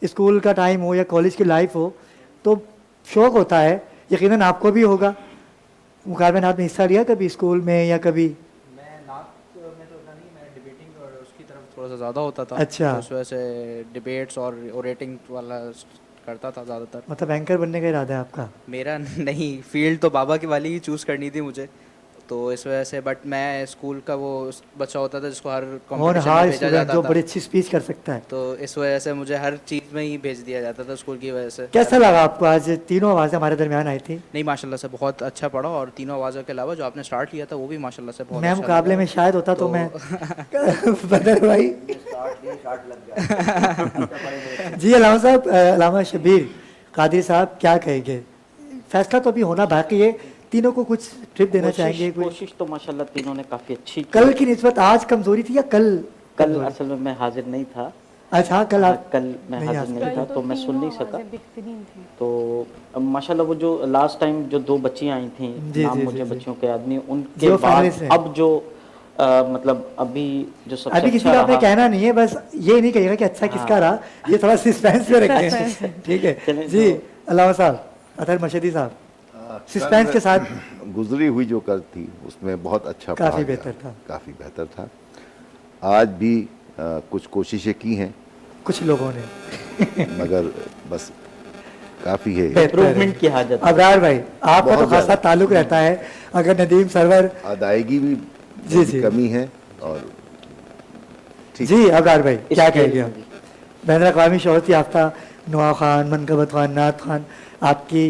S1: स्कूल का टाइम हो या कॉलेज की लाइफ हो तो शौक़ होता है, यकीनन आपको भी होगा। मुकाबले नात में हिस्सा लिया कभी स्कूल में या कभी?
S11: मैं नात में तो नहीं, मैं डिबेटिंग और उसकी तरफ थोड़ा सा ज़्यादा होता था।
S1: अच्छा।
S11: तो उस वजह से डिबेट्स और ओरेटिंग वाला करता था ज़्यादातर।
S1: मतलब एंकर बनने का इरादा है आपका?
S11: मेरा नहीं, फील्ड तो बाबा की वाली ही चूज़ करनी थी मुझे, तो इस वजह से। बट मैं स्कूल का वो बच्चा होता था जिसको हर कॉम्पिटिशन में भेजा जाता था,
S1: जो बड़ी अच्छी स्पीच कर सकता है,
S11: तो इस वजह से मुझे हर चीज़ में ही भेज दिया जाता था स्कूल की वजह से।
S1: कैसा लगा आपको? आज तीनों आवाज़ें हमारे दरमियान आई थी।
S11: नहीं, माशाल्लाह से बहुत अच्छा पढ़ा, और तीनों आवाज़ों के अलावा जो आपने स्टार्ट लिया था वो भी माशाल्लाह से बहुत
S1: मैं
S11: अच्छा
S1: मुकाबले
S11: लगा।
S1: में शायद होता तो मैं बदर भाई। जी अलामा साहब, अलामा शबीर कादरी साहब, क्या कहेंगे? फैसला तो अभी होना बाकी है, तीनों को कुछ ट्रिप देना चाहेंगे?
S10: कोशिश तो माशाल्लाह तीनों ने काफ़ी अच्छी की।
S1: कल की निस्बत आज कमजोरी थी या कल
S10: असल में मैं हाजिर नहीं था।
S1: अच्छा, कल आप?
S10: कल मैं हाजिर नहीं था तो मैं सुन नहीं सका। तो माशाल्लाह वो जो लास्ट टाइम जो दो बच्चियां आई थी, नाम मुझे बच्चियों के याद नहीं, उनके बाद अब जो मतलब अभी जो सबसे
S1: अभी किसी का आपने कहना नहीं है, बस ये नहीं कहिएगा कि अच्छा किसका रहा, ये थोड़ा सस्पेंस में रखें। ठीक है जी। अल्लाह साहब, अतर मशदी साहब, सस्पेंस के साथ।
S13: गुजरी हुई जो कल थी उसमें बहुत अच्छा,
S1: काफ़ी बेहतर था,
S13: काफ़ी बेहतर था। आज भी कुछ कोशिशें की हैं
S1: कुछ लोगों ने,
S13: मगर बस काफ़ी है,
S10: इम्प्रूवमेंट की हाजत।
S1: अबरार भाई, आपका तो खासा ताल्लुक रहता है, अगर नदीम सरवर
S13: अदायगी भी
S1: जी
S13: कमी है। और
S1: जी अबरार भाई, क्या कहेंगे आप? बैनुल अक़वामी शोहरत याफ्ता नवा खान, मनकबत खान, नात खान आपकी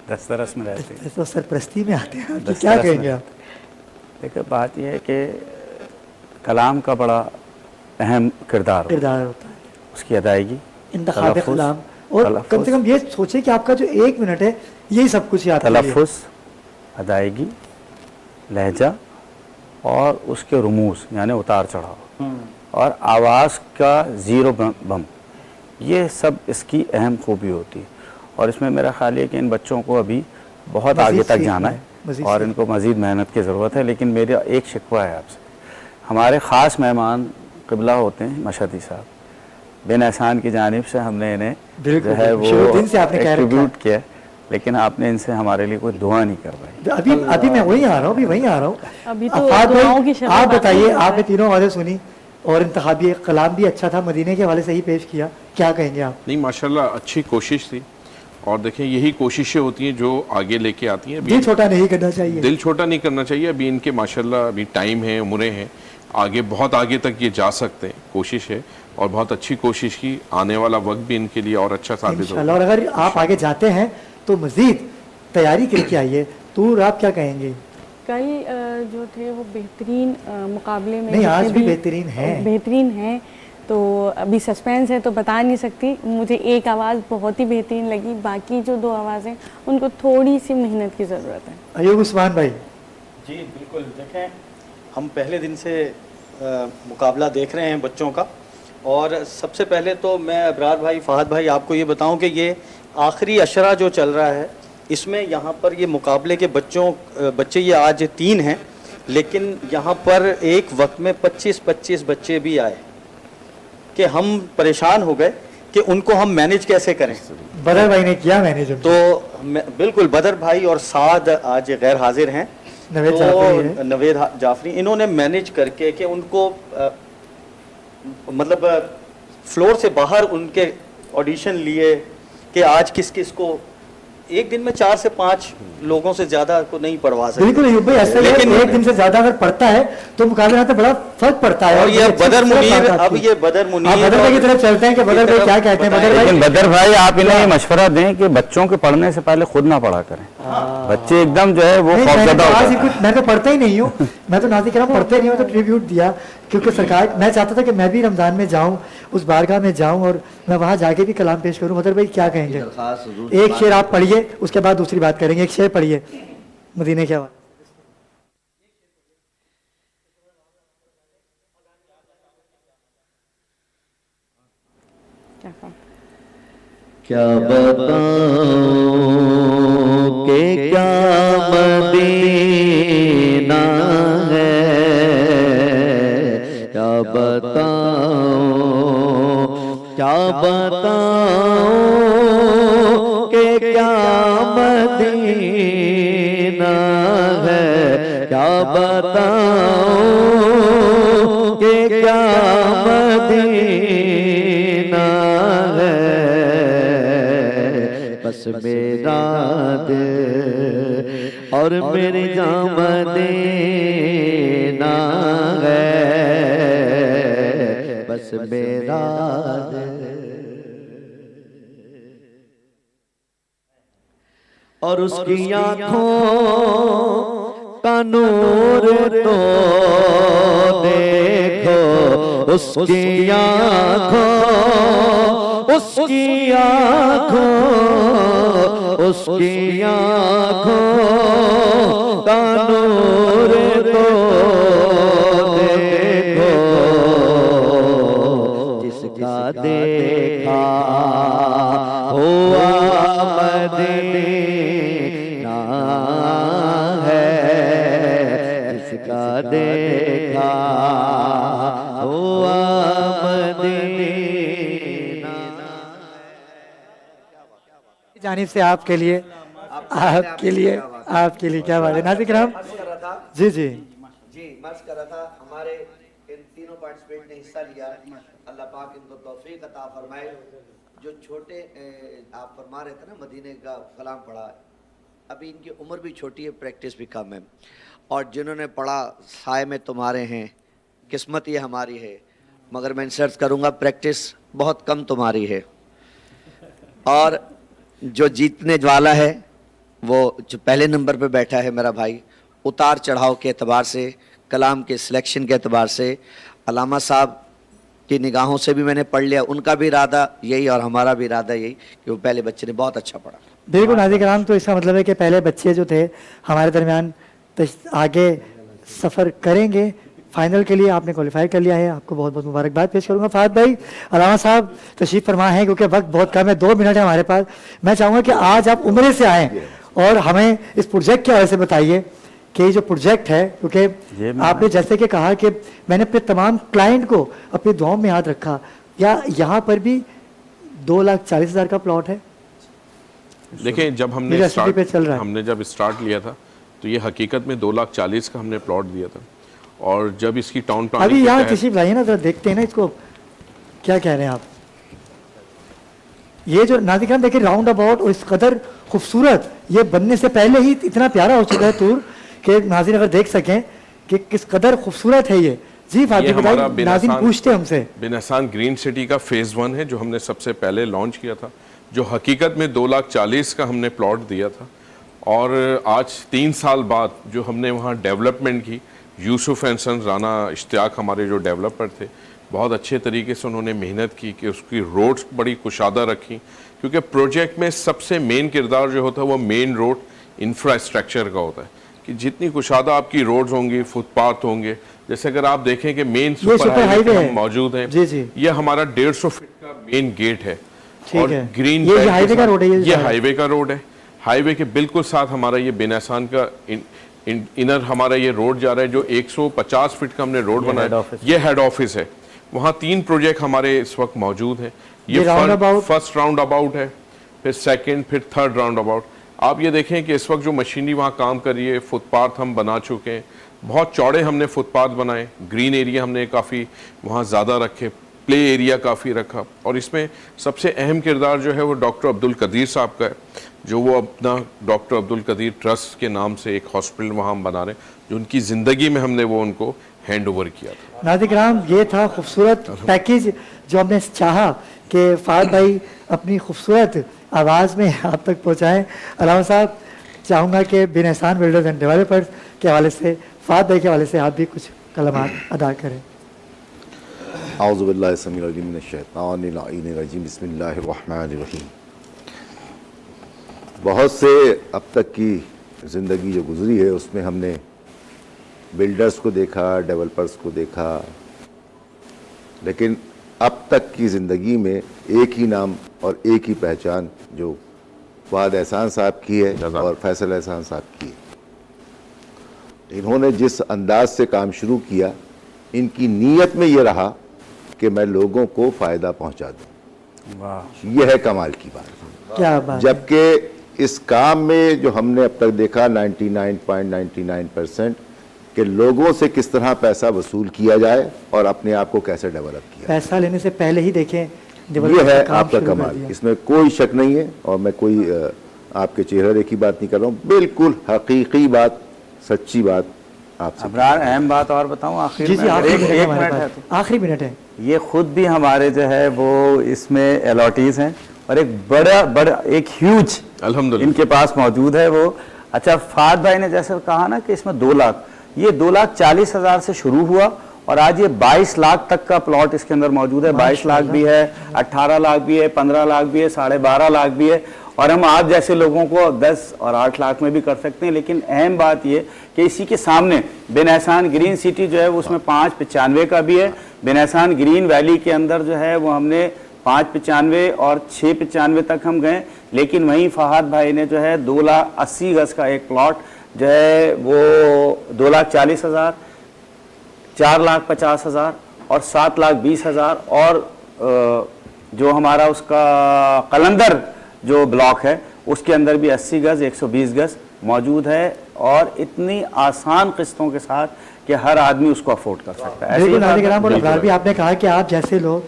S10: दस्तरस में रहते हैं,
S1: तो सरपरस्ती में आते हैं, आपकी क्या कहेंगे आप?
S10: देखिए, बात यह है कि कलाम का बड़ा अहम किरदार
S1: होता है,
S10: उसकी अदायगी,
S1: इंतखाब कलाम, और कम से कम ये सोचे कि आपका जो 1 मिनट है यही सब कुछ याद है।
S10: तलफ़ुज़, अदायगी, लहजा और उसके रुमूज़ यानी उतार चढ़ाव, और आवाज़ का ज़ीरो बम, ये सब इसकी अहम खूबी होती है। और इसमें मेरा ख्याल है कि इन बच्चों को अभी बहुत आगे तक जाना है और इनको मज़ीद मेहनत की ज़रूरत है। लेकिन मेरा एक शिकवा है आपसे, हमारे ख़ास मेहमान क़िबला होते हैं मशहदी साहब, बिन एहसान की जानिब से हमने इन्हें जो है वो एट्रीब्यूट किया, लेकिन आपने इनसे हमारे लिए कोई दुआ नहीं करवाई।
S1: अभी मैं वहीं आ रहा हूँ, वहीं आ रहा हूँ।
S2: अभी तो दुआओं की शर्त।
S1: आप बताइए, आपने तीनों आवाज़ें सुनी और इंतखाबी कलाम भी अच्छा था, मदीने के हवाले से ही पेश किया, क्या कहेंगे आप?
S9: नहीं, माशाल्लाह अच्छी कोशिश थी, और देखें यही कोशिशें होती हैं जो आगे लेके आती हैं।
S1: दिल छोटा नहीं करना चाहिए,
S9: दिल छोटा नहीं करना चाहिए। अभी इनके माशाल्लाह अभी टाइम है, उम्रें हैं, आगे बहुत आगे तक ये जा सकते हैं। कोशिश है और बहुत अच्छी कोशिश की, आने वाला वक्त भी इनके लिए और अच्छा साबित होगा।
S1: और अगर आप आगे जाते हैं तो मज़ीद तैयारी करके आई है, तूर आप क्या कहेंगे?
S2: कल जो थे वो बेहतरीन मुकाबले में,
S1: नहीं आज भी बेहतरीन है,
S2: बेहतरीन है, तो अभी सस्पेंस है तो बता नहीं सकती। मुझे एक आवाज़ बहुत ही बेहतरीन लगी, बाकी जो 2 आवाज़ें उनको थोड़ी सी मेहनत की ज़रूरत है।
S1: अयूब उस्मान भाई।
S4: जी बिल्कुल, देखें हम पहले दिन से मुकाबला देख रहे हैं बच्चों का, और सबसे पहले तो मैं अबरार भाई, फहद भाई आपको ये बताऊं कि ये आखिरी अशरा जो चल रहा है इसमें यहाँ पर ये मुकाबले के बच्चे ये आज 3 हैं, लेकिन यहाँ पर एक वक्त में 25-25 बच्चे भी आए कि हम परेशान हो गए कि उनको हम मैनेज कैसे करें।
S1: बदर भाई ने किया मैनेज,
S4: तो बिल्कुल बदर भाई और साद आज गैर हाजिर हैं, नवेद जाफरी, इन्होंने मैनेज करके कि उनको मतलब फ्लोर से बाहर उनके ऑडिशन लिए कि आज किस किस को एक दिन में 4 से 5 लोगों से ज्यादा को नहीं पढ़वा सकते।
S1: बिल्कुल अयूब भाई, ऐसा लेकिन एक दिन से ज्यादा अगर पढ़ता है तो मुकाबले में तो बड़ा फर्क पड़ता है।
S4: और ये बदर मुनीर, अब ये बदर मुनीर
S1: बदर भाई की तरफ चलते हैं कि बदर भाई क्या कहते हैं। बदर भाई,
S10: लेकिन बदर भाई आप इन्हें ये मशवरा दें कि बच्चों के पढ़ने से पहले खुद ना पढ़ा करें, बच्चे एकदम जो है वो खौफजदा होते हैं।
S1: मैं तो पढ़ता ही नहीं हूँ, मैं तो नाज़िर किराम पढ़ते नहीं हूँ, तो ट्रिब्यूट दिया क्योंकि सरकार, मैं चाहता था कि मैं भी रमज़ान में जाऊँ, उस बारगाह में जाऊँ और मैं वहाँ जाके भी कलाम पेश करूँ। बदर भाई क्या कहेंगे? एक शेर आप पढ़िए, उसके बाद दूसरी बात करेंगे। एक शेर पढ़िए मदीने के हवाले।
S12: क्या बताऊं कि क्या मदीना है, क्या बताऊं कि क्या मदीना है, क्या बताऊं कि क्या मदीना है, बस मेरा दिल और मेरी जान मदीना है, बस मेरा दिल और उसकी आँखों का नूर तो देखो, उसकी आँखों, उसकी आँखों, उसकी आँखों का नूर तो देखो, जिसका देखा हुआ मदीना है, जिसका देखा हुआ मदीना।
S1: जानिब से आपके लिए क्या बात है नाज़िर किराम? जी जी
S12: जी मर्ज कर रहा था, हमारे इन तीनों पार्टिसिपेंट ने हिस्सा लिया, अल्लाह पाक इनको तौफीक अता फरमाए। जो छोटे आप फरमा रहे थे ना मदीने का कलाम पढ़ा, अभी इनकी उम्र भी छोटी है, प्रैक्टिस भी कम है, और जिन्होंने पढ़ा साए में तुम्हारे हैं, किस्मत ये हमारी है, मगर मैं इंसर्ट करूँगा प्रैक्टिस बहुत कम तुम्हारी है। और जो जीतने वाला है वो जो पहले नंबर पे बैठा है मेरा भाई, उतार चढ़ाव के एतबार से, कलाम के सिलेक्शन के एतबार से, अलामा साहब की निगाहों से भी मैंने पढ़ लिया, उनका भी इरादा यही और हमारा भी इरादा यही कि वो पहले बच्चे ने बहुत अच्छा पढ़ा।
S1: बिल्कुल नाज़िर किराम, तो इसका मतलब है कि पहले बच्चे जो थे हमारे दरमियान आगे सफ़र करेंगे, फाइनल के लिए आपने क्वालिफाई कर लिया है, आपको बहुत बहुत मुबारकबाद पेश करूंगा। फहद भाई, अलामा साहब तशरीफ़ फरमा है, क्योंकि वक्त बहुत कम है, 2 मिनट है हमारे पास। मैं चाहूँगा कि आज आप उम्रे से आएँ और हमें इस प्रोजेक्ट के हवाले से बताइए कि ये जो प्रोजेक्ट है, क्योंकि आपने जैसे कि कहा कि मैंने अपने तमाम क्लाइंट को अपनी दुआओं में याद रखा, या यहाँ पर भी 2,40,000 का प्लॉट है।
S9: देखिए जब हमने जब स्टार्ट लिया था तो ये हकीकत में 2,40,000 का हमने प्लॉट दिया था, और जब इसकी टाउन प्लानिंग
S1: अभी यहाँ किसी भाई ना जरा देखते हैं ना इसको, क्या कह रहे हैं आप? ये जो नाज़िर खान देखिए राउंड अबाउट और इस कदर खूबसूरत, ये बनने से पहले ही इतना प्यारा हो चुका है टूर कि नाज़िर अगर देख सकें कि किस कदर खूबसूरत है ये। जी फातिह बताइए, नाज़िर पूछते हमसे।
S9: बिनहसान ग्रीन सिटी का फेज़ 1 है जो हमने सबसे पहले लॉन्च किया था, जो हकीकत में 2,40,000 का हमने प्लॉट दिया था, और आज 3 साल बाद जो हमने वहाँ डेवलपमेंट की, यूसुफ एंड सन राना इश्तियाक हमारे जो डेवलपर थे, बहुत अच्छे तरीके से उन्होंने मेहनत की कि उसकी रोड्स बड़ी कुशादा रखी, क्योंकि प्रोजेक्ट में सबसे मेन किरदार जो होता है वो मेन रोड इंफ्रास्ट्रक्चर का होता है कि जितनी कुशादा आपकी रोड्स होंगी, फुटपाथ होंगे। जैसे अगर आप देखें कि मेन सुपर हाईवे हम मौजूद हैं, ये हमारा 150 फीट का मेन गेट है और ग्रीन
S1: ये हाईवे का रोड है,
S9: ये हाईवे का रोड है। हाईवे के बिल्कुल साथ हमारा ये बिन एहसान का इनर हमारा ये रोड जा रहा है जो 150 फीट का हमने रोड बनाया। ये हेड ऑफिस है। वहाँ 3 प्रोजेक्ट हमारे इस वक्त मौजूद हैं। ये फर्स्ट राउंड अबाउट है, फिर सेकंड, फिर थर्ड राउंड अबाउट। आप ये देखें कि इस वक्त जो मशीनरी वहाँ काम कर रही है, फुटपाथ हम बना चुके हैं, बहुत चौड़े हमने फुटपाथ बनाए, ग्रीन एरिया हमने काफ़ी वहाँ ज़्यादा रखे, प्ले एरिया काफ़ी रखा। और इसमें सबसे अहम किरदार जो है वो डॉक्टर अब्दुल कदीर साहब का है, जो वो अपना डॉक्टर अब्दुल कदीर ट्रस्ट के नाम से एक हॉस्पिटल वहाँ हम बना रहे हैं, जो उनकी ज़िंदगी में हमने वो उनको हैंड ओवर किया था।
S1: नाज़रीन, ये था खूबसूरत पैकेज जो हमने चाहा कि फ़ाद भाई अपनी खूबसूरत आवाज़ में आप तक पहुँचाएँ। अलामा साहब, चाहूँगा कि बिन एहसान बिल्डर्स एंड डेवलपर्स के हवाले से, फ़ाद भाई के हवाले से आप भी कुछ कलमात अदा करें।
S13: आऊज़ु बिल्लाहि समीउल अलीम मिनश शैतानिर रजीम, बिस्मिल्लाहिर रहमानिर रहीम। बहुत से अब तक की ज़िंदगी जो गुजरी है उसमें हमने बिल्डर्स को देखा, डेवलपर्स को देखा, लेकिन अब तक की ज़िंदगी में एक ही नाम और एक ही पहचान जो फ़ाद एहसान साहब की है और फैसल एहसान साहब की है। इन्होंने जिस अंदाज से काम शुरू किया, इनकी नीयत में ये रहा कि मैं लोगों को फ़ायदा पहुंचा दूं। यह है कमाल की बात।
S1: क्या बात।
S13: जबकि इस काम में जो हमने अब तक देखा 99.99% कि लोगों से किस तरह पैसा वसूल किया जाए और अपने आप को कैसे डेवलप किया।
S1: पैसा लेने से पहले ही देखें,
S13: ये है आपका कमाल, इसमें कोई शक नहीं है। और मैं कोई आपके चेहरे देखी बात नहीं कर रहा हूँ, बिल्कुल हकीकी बात, सच्ची बात आपसे।
S10: अबरार, अहम बात और बताऊँ आखिर में, एक मिनट है,
S1: आखिरी मिनट है।
S10: ये खुद भी हमारे जो है वो इसमें अलॉटीज हैं और एक बड़ा एक ह्यूज अल्हम्दुलिल्लाह इनके पास मौजूद है वो। अच्छा, फ़ाद भाई ने जैसे कहा ना कि इसमें 2 लाख, ये 2,40,000 से शुरू हुआ और आज ये 22 लाख तक का प्लॉट इसके अंदर मौजूद है। 22 लाख भी है, 18 लाख भी है, 15 लाख भी है, 12.5 लाख भी है। और हम आप जैसे लोगों को 10 और 8 लाख में भी कर सकते हैं। लेकिन अहम बात ये कि इसी के सामने बिन एहसान ग्रीन सिटी जो है वो उसमें 595 का भी है। बिन एहसान ग्रीन वैली के अंदर जो है वो हमने 595 और 695 तक हम गए। लेकिन वहीं फ़हाद भाई ने जो है 2,80,000 गज का एक प्लॉट जो है वो 2,40,000, 4,50,000 और 7,20,000 और जो हमारा उसका कलंदर जो ब्लॉक है उसके अंदर भी 80 गज 120 गज मौजूद है और इतनी आसान किस्तों के साथ कि हर आदमी उसको अफोर्ड कर सकता है।
S1: बिल्कुल नाज़रीन, और भी आपने कहा कि आप जैसे लोग,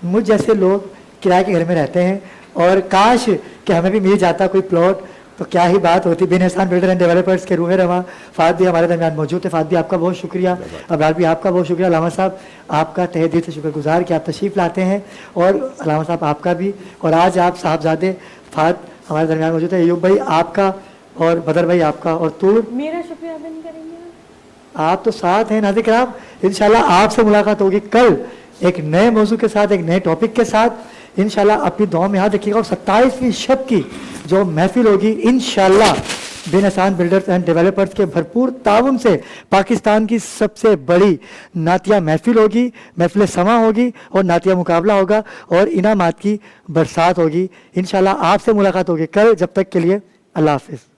S1: मुझ जैसे लोग किराए के घर में रहते हैं और काश कि हमें भी मिल जाता कोई प्लॉट, तो क्या ही बात होती। बिन एहसान बिल्डर एंड डेवलपर्स के रूह रवां फ़ाद भी हमारे दरमियान मौजूद है। फ़ाद भी आपका बहुत शुक्रिया, अबरार भी आपका बहुत शुक्रिया। अलामा साहब, आपका तहे दिल से शुक्रगुजार कि आप तशरीफ़ लाते हैं, और अलामा साहब आपका भी। और आज आप साहबजादे फ़ाद हमारे दरमियान मौजूद है। अयूब भाई आपका और बदर भाई आपका और तूर,
S2: मेरा शुक्रिया अदा नहीं करेंगे
S1: आप तो साथ हैं। नाज़रीन, इंशाल्लाह आपसे मुलाकात होगी कल एक नए मौजू के साथ, एक नए टॉपिक के साथ। इंशाल्लाह अपनी दुआ में याद रखिएगा। और 27वीं शब की जो महफिल होगी इंशाल्लाह बिन एहसान बिल्डर्स एंड डेवलपर्स के भरपूर ताउन से पाकिस्तान की सबसे बड़ी नातिया महफिल होगी, महफिल समा होगी और नातिया मुकाबला होगा और इनामात की बरसात होगी। इंशाल्लाह आपसे मुलाकात होगी कल। जब तक के लिए अल्लाह हाफिज़।